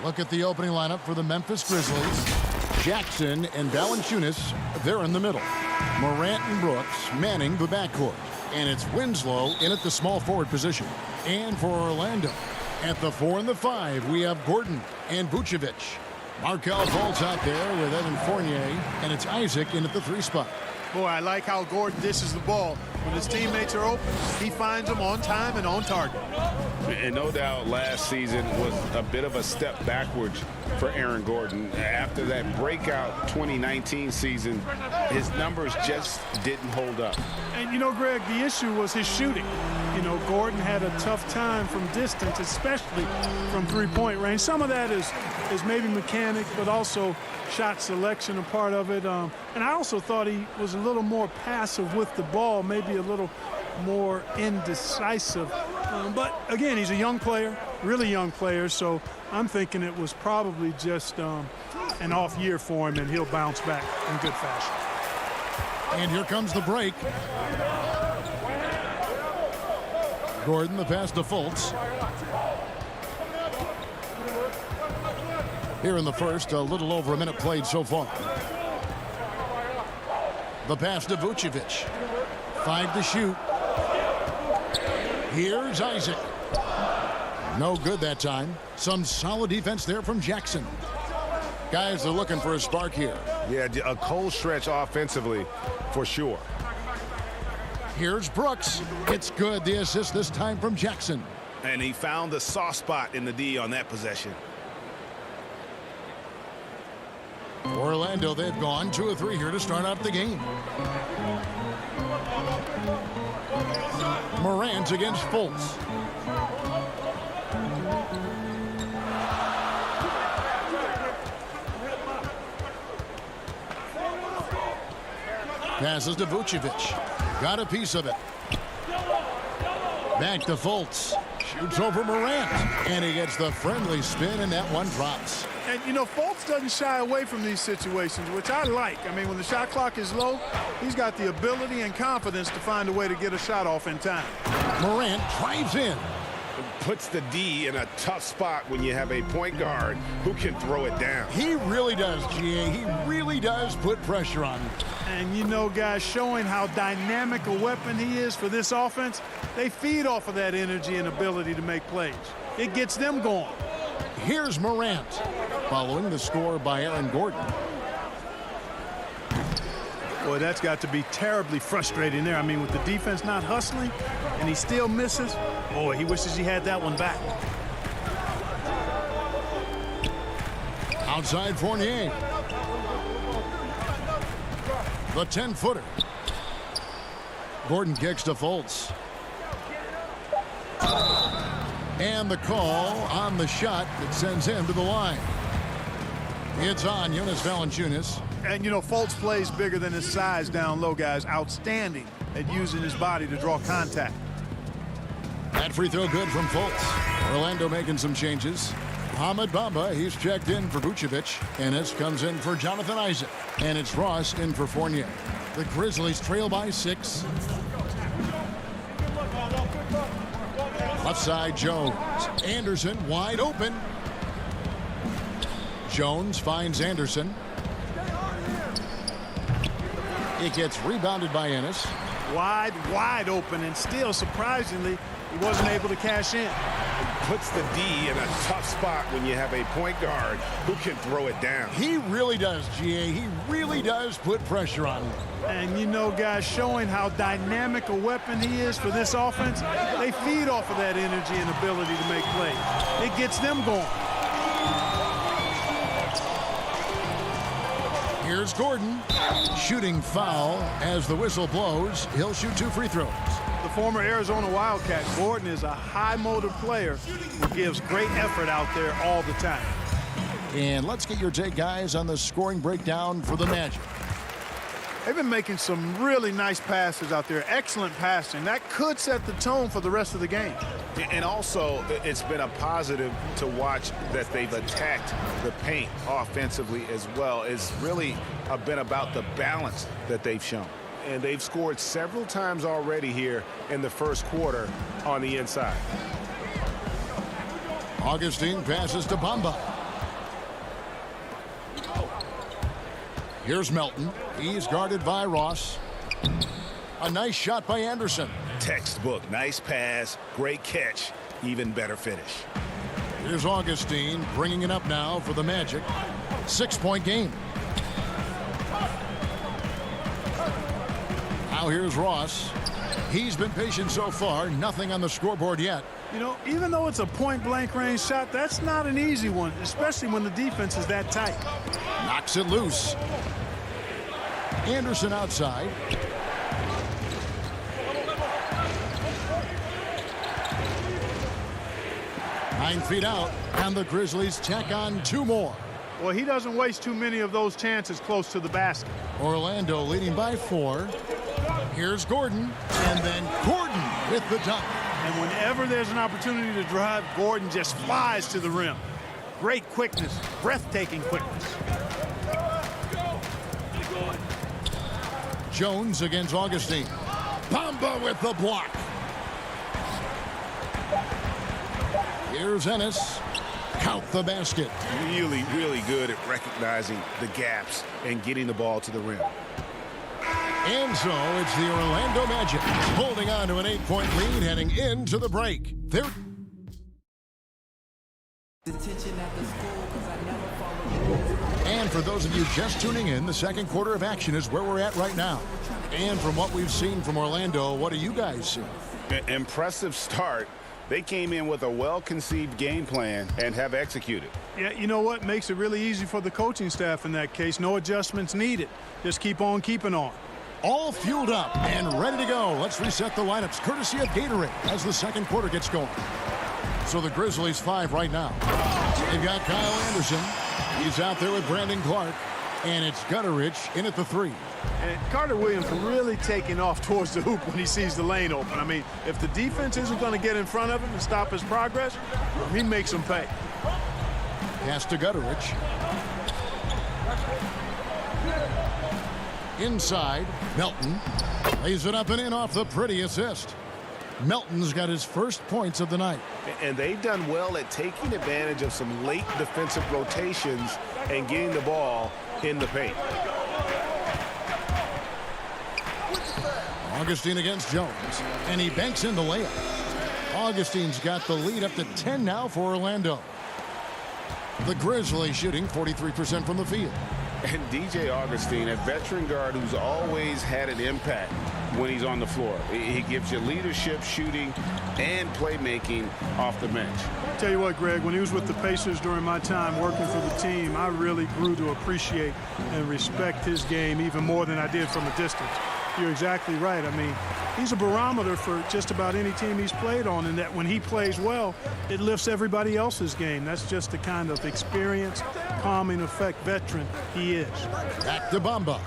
Look at the opening lineup for the Memphis Grizzlies. Jackson and Valanciunas, they're in the middle. Morant and Brooks manning the backcourt. And it's Winslow in at the small forward position. And for Orlando, at the 4 and the 5, we have Gordon and Vucevic. Markelle Fultz out there with Evan Fournier, and it's Isaac in at the 3 spot. Boy, I like how Gordon dishes the ball. When his teammates are open, he finds them on time and on target. And no doubt last season was a bit of a step backwards for Aaron Gordon. After that breakout 2019 season, his numbers just didn't hold up. And, you know, Greg, the issue was his shooting. You know, Gordon had a tough time from distance, especially from three-point range. Some of that is maybe mechanic, but also shot selection a part of it. And I also thought he was a little more passive with the ball, maybe a little more indecisive. But, again, he's a young player, really young player, so I'm thinking it was probably just an off year for him, and he'll bounce back in good fashion. And here comes the break. Gordon, the pass to Fultz. Here in the first, a little over a minute played so far. The pass to Vucevic. 5 to shoot. Here's Isaac. No good that time. Some solid defense there from Jackson. Guys are looking for a spark here. Yeah, a cold stretch offensively for sure. Here's Brooks. It's good. The assist this time from Jackson. And he found the soft spot in the D on that possession. Orlando, they've gone 2 of 3 here to start out the game. Morant against Fultz. Passes to Vucevic. Got a piece of it. Back to Fultz. Shoots over Morant. And he gets the friendly spin, and that one drops. And, you know, Fultz doesn't shy away from these situations, which I like. I mean, when the shot clock is low, he's got the ability and confidence to find a way to get a shot off in time. Morant drives in. Puts the D in a tough spot when you have a point guard who can throw it down. He really does, GA. He really does put pressure on him. And, you know, guys, showing how dynamic a weapon he is for this offense, they feed off of that energy and ability to make plays. It gets them going. Here's Morant, following the score by Aaron Gordon. Boy, that's got to be terribly frustrating there. I mean, with the defense not hustling and he still misses, boy, he wishes he had that one back. Outside Fournier. The 10-footer. Gordon kicks to Fultz. And the call on the shot that sends him to the line. It's on Jonas Valanciunas. And, you know, Fultz plays bigger than his size down low, guys. Outstanding at using his body to draw contact. That free throw good from Fultz. Orlando making some changes. Hamid Bamba, he's checked in for Vucevic. Ennis comes in for Jonathan Isaac. And it's Ross in for Fournier. The Grizzlies trail by 6. Left side, Jones. Anderson wide open. Jones finds Anderson. It gets rebounded by Ennis. Wide open, and still, surprisingly, he wasn't able to cash in. Puts the D in a tough spot when you have a point guard who can throw it down. He really does, GA. He really does put pressure on him. And, you know, guys, showing how dynamic a weapon he is for this offense, they feed off of that energy and ability to make plays. It gets them going. Here's Gordon. Shooting foul as the whistle blows. He'll shoot 2 free throws. The former Arizona Wildcat, Gordon, is a high-motor player who gives great effort out there all the time. And let's get your take, guys, on the scoring breakdown for the Magic. They've been making some really nice passes out there. Excellent passing. That could set the tone for the rest of the game. And also, it's been a positive to watch that they've attacked the paint offensively as well. It's really been about the balance that they've shown. And they've scored several times already here in the first quarter on the inside. Augustine passes to Bamba. Here's Melton. He's guarded by Ross. A nice shot by Anderson. Textbook. Nice pass. Great catch. Even better finish. Here's Augustine bringing it up now for the Magic. 6-point game. Now here's Ross. He's been patient so far. Nothing on the scoreboard yet. You know, even though it's a point-blank range shot, that's not an easy one, especially when the defense is that tight. Knocks it loose. Anderson outside. Nine feet out, and the Grizzlies tack on 2 more. Well, he doesn't waste too many of those chances close to the basket. Orlando leading by 4. Here's Gordon, and then Gordon with the dunk. And whenever there's an opportunity to drive, Gordon just flies to the rim. Great quickness, breathtaking quickness. Jones against Augustine. Bamba with the block. Here's Ennis. Count the basket. Really, really good at recognizing the gaps and getting the ball to the rim. And so it's the Orlando Magic holding on to an 8-point lead heading into the break. And for those of you just tuning in, the second quarter of action is where we're at right now. And from what we've seen from Orlando, what do you guys see? Impressive start. They came in with a well-conceived game plan and have executed. Yeah, you know what? Makes it really easy for the coaching staff in that case. No adjustments needed. Just keep on keeping on. All fueled up and ready to go. Let's reset the lineups courtesy of Gatorade as the second quarter gets going. So the Grizzlies 5 right now. They've got Kyle Anderson. He's out there with Brandon Clark. And it's Gutteridge in at the 3. And Carter Williams really taking off towards the hoop when he sees the lane open. I mean, if the defense isn't going to get in front of him and stop his progress, he makes them pay. Pass to Gutteridge. Inside, Melton lays it up and in off the pretty assist. Melton's got his first points of the night. And they've done well at taking advantage of some late defensive rotations and getting the ball in the paint. Augustine against Jones, and he banks in the layup. Augustine's got the lead up to 10 now for Orlando. The Grizzlies shooting 43% from the field. And DJ Augustine, a veteran guard who's always had an impact when he's on the floor. He gives you leadership, shooting, and playmaking off the bench. Tell you what, Greg, when he was with the Pacers during my time working for the team, I really grew to appreciate and respect his game even more than I did from a distance. You're exactly right. I mean, he's a barometer for just about any team he's played on, and that when he plays well, it lifts everybody else's game. That's just the kind of experience, calming effect veteran he is. Back to Bamba.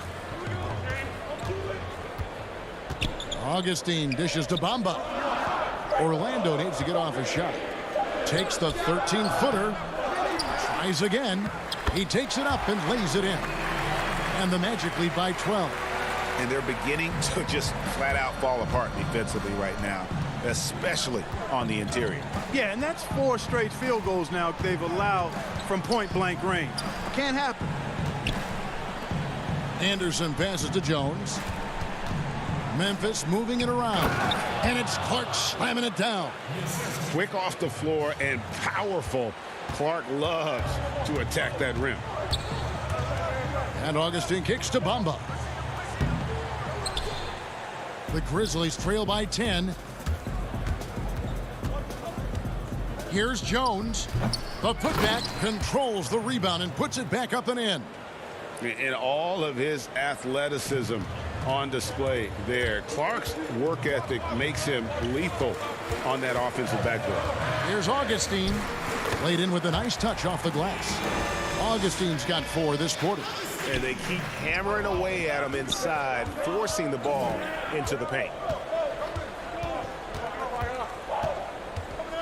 Augustine dishes to Bamba. Orlando needs to get off a shot. Takes the 13-footer. Tries again. He takes it up and lays it in. And the Magic lead by 12. And they're beginning to just flat out fall apart defensively right now, especially on the interior. Yeah, and that's 4 straight field goals now they've allowed from point-blank range. Can't happen. Anderson passes to Jones. Memphis moving it around. And it's Clark slamming it down. Quick off the floor and powerful. Clark loves to attack that rim. And Augustine kicks to Bamba. The Grizzlies trail by 10. Here's Jones. The putback controls the rebound and puts it back up and in. And all of his athleticism on display there. Clark's work ethic makes him lethal on that offensive backboard. Here's Augustine. Laid in with a nice touch off the glass. Augustine's got 4 this quarter. And they keep hammering away at him inside, forcing the ball into the paint.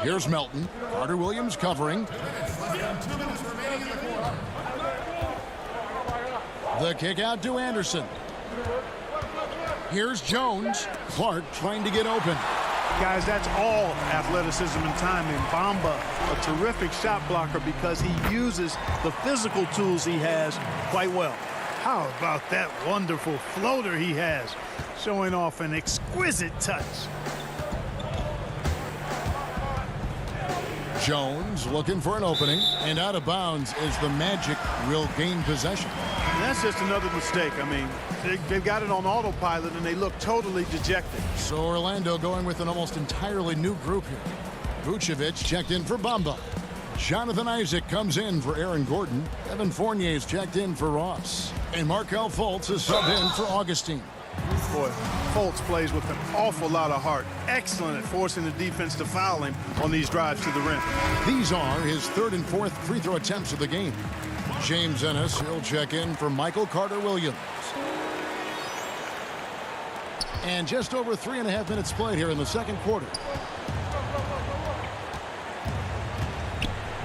Here's Melton. Carter Williams covering. The kick out to Anderson. Here's Jones. Clark trying to get open. Guys, that's all athleticism and timing. Bamba, a terrific shot blocker because he uses the physical tools he has quite well. How about that wonderful floater he has, showing off an exquisite touch. Jones looking for an opening, and out of bounds is the Magic. Will gain possession. And that's just another mistake. I mean, they've got it on autopilot, and they look totally dejected. So Orlando going with an almost entirely new group here. Vucevic checked in for Bamba. Jonathan Isaac comes in for Aaron Gordon. Evan Fournier's checked in for Ross. And Markelle Fultz is subbed in for Augustine. Boy, Fultz plays with an awful lot of heart. Excellent at forcing the defense to foul him on these drives to the rim. These are his third and fourth free throw attempts of the game. James Ennis, he'll check in for Michael Carter-Williams. And just over 3.5 minutes played here in the second quarter.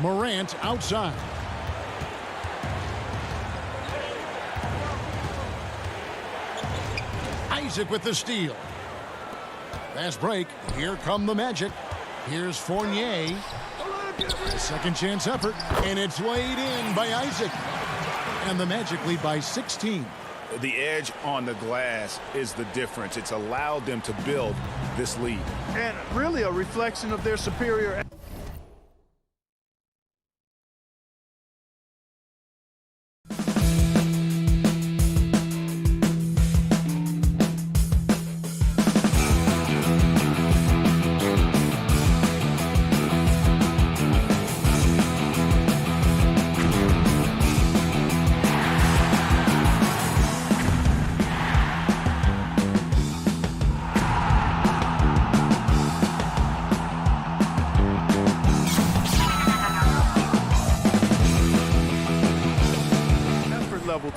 Morant outside. Isaac with the steal. Fast break. Here come the Magic. Here's Fournier. A second chance effort. And it's laid in by Isaac. And the Magic lead by 16. The edge on the glass is the difference. It's allowed them to build this lead. And really a reflection of their superior.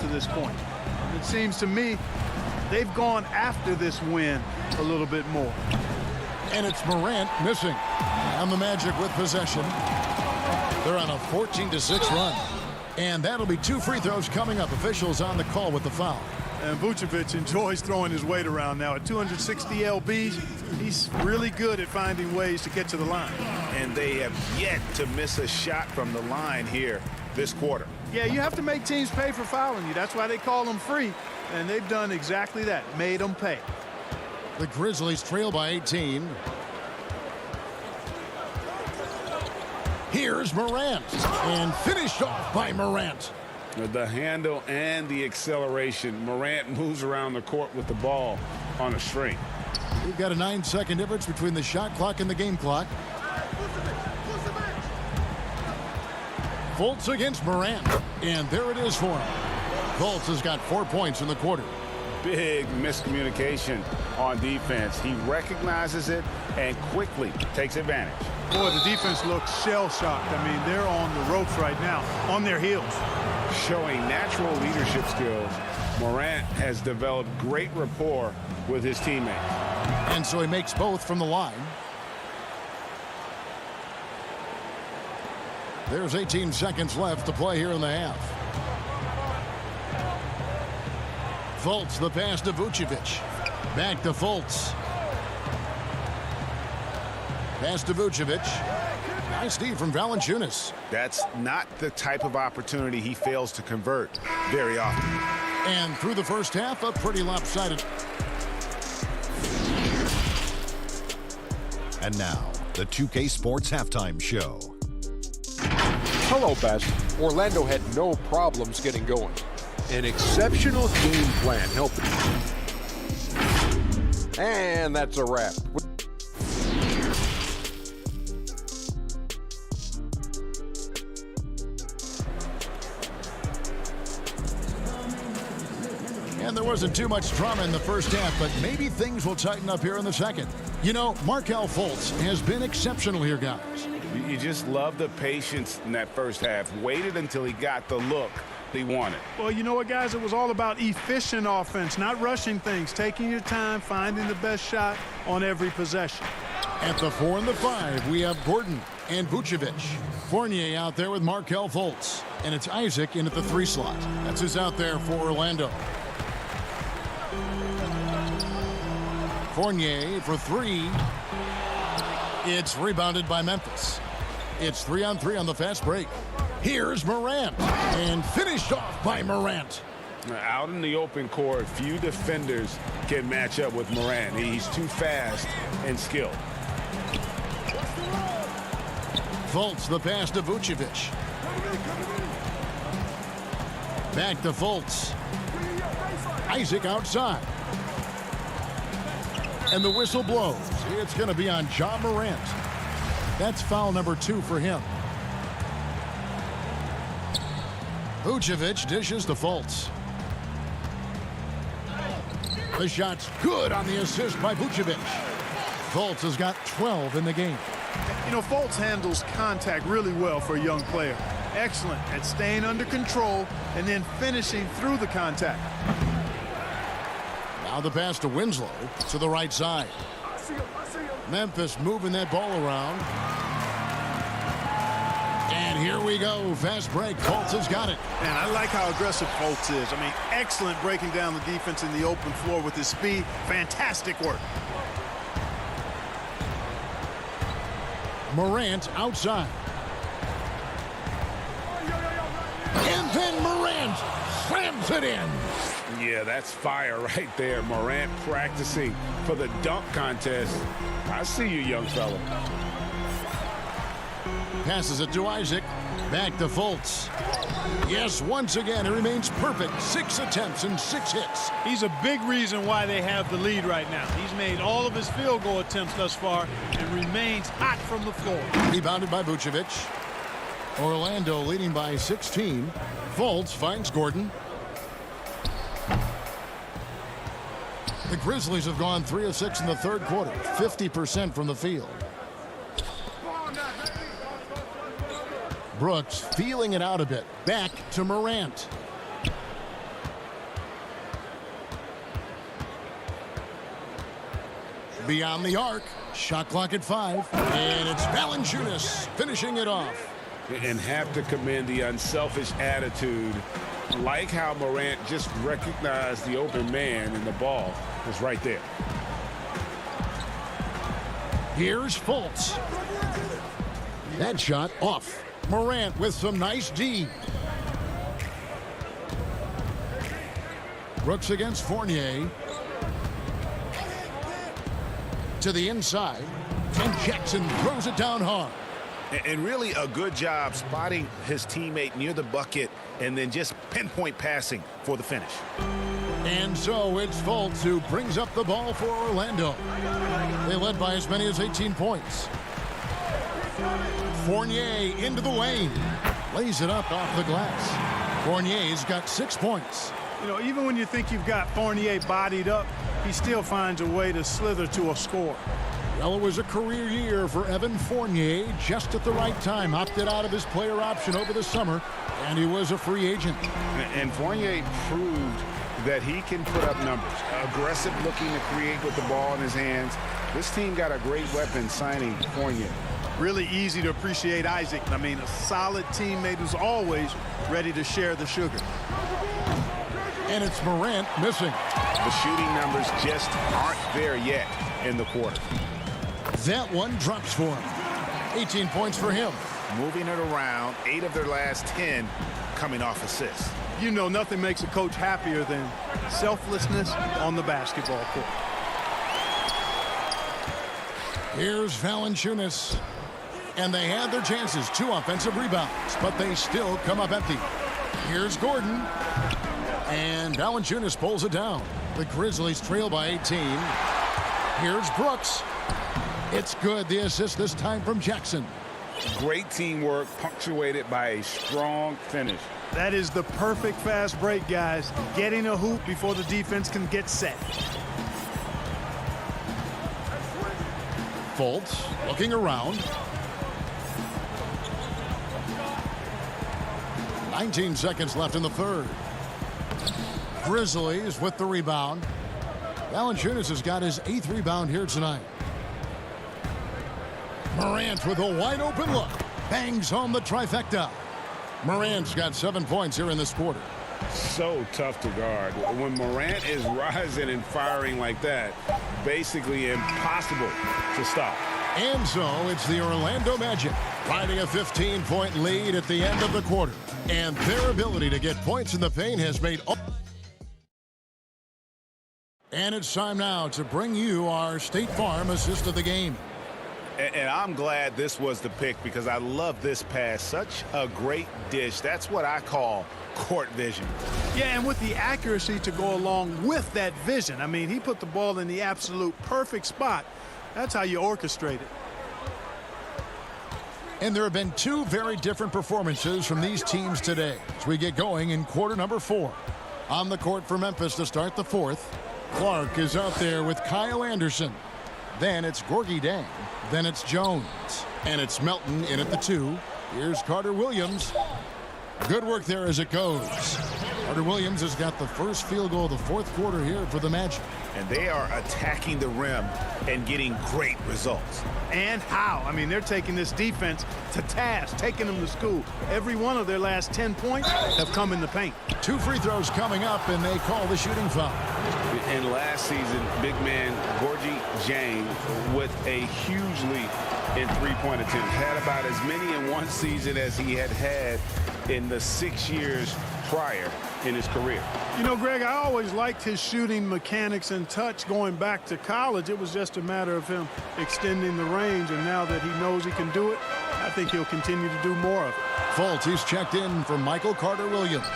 To this point. It seems to me they've gone after this win a little bit more. And it's Morant missing. And the Magic with possession. They're on a 14-6 run. And that'll be 2 free throws coming up. Officials on the call with the foul. And Vucevic enjoys throwing his weight around now. At 260 lbs, he's really good at finding ways to get to the line. And they have yet to miss a shot from the line here this quarter. Yeah, you have to make teams pay for fouling you. That's why they call them free. And they've done exactly that, made them pay. The Grizzlies trail by 18. Here's Morant. And finished off by Morant. The handle and the acceleration. Morant moves around the court with the ball on a string. We've got a 9-second difference between the shot clock and the game clock. Fultz against Morant. And there it is for him. Fultz has got 4 points in the quarter. Big miscommunication on defense. He recognizes it and quickly takes advantage. Boy, the defense looks shell-shocked. I mean, they're on the ropes right now, on their heels. Showing natural leadership skills, Morant has developed great rapport with his teammates. And so he makes both from the line. There's 18 seconds left to play here in the half. Fultz, the pass to Vucevic. Back to Fultz. Pass to Vucevic. Nice D from Valanciunas. That's not the type of opportunity he fails to convert very often. And through the first half, a pretty lopsided. And now, the 2K Sports Halftime Show. Hello, Best. Orlando had no problems getting going. An exceptional game plan helped. And that's a wrap. And there wasn't too much drama in the first half, but maybe things will tighten up here in the second. You know, Markelle Fultz has been exceptional here, guys. You just love the patience in that first half. Waited until he got the look he wanted. Well, you know what, guys? It was all about efficient offense, not rushing things, taking your time, finding the best shot on every possession. At the 4 and the 5, we have Gordon and Vucevic. Fournier out there with Markelle Fultz. And it's Isaac in at the 3 slot. That's who's out there for Orlando. Fournier for three. It's rebounded by Memphis. It's 3-on-3 on the fast break. Here's Morant, and finished off by Morant. Out in the open court, few defenders can match up with Morant. He's too fast and skilled. Fultz, the pass to Vucevic. Back to Fultz. Isaac outside. And the whistle blows. It's going to be on Ja Morant. That's foul number 2 for him. Vucevic dishes to Fultz. The shot's good on the assist by Vucevic. Fultz has got 12 in the game. You know, Fultz handles contact really well for a young player. Excellent at staying under control and then finishing through the contact. Now the pass to Winslow to the right side. Memphis moving that ball around. And here we go. Fast break. Fultz has got it. Man, I like how aggressive Fultz is. I mean, excellent breaking down the defense in the open floor with his speed. Fantastic work. Morant outside. And then Morant slams it in. Yeah, that's fire right there. Morant practicing for the dunk contest. I see you, young fella. Passes it to Isaac. Back to Fultz. Yes, once again, it remains perfect. 6 attempts and 6 hits. He's a big reason why they have the lead right now. He's made all of his field goal attempts thus far and remains hot from the floor. Rebounded by Vucevic. Orlando leading by 16. Fultz finds Gordon. The Grizzlies have gone 3 of 6 in the third quarter. 50% from the field. Brooks feeling it out a bit. Back to Morant. Beyond the arc. Shot clock at 5. And it's Valanciunas finishing it off. And have to commend the unselfish attitude. Like how Morant just recognized the open man and the ball was right there. Here's Fultz. That shot off. Morant with some nice D. Brooks against Fournier. To the inside. And Jackson throws it down hard. And really a good job spotting his teammate near the bucket and then just pinpoint passing for the finish. And so it's Fultz who brings up the ball for Orlando. They led by as many as 18 points. Fournier into the lane. Lays it up off the glass. Fournier's got 6 points. You know, even when you think you've got Fournier bodied up, he still finds a way to slither to a score. Well, it was a career year for Evan Fournier, just at the right time. Opted out of his player option over the summer, and he was a free agent. And Fournier proved that he can put up numbers. Aggressive looking to create with the ball in his hands. This team got a great weapon signing Fournier. Really easy to appreciate Isaac. I mean, a solid teammate who's always ready to share the sugar. And it's Morant missing. The shooting numbers just aren't there yet in the quarter. That one drops for him. 18 points for him. Moving it around, 8 of their last 10 coming off assists. You know, nothing makes a coach happier than selflessness on the basketball court. Here's Valanciunas. And they had their chances. 2 offensive rebounds, but they still come up empty. Here's Gordon. And Valanciunas pulls it down. The Grizzlies trail by 18. Here's Brooks. It's good. The assist this time from Jackson. Great teamwork punctuated by a strong finish. That is the perfect fast break, guys. Getting a hoop before the defense can get set. Fultz looking around. 19 seconds left in the third. Grizzlies with the rebound. Valanciunas has got his 8th rebound here tonight. Morant with a wide open look. Bangs home the trifecta. Morant's got 7 points here in this quarter. So tough to guard. When Morant is rising and firing like that, basically impossible to stop. And so it's the Orlando Magic riding a 15-point lead at the end of the quarter. And their ability to get points in the paint has made all. And it's time now to bring you our State Farm assist of the game. And I'm glad this was the pick because I love this pass. Such a great dish. That's what I call court vision. Yeah, and with the accuracy to go along with that vision. I mean, he put the ball in the absolute perfect spot. That's how you orchestrate it. And there have been two very different performances from these teams today as we get going in quarter number 4. On the court for Memphis to start the fourth, Clark is out there with Kyle Anderson. Then it's Gorgie Dang. Then it's Jones. And it's Melton in at the 2. Here's Carter Williams. Good work there as it goes. Carter Williams has got the first field goal of the fourth quarter here for the Magic. And they are attacking the rim and getting great results. And how? I mean, they're taking this defense to task, taking them to school. Every one of their last 10 points have come in the paint. 2 free throws coming up, and they call the shooting foul. And last season, big man Gorgie Dang with a huge lead in three-point attempts. Had about as many in one season as he had in the 6 years prior in his career. You know, Greg, I always liked his shooting mechanics and touch going back to college. It was just a matter of him extending the range, and now that he knows he can do it, I think he'll continue to do more of it. Fultz, he's checked in for Michael Carter Williams.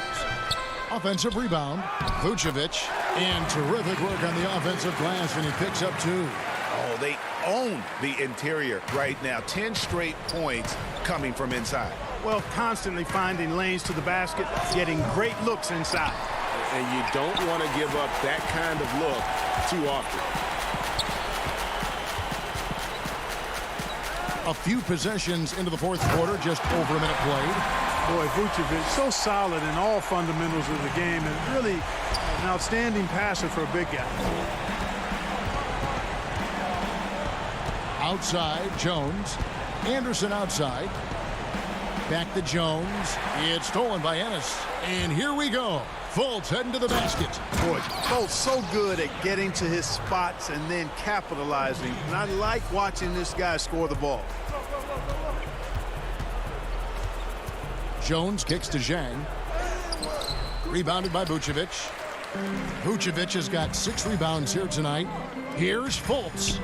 Offensive rebound, Vucevic, and terrific work on the offensive glass, and he picks up 2. Oh, they own the interior right now. 10 straight points coming from inside. Well, constantly finding lanes to the basket, getting great looks inside. And you don't want to give up that kind of look too often. A few possessions into the fourth quarter, just over a minute played. Boy, Vucevic, so solid in all fundamentals of the game, and really an outstanding passer for a big guy. Outside, Jones. Anderson outside. Back to Jones. It's stolen by Ennis. And here we go. Fultz heading to the basket. Boy, Fultz so good at getting to his spots and then capitalizing. And I like watching this guy score the ball. Jones kicks to Dang. Rebounded by Vucevic. Vucevic has got 6 rebounds here tonight. Here's Fultz.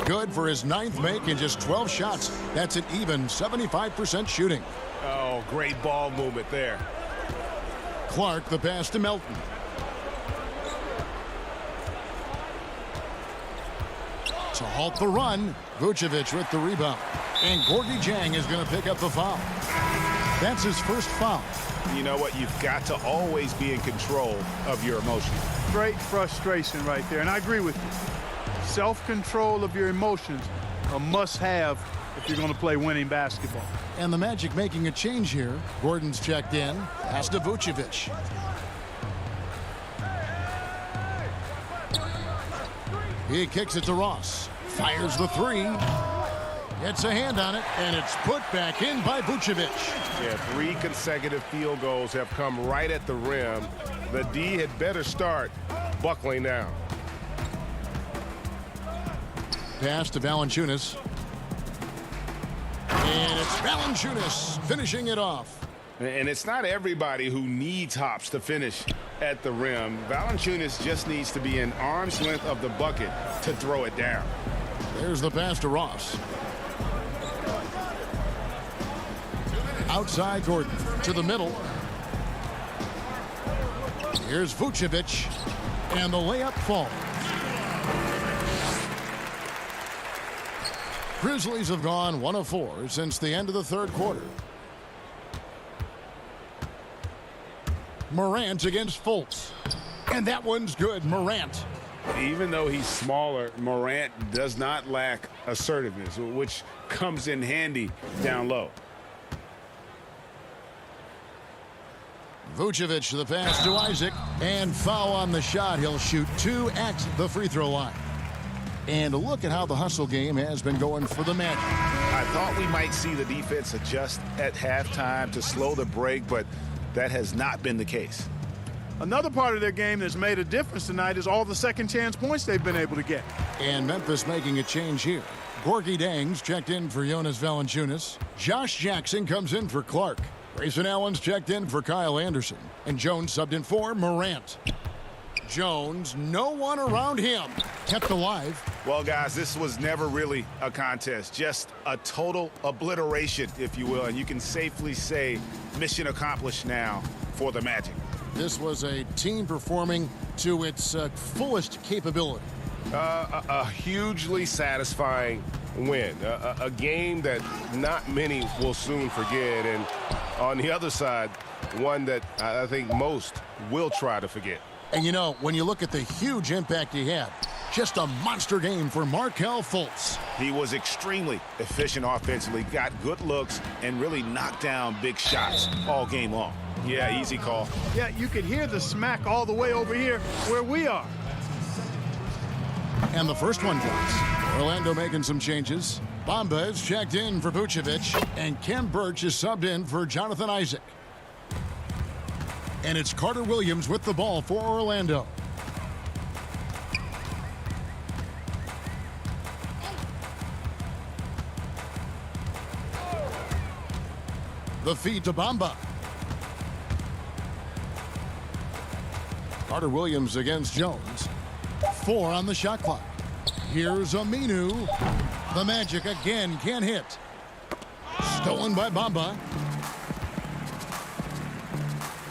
Good for his 9th make in just 12 shots. That's an even 75% shooting. Oh, great ball movement there. Clark, the pass to Melton. To halt the run, Vucevic with the rebound. And Gorgie Dang is going to pick up the foul. That's his first foul. You know what? You've got to always be in control of your emotions. Great frustration right there, and I agree with you. Self-control of your emotions, a must-have if you're going to play winning basketball. And the Magic making a change here. Gordon's checked in. Pass to Vucevic. He kicks it to Ross. Fires the 3. Gets a hand on it, and it's put back in by Vucevic. Yeah, 3 consecutive field goals have come right at the rim. The D had better start buckling down. Pass to Valanciunas. And it's Valanciunas finishing it off. And it's not everybody who needs hops to finish at the rim. Valanciunas just needs to be an arm's length of the bucket to throw it down. There's the pass to Ross. Outside Gordon to the middle. Here's Vucevic. And the layup falls. Grizzlies have gone 1 of 4 since the end of the third quarter. Morant against Fultz. And that one's good. Morant. Even though he's smaller, Morant does not lack assertiveness, which comes in handy down low. Vucevic the pass to Isaac. And foul on the shot. He'll shoot 2 at the free throw line. And look at how the hustle game has been going for the Magic. I thought we might see the defense adjust at halftime to slow the break, but that has not been the case. Another part of their game that's made a difference tonight is all the second chance points they've been able to get. And Memphis making a change here. Gorgie Dangs checked in for Jonas Valanciunas. Josh Jackson comes in for Clark. Grayson Allen's checked in for Kyle Anderson. And Jones subbed in for Morant. Jones, no one around him. Kept alive. Well, guys, this was never really a contest. Just a total obliteration, if you will. And you can safely say mission accomplished now for the Magic. This was a team performing to its fullest capability. A hugely satisfying win. A game that not many will soon forget. And on the other side, one that I think most will try to forget. And you know, when you look at the huge impact he had, just a monster game for Markelle Fultz. He was extremely efficient offensively, got good looks, and really knocked down big shots all game long. Yeah, easy call. Yeah, you could hear the smack all the way over here where we are. And the first one drops. Orlando making some changes. Bamba is checked in for Vucevic, and Kem Birch is subbed in for Jonathan Isaac. And it's Carter Williams with the ball for Orlando. The feed to Bamba. Carter Williams against Jones. 4 on the shot clock. Here's Aminu. The Magic again can't hit. Stolen by Bamba.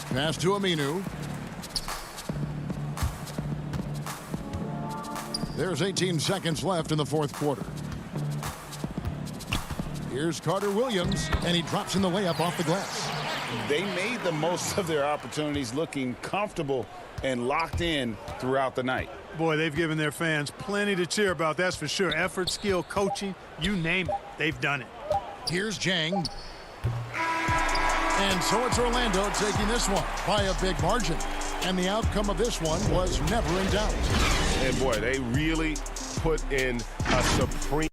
Pass to Aminu. There's 18 seconds left in the fourth quarter. Here's Carter Williams, and he drops in the layup off the glass. They made the most of their opportunities, looking comfortable and locked in throughout the night. Boy, they've given their fans plenty to cheer about, that's for sure. Effort, skill, coaching, you name it, they've done it. Here's Jang. And so it's Orlando taking this one by a big margin. And the outcome of this one was never in doubt. And boy, they really put in a supreme...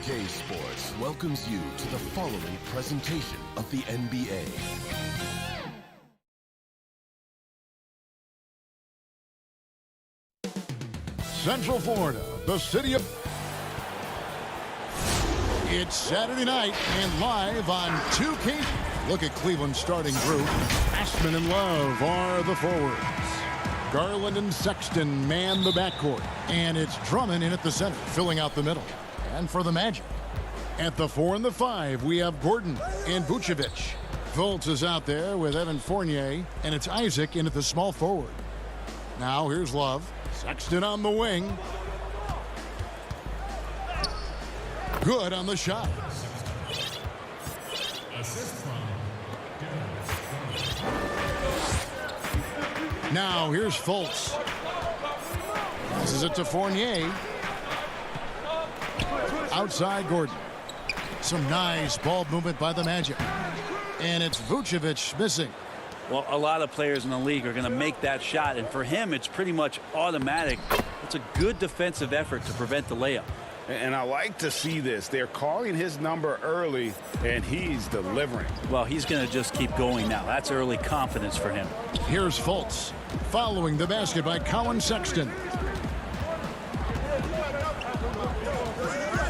2K Sports welcomes you to the following presentation of the NBA. Central Florida, the city of... It's Saturday night and live on 2K. Look at Cleveland's starting group. Ashman and Love are the forwards. Garland and Sexton man the backcourt. And it's Drummond in at the center, filling out the middle. And for the Magic, at the 4 and the 5, we have Gordon and Vucevic. Fultz is out there with Evan Fournier, and it's Isaac in at the small forward. Now here's Love. Sexton on the wing. Good on the shot. Now here's Fultz. This is it to Fournier. Outside Gordon. Some nice ball movement by the Magic. And it's Vucevic missing. Well, a lot of players in the league are going to make that shot, and for him, it's pretty much automatic. It's a good defensive effort to prevent the layup. And I like to see this. They're calling his number early, and he's delivering. Well, he's going to just keep going now. That's early confidence for him. Here's Fultz, following the basket by Colin Sexton.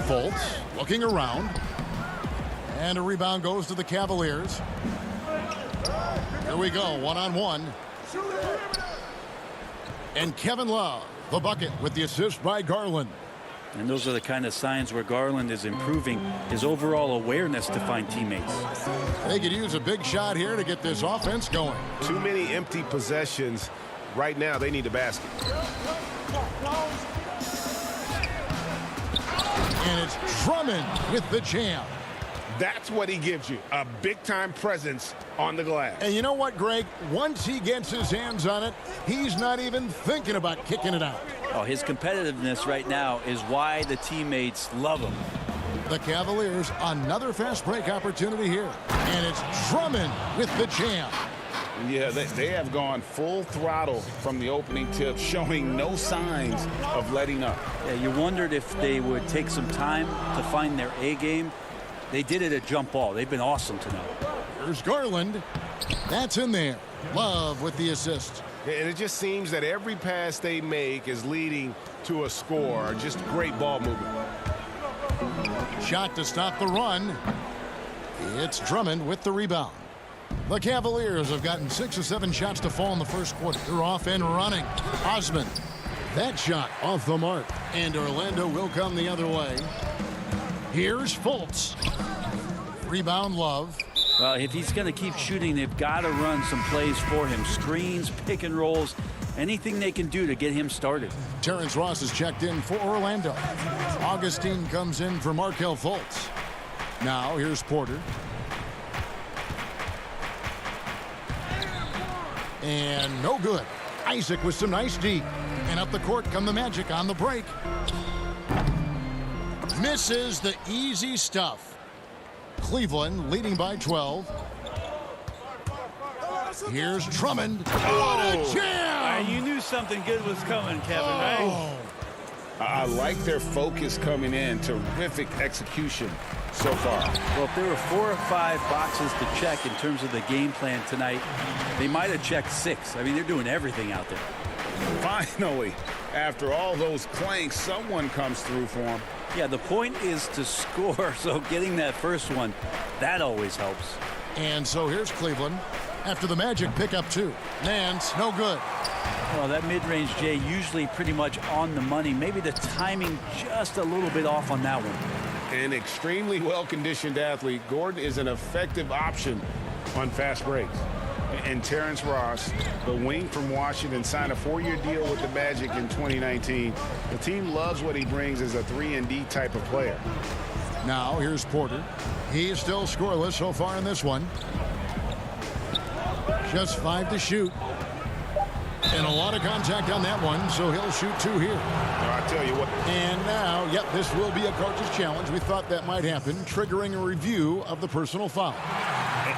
Fultz looking around. And a rebound goes to the Cavaliers. Here we go, one-on-one. And Kevin Love, the bucket with the assist by Garland. And those are the kind of signs where Garland is improving his overall awareness to find teammates. They could use a big shot here to get this offense going. Too many empty possessions. Right now, they need a basket. And it's Drummond with the jam. That's what he gives you, a big-time presence on the glass. And you know what, Greg? Once he gets his hands on it, he's not even thinking about kicking it out. Oh, his competitiveness right now is why the teammates love him. The Cavaliers, another fast break opportunity here. And it's Drummond with the jam. Yeah, they have gone full throttle from the opening tip, showing no signs of letting up. Yeah, you wondered if they would take some time to find their A game. They did it at jump ball. They've been awesome tonight. Here's Garland. That's in there. Love with the assist. And it just seems that every pass they make is leading to a score. Just great ball movement. Shot to stop the run. It's Drummond with the rebound. The Cavaliers have gotten 6 or 7 shots to fall in the first quarter. They're off and running. Osman. That shot off the mark. And Orlando will come the other way. Here's Fultz. Rebound Love. Well, if he's going to keep shooting, they've got to run some plays for him. Screens, pick and rolls, anything they can do to get him started. Terrence Ross is checked in for Orlando. Augustine comes in for Markelle Fultz. Now here's Porter. And no good. Isaac with some nice D. And up the court come the Magic on the break. Misses the easy stuff. Cleveland leading by 12. Here's Drummond. What a jam! You knew something good was coming, Kevin, right? I like their focus coming in. Terrific execution so far. Well, if there were 4 or 5 boxes to check in terms of the game plan tonight, they might have checked 6. I mean, they're doing everything out there. Finally, after all those clanks, someone comes through for them. Yeah, the point is to score, so getting that first one, that always helps. And so here's Cleveland. After the Magic pick up 2. Nance, no good. Well, that mid-range, Jay, usually pretty much on the money. Maybe the timing just a little bit off on that one. An extremely well-conditioned athlete, Gordon is an effective option on fast breaks. And Terrence Ross, the wing from Washington, signed a 4-year deal with the Magic in 2019. The team loves what he brings as a 3-and-D type of player. Now here's Porter. He's still scoreless so far in this one. Just 5 to shoot. And a lot of contact on that one, so he'll shoot 2 here. I tell you what. And now, yep, this will be a coach's challenge. We thought that might happen, triggering a review of the personal foul.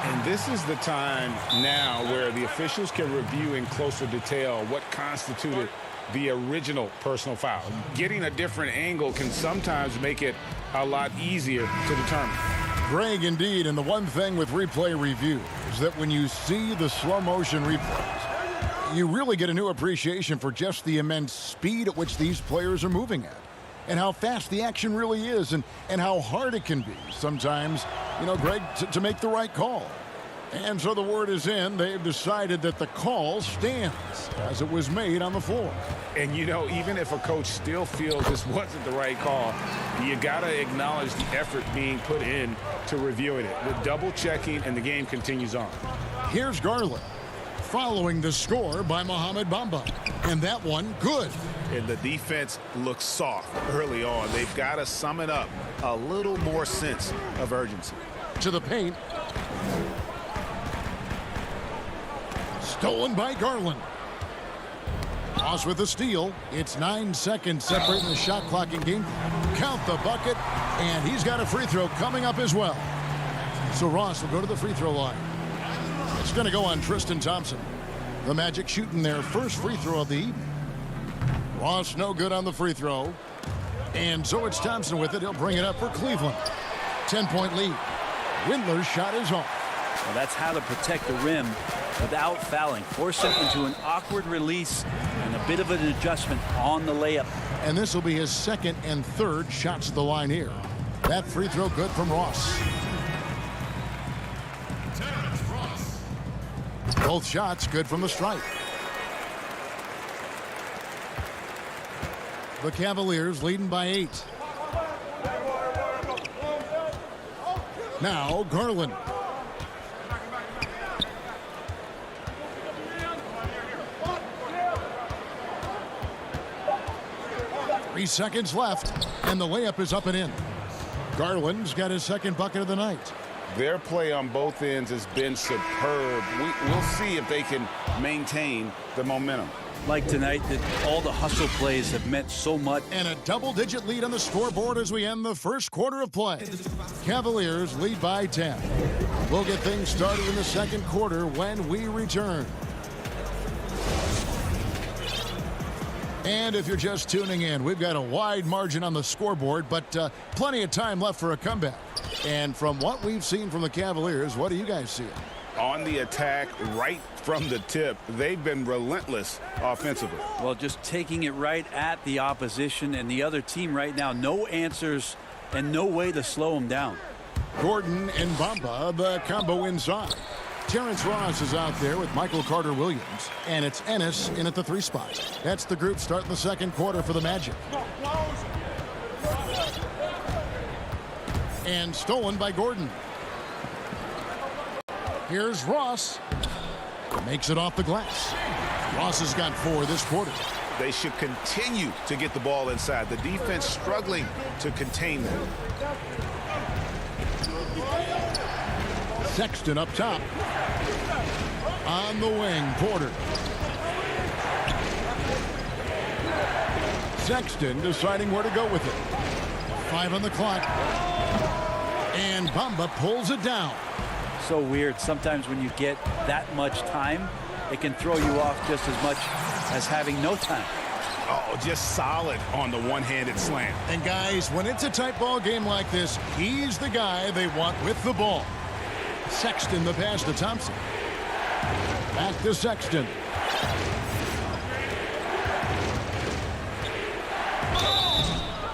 And this is the time now where the officials can review in closer detail what constituted the original personal foul. Getting a different angle can sometimes make it a lot easier to determine. Greg, indeed, and the one thing with replay review is that when you see the slow motion replays, you really get a new appreciation for just the immense speed at which these players are moving at, and how fast the action really is, and how hard it can be sometimes, Greg, to make the right call. And so the word is in. They've decided that the call stands as it was made on the floor. And, even if a coach still feels this wasn't the right call, you got to acknowledge the effort being put in to reviewing it. The double checking, and the game continues on. Here's Garland following the score by Mohamed Bamba. And that one, good. And the defense looks soft early on. They've got to sum it up. A little more sense of urgency. To the paint. Stolen by Garland. Ross with the steal. It's 9 seconds separating the shot clock and game. Count the bucket, and he's got a free throw coming up as well. So Ross will go to the free throw line. It's going to go on Tristan Thompson. The Magic shooting their first free throw of the evening. Ross no good on the free throw. And so it's Thompson with it. He'll bring it up for Cleveland. 10-point lead. Windler's shot is off. Well, that's how to protect the rim without fouling. Force him into an awkward release and a bit of an adjustment on the layup. And this will be his second and third shots at the line here. That free throw good from Ross. Both shots good from the stripe. The Cavaliers leading by 8. Now Garland. Three seconds left, and the layup is up and in. Garland's got his second bucket of the night. Their play on both ends has been superb. We'll see if they can maintain the momentum. Like tonight, that all the hustle plays have meant so much. And a double-digit lead on the scoreboard as we end the first quarter of play. Cavaliers lead by 10. We'll get things started in the second quarter when we return. And if you're just tuning in, we've got a wide margin on the scoreboard, but plenty of time left for a comeback. And from what we've seen from the Cavaliers, what do you guys see? On the attack, right from the tip, they've been relentless offensively. Well, just taking it right at the opposition and the other team right now. No answers and no way to slow them down. Gordon and Bamba, the combo inside. Terrence Ross is out there with Michael Carter-Williams, and it's Ennis in at the 3 spot. That's the group starting the second quarter for the Magic. And stolen by Gordon. Here's Ross. Makes it off the glass. Ross has got 4 this quarter. They should continue to get the ball inside. The defense struggling to contain them. Sexton up top. On the wing, Porter. Sexton deciding where to go with it. 5 on the clock. And Bamba pulls it down. So weird. Sometimes when you get that much time, it can throw you off just as much as having no time. Oh, just solid on the one-handed slam. And guys, when it's a tight ball game like this, he's the guy they want with the ball. Sexton the pass to Thompson. Back to Sexton.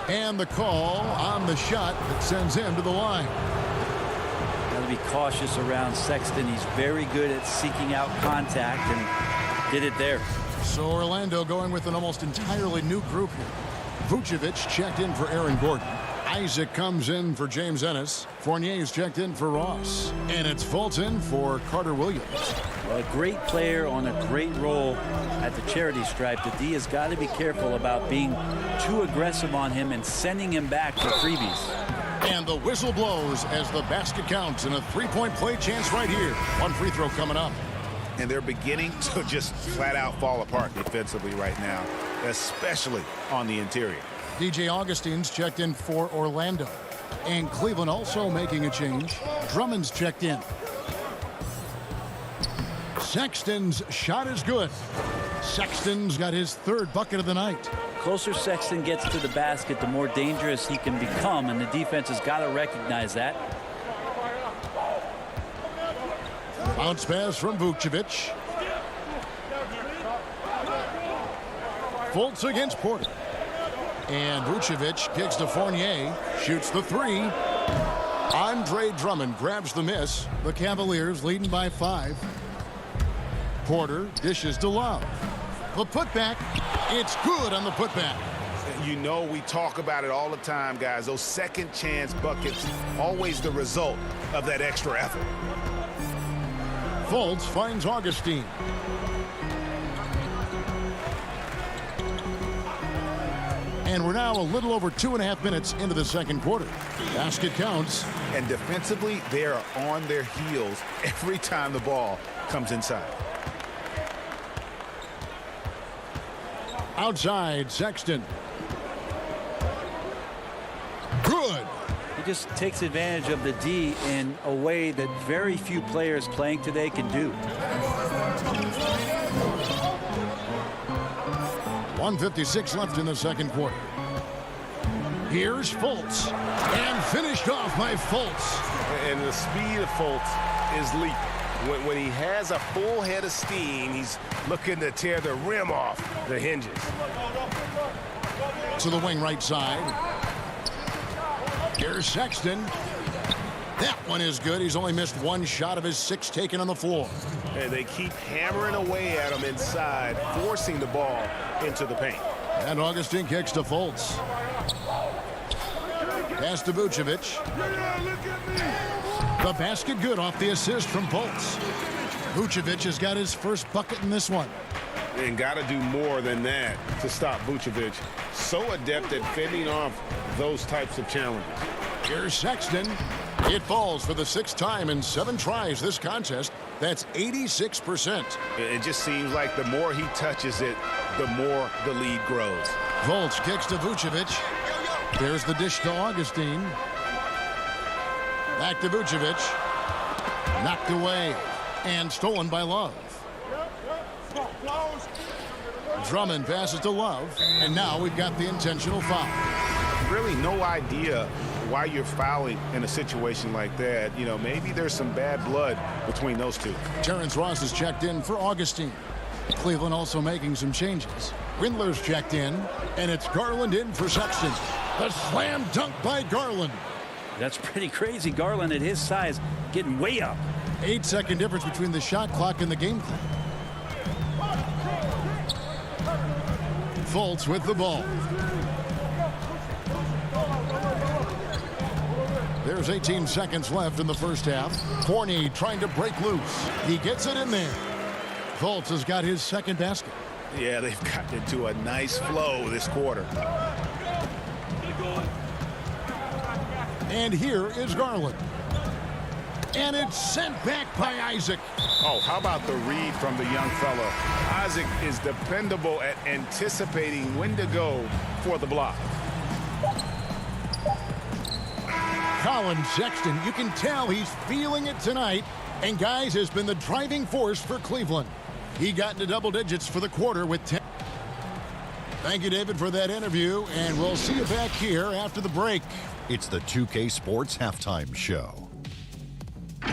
And the call on the shot that sends him to the line. Got to be cautious around Sexton. He's very good at seeking out contact and did it there. So Orlando going with an almost entirely new group here. Vucevic checked in for Aaron Gordon. Isaac comes in for James Ennis. Fournier's checked in for Ross. And it's Fulton for Carter-Williams. Well, a great player on a great role at the charity stripe. The D has got to be careful about being too aggressive on him and sending him back for freebies. And the whistle blows as the basket counts and a 3-point play chance right here. One free throw coming up. And they're beginning to just flat out fall apart defensively right now, especially on the interior. DJ Augustine's checked in for Orlando. And Cleveland also making a change. Drummond's checked in. Sexton's shot is good. Sexton's got his third bucket of the night. Closer Sexton gets to the basket, the more dangerous he can become, and the defense has got to recognize that. Bounce pass from Vucevic. Fultz against Porter. And Vucevic kicks to Fournier. Shoots the three. Andre Drummond grabs the miss. The Cavaliers leading by 5. Porter dishes to Love. The putback. It's good on the putback. You know, we talk about it all the time, guys. Those second chance buckets, always the result of that extra effort. Fultz finds Augustine. And we're now a little over 2.5 minutes into the second quarter. Basket counts. And defensively, they are on their heels every time the ball comes inside. Outside, Sexton. Good. He just takes advantage of the D in a way that very few players playing today can do. 1:56 left in the second quarter. Here's Fultz. And finished off by Fultz. And the speed of Fultz is leaping. When he has a full head of steam, he's looking to tear the rim off the hinges. To the wing right side. Here's Sexton. That one is good. He's only missed 1 shot of his 6 taken on the floor. And they keep hammering away at him inside, forcing the ball into the paint. And Augustine kicks to Fultz. Pass to Vucevic. The basket good off the assist from Fultz. Vucevic has got his first bucket in this one. And got to do more than that to stop Vucevic. So adept at fending off those types of challenges. Here's Sexton. It falls for the 6th time in 7 tries this contest. That's 86%. It just seems like the more he touches it, the more the lead grows. Fultz kicks to Vucevic. There's the dish to Augustine. Back to Vucevic. Knocked away and stolen by Love. Drummond passes to Love, and now we've got the intentional foul. Really no idea why you're fouling in a situation like that. You know, maybe there's some bad blood between those two. Terrence Ross is checked in for Augustine. Cleveland also making some changes. Windler's checked in, and it's Garland in for Sexton. The slam dunk by Garland. That's pretty crazy. Garland at his size getting way up. 8-second difference between the shot clock and the game clock. Fultz with the ball. There's 18 seconds left in the first half. Fournier trying to break loose. He gets it in there. Fultz has got his second basket. Yeah, they've gotten into a nice flow this quarter. And here is Garland. And it's sent back by Isaac. Oh, how about the read from the young fellow? Isaac is dependable at anticipating when to go for the block. Colin Sexton, you can tell he's feeling it tonight. And, guys, has been the driving force for Cleveland. He got into double digits for the quarter with 10. Thank you, David, for that interview. And we'll see you back here after the break. It's the 2K Sports Halftime Show.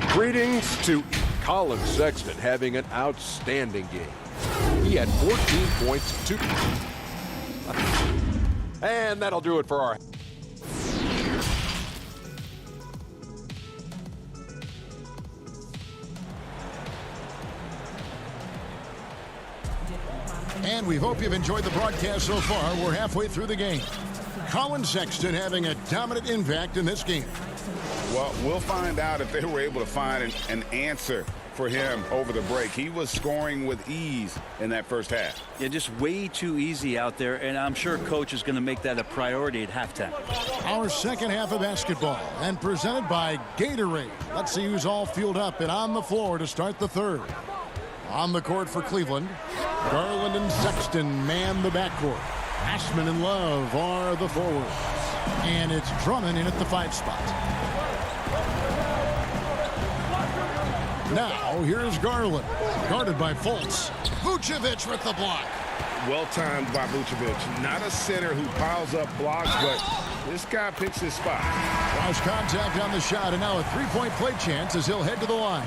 Greetings to Colin Sexton having an outstanding game. He had 14 points, 2. And that'll do it for our. And we hope you've enjoyed the broadcast so far. We're halfway through the game. Colin Sexton having a dominant impact in this game. Well, we'll find out if they were able to find an answer for him over the break. He was scoring with ease in that first half. Yeah, just way too easy out there, and I'm sure coach is going to make that a priority at halftime. Our second half of basketball, and presented by Gatorade. Let's see who's all fueled up and on the floor to start the third. On the court for Cleveland, Garland and Sexton man the backcourt. Ashman and Love are the forwards. And it's Drummond in at the 5 spot. Now, here's Garland. Guarded by Fultz. Vucevic with the block. Well-timed by Vucevic. Not a center who piles up blocks, but this guy picks his spot. Lost contact on the shot, and now a three-point play chance as he'll head to the line.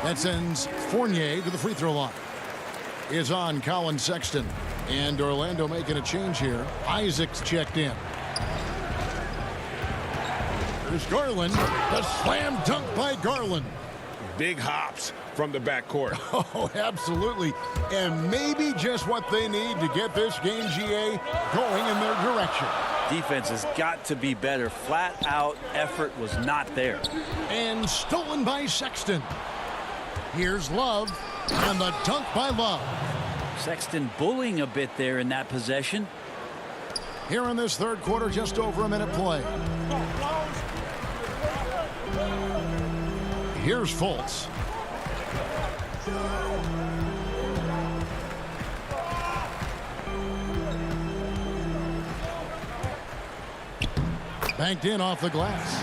That sends Fournier to the free throw line. Is on Colin Sexton. And Orlando making a change here. Isaac's checked in. There's Garland. The slam dunk by Garland. Big hops from the backcourt. Oh, absolutely. And maybe just what they need to get this game, GA, going in their direction. Defense has got to be better. Flat out effort was not there. And stolen by Sexton. Here's Love. And the dunk by Love. Sexton bullying a bit there in that possession. Here in this third quarter, just over a minute play. Here's Fultz. Banked in off the glass.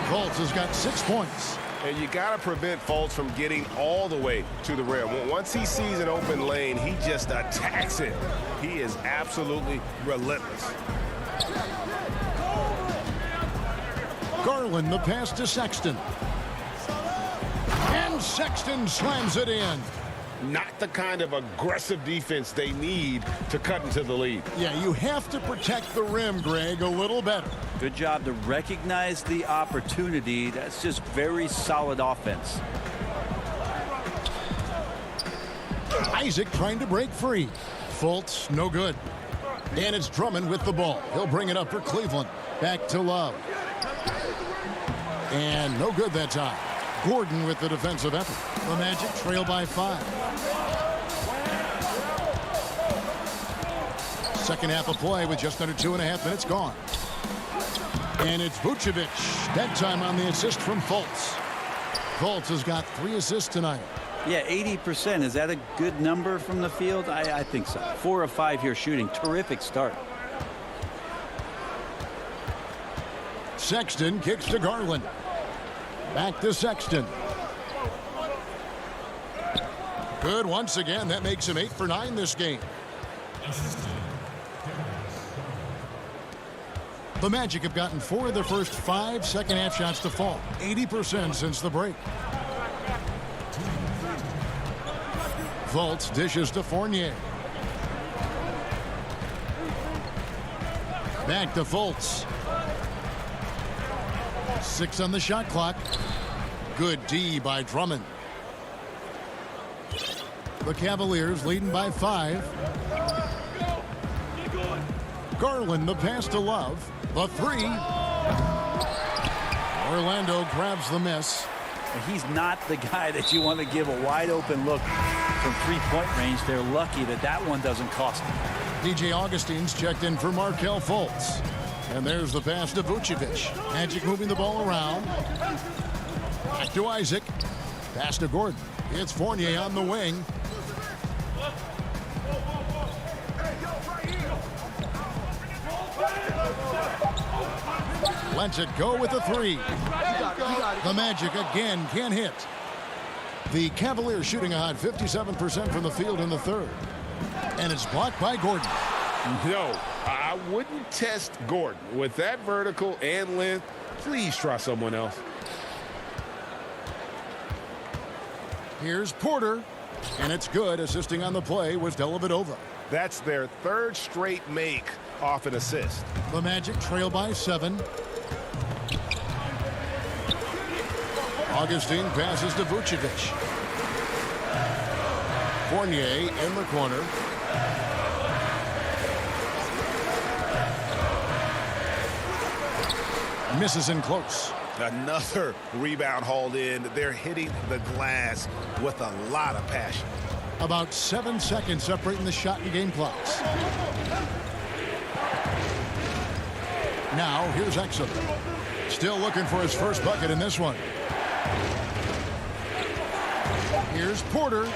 Fultz has got 6 points. And you got to prevent Fultz from getting all the way to the rim. Once he sees an open lane, he just attacks it. He is absolutely relentless. Garland, the pass to Sexton. And Sexton slams it in. Not the kind of aggressive defense they need to cut into the lead. Yeah, you have to protect the rim, Greg, a little better. Good job to recognize the opportunity. That's just very solid offense. Isaac trying to break free. Fultz, no good. And it's Drummond with the ball. He'll bring it up for Cleveland. Back to Love. And no good that time. Gordon with the defensive effort. The Magic trail by 5. Second half of play with just under 2.5 minutes gone. And it's Vucevic. That time on the assist from Fultz. Fultz has got 3 assists tonight. Yeah, 80%. Is that a good number from the field? I think so. 4 of 5 here shooting. Terrific start. Sexton kicks to Garland. Back to Sexton. Good once again. That makes him 8 for 9 this game. The Magic have gotten 4 of their first 5 second half shots to fall. 80% since the break. Fultz dishes to Fournier. Back to Fultz. 6 on the shot clock. Good D by Drummond. The Cavaliers leading by 5. Garland, the pass to Love. The 3. Orlando grabs the miss. He's not the guy that you want to give a wide open look from 3-point range. They're lucky that that one doesn't cost them. DJ Augustine's checked in for Markelle Fultz. And there's the pass to Vucevic. Magic moving the ball around. Back to Isaac. Pass to Gordon. It's Fournier on the wing. Lets it go with the 3. The Magic again can't hit. The Cavaliers shooting a hot 57% from the field in the third. And it's blocked by Gordon. No, I wouldn't test Gordon. With that vertical and length, please try someone else. Here's Porter. And it's good. Assisting on the play was Dellavedova. That's their 3rd straight make off an assist. The Magic trail by 7. Augustine passes to Vucevic. Fournier in the corner. Misses in close. Another rebound hauled in. They're hitting the glass with a lot of passion. About 7 seconds separating the shot and game clocks. Now here's Exum. Still looking for his first bucket in this one. Here's Porter.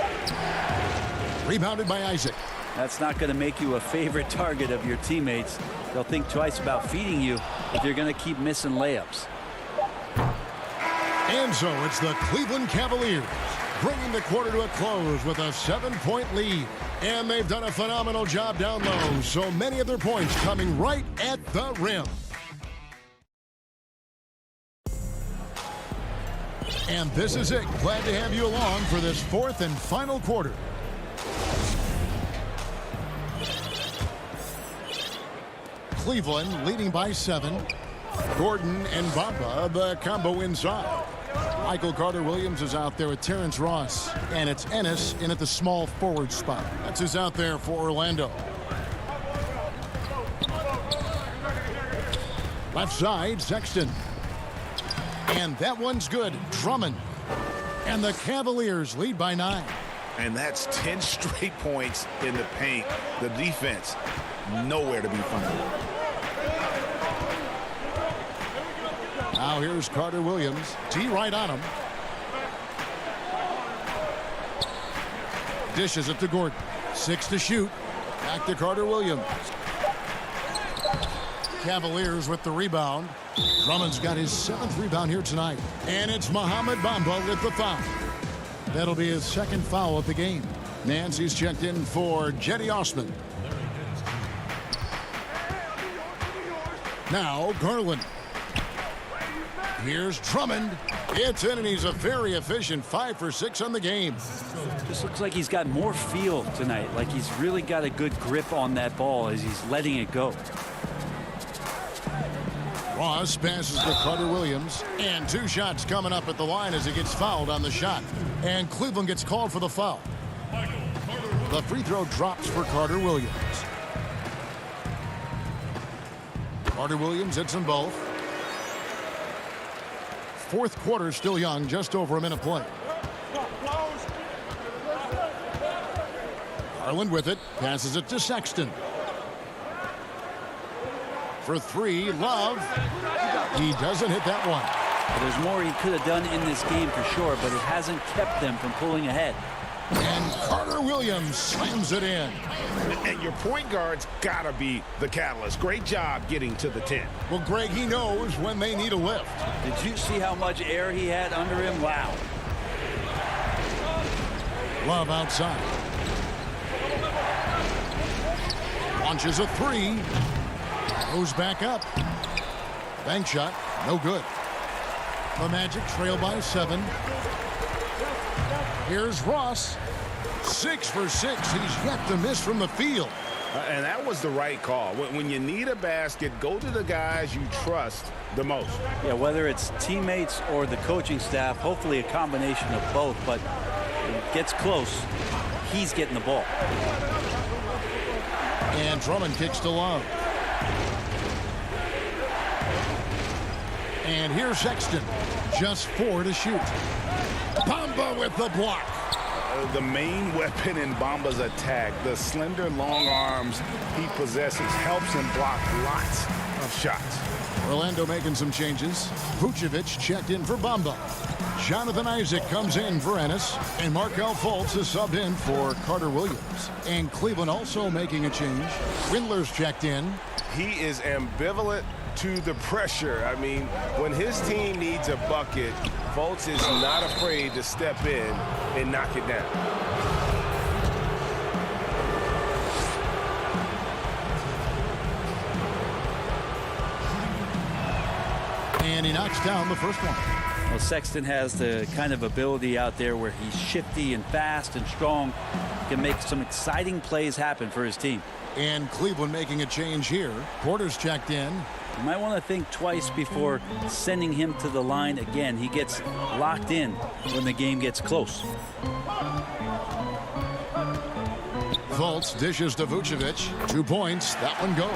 Rebounded by Isaac. That's not going to make you a favorite target of your teammates. They'll think twice about feeding you if you're going to keep missing layups. And so it's the Cleveland Cavaliers bringing the quarter to a close with a 7-point lead. And they've done a phenomenal job down low, so many of their points coming right at the rim. And this is it. Glad to have you along for this fourth and final quarter. Cleveland leading by 7. Gordon and Bamba, the combo inside. Michael Carter-Williams is out there with Terrence Ross. And it's Ennis in at the small forward spot. That's who's out there for Orlando. Left side, Sexton. And that one's good. Drummond. And the Cavaliers lead by 9. And that's 10 straight points in the paint. The defense, nowhere to be found. Now here's Carter-Williams. T right on him. Dishes it to Gordon. 6 to shoot. Back to Carter-Williams. Cavaliers with the rebound. Drummond's got his 7th rebound here tonight. And it's Mohamed Bamba with the foul. That'll be his 2nd foul of the game. Nancy's checked in for Jetty Osman. Now Garland. Here's Drummond. It's in, and he's a very efficient 5 for 6 on the game. This looks like he's got more feel tonight, like he's really got a good grip on that ball as he's letting it go. Ross passes to Carter-Williams, and 2 shots coming up at the line as he gets fouled on the shot. And Cleveland gets called for the foul. The free throw drops for Carter-Williams. Carter-Williams hits them both. 4th quarter still young, just over a minute play. Garland with it, passes it to Sexton. For 3, Love. He doesn't hit that one. There's more he could have done in this game for sure, but it hasn't kept them from pulling ahead. And Carter-Williams slams it in. And your point guard's got to be the catalyst. Great job getting to the 10. Well, Greg, he knows when they need a lift. Did you see how much air he had under him? Wow. Love outside. Launches a 3. Goes back up. Bank shot, no good. The Magic trail by 7. Here's Ross. 6 for 6. He's yet to miss from the field. And that was the right call. When you need a basket, go to the guys you trust the most. Yeah, whether it's teammates or the coaching staff, hopefully a combination of both, but when it gets close, he's getting the ball. And Drummond kicks to Love. And here's Sexton. Just 4 to shoot. Bamba with the block. The main weapon in Bamba's attack, the slender, long arms he possesses, helps him block lots of shots. Orlando making some changes. Vucevic checked in for Bamba. Jonathan Isaac comes in for Ennis. And Markelle Fultz is subbed in for Carter-Williams. And Cleveland also making a change. Windler's checked in. He is ambivalent to the pressure. I mean, when his team needs a bucket, Fultz is not afraid to step in and knock it down. And he knocks down the first one. Well, Sexton has the kind of ability out there where he's shifty and fast and strong, can make some exciting plays happen for his team. And Cleveland making a change here. Porter's checked in. You might want to think twice before sending him to the line again. He gets locked in when the game gets close. Fultz dishes to Vucevic. 2 points. That one goes.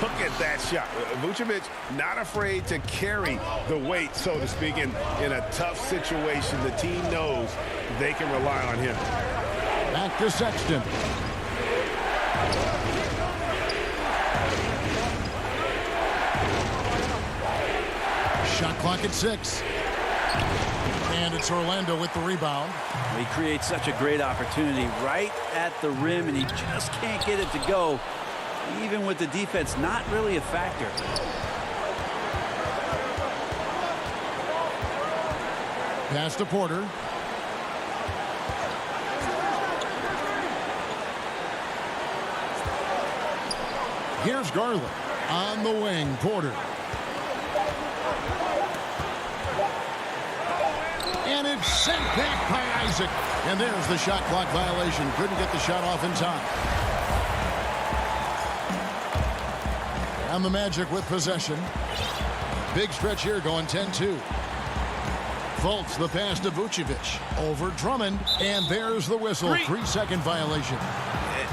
Look at that shot. Vucevic not afraid to carry the weight, so to speak, in a tough situation. The team knows they can rely on him. Back to Sexton. Shot clock at 6. And it's Orlando with the rebound. He creates such a great opportunity right at the rim, and he just can't get it to go. Even with the defense not really a factor. Pass to Porter. Here's Garland on the wing. Porter. And it's sent back by Isaac. And there's the shot clock violation. Couldn't get the shot off in time. And the Magic with possession. Big stretch here going 10-2. Fultz the pass to Vucevic. Over Drummond. And there's the whistle. 3-second violation.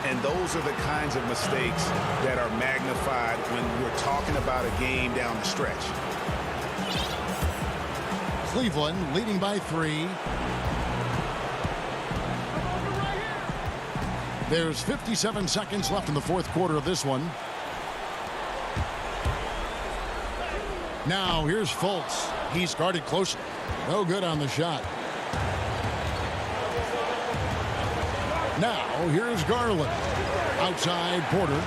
And those are the kinds of mistakes that are magnified when we're talking about a game down the stretch. Cleveland leading by 3. There's 57 seconds left in the fourth quarter of this one. Now here's Fultz. He's guarded closely. No good on the shot. Now here's Garland. Outside Porter.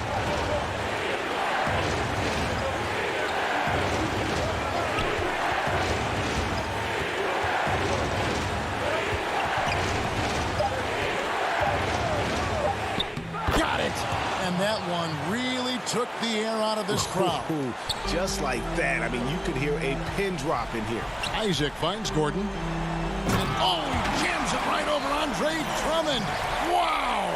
Got it. And that one really took the air out of this crowd. Just like that. I mean, you could hear a pin drop in here. Isaac finds Gordon. Oh, he jams it right over Andre Drummond. Wow!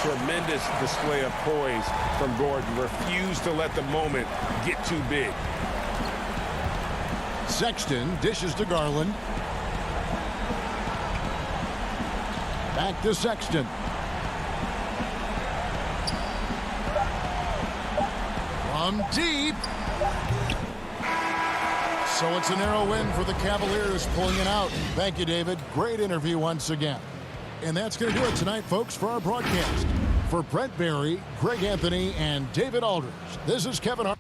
Tremendous display of poise from Gordon. Refused to let the moment get too big. Sexton dishes to Garland. Back to Sexton. From deep. So it's a narrow win for the Cavaliers, pulling it out. Thank you, David. Great interview once again. And that's going to do it tonight, folks, for our broadcast. For Brent Barry, Greg Anthony, and David Aldridge, this is Kevin Hart.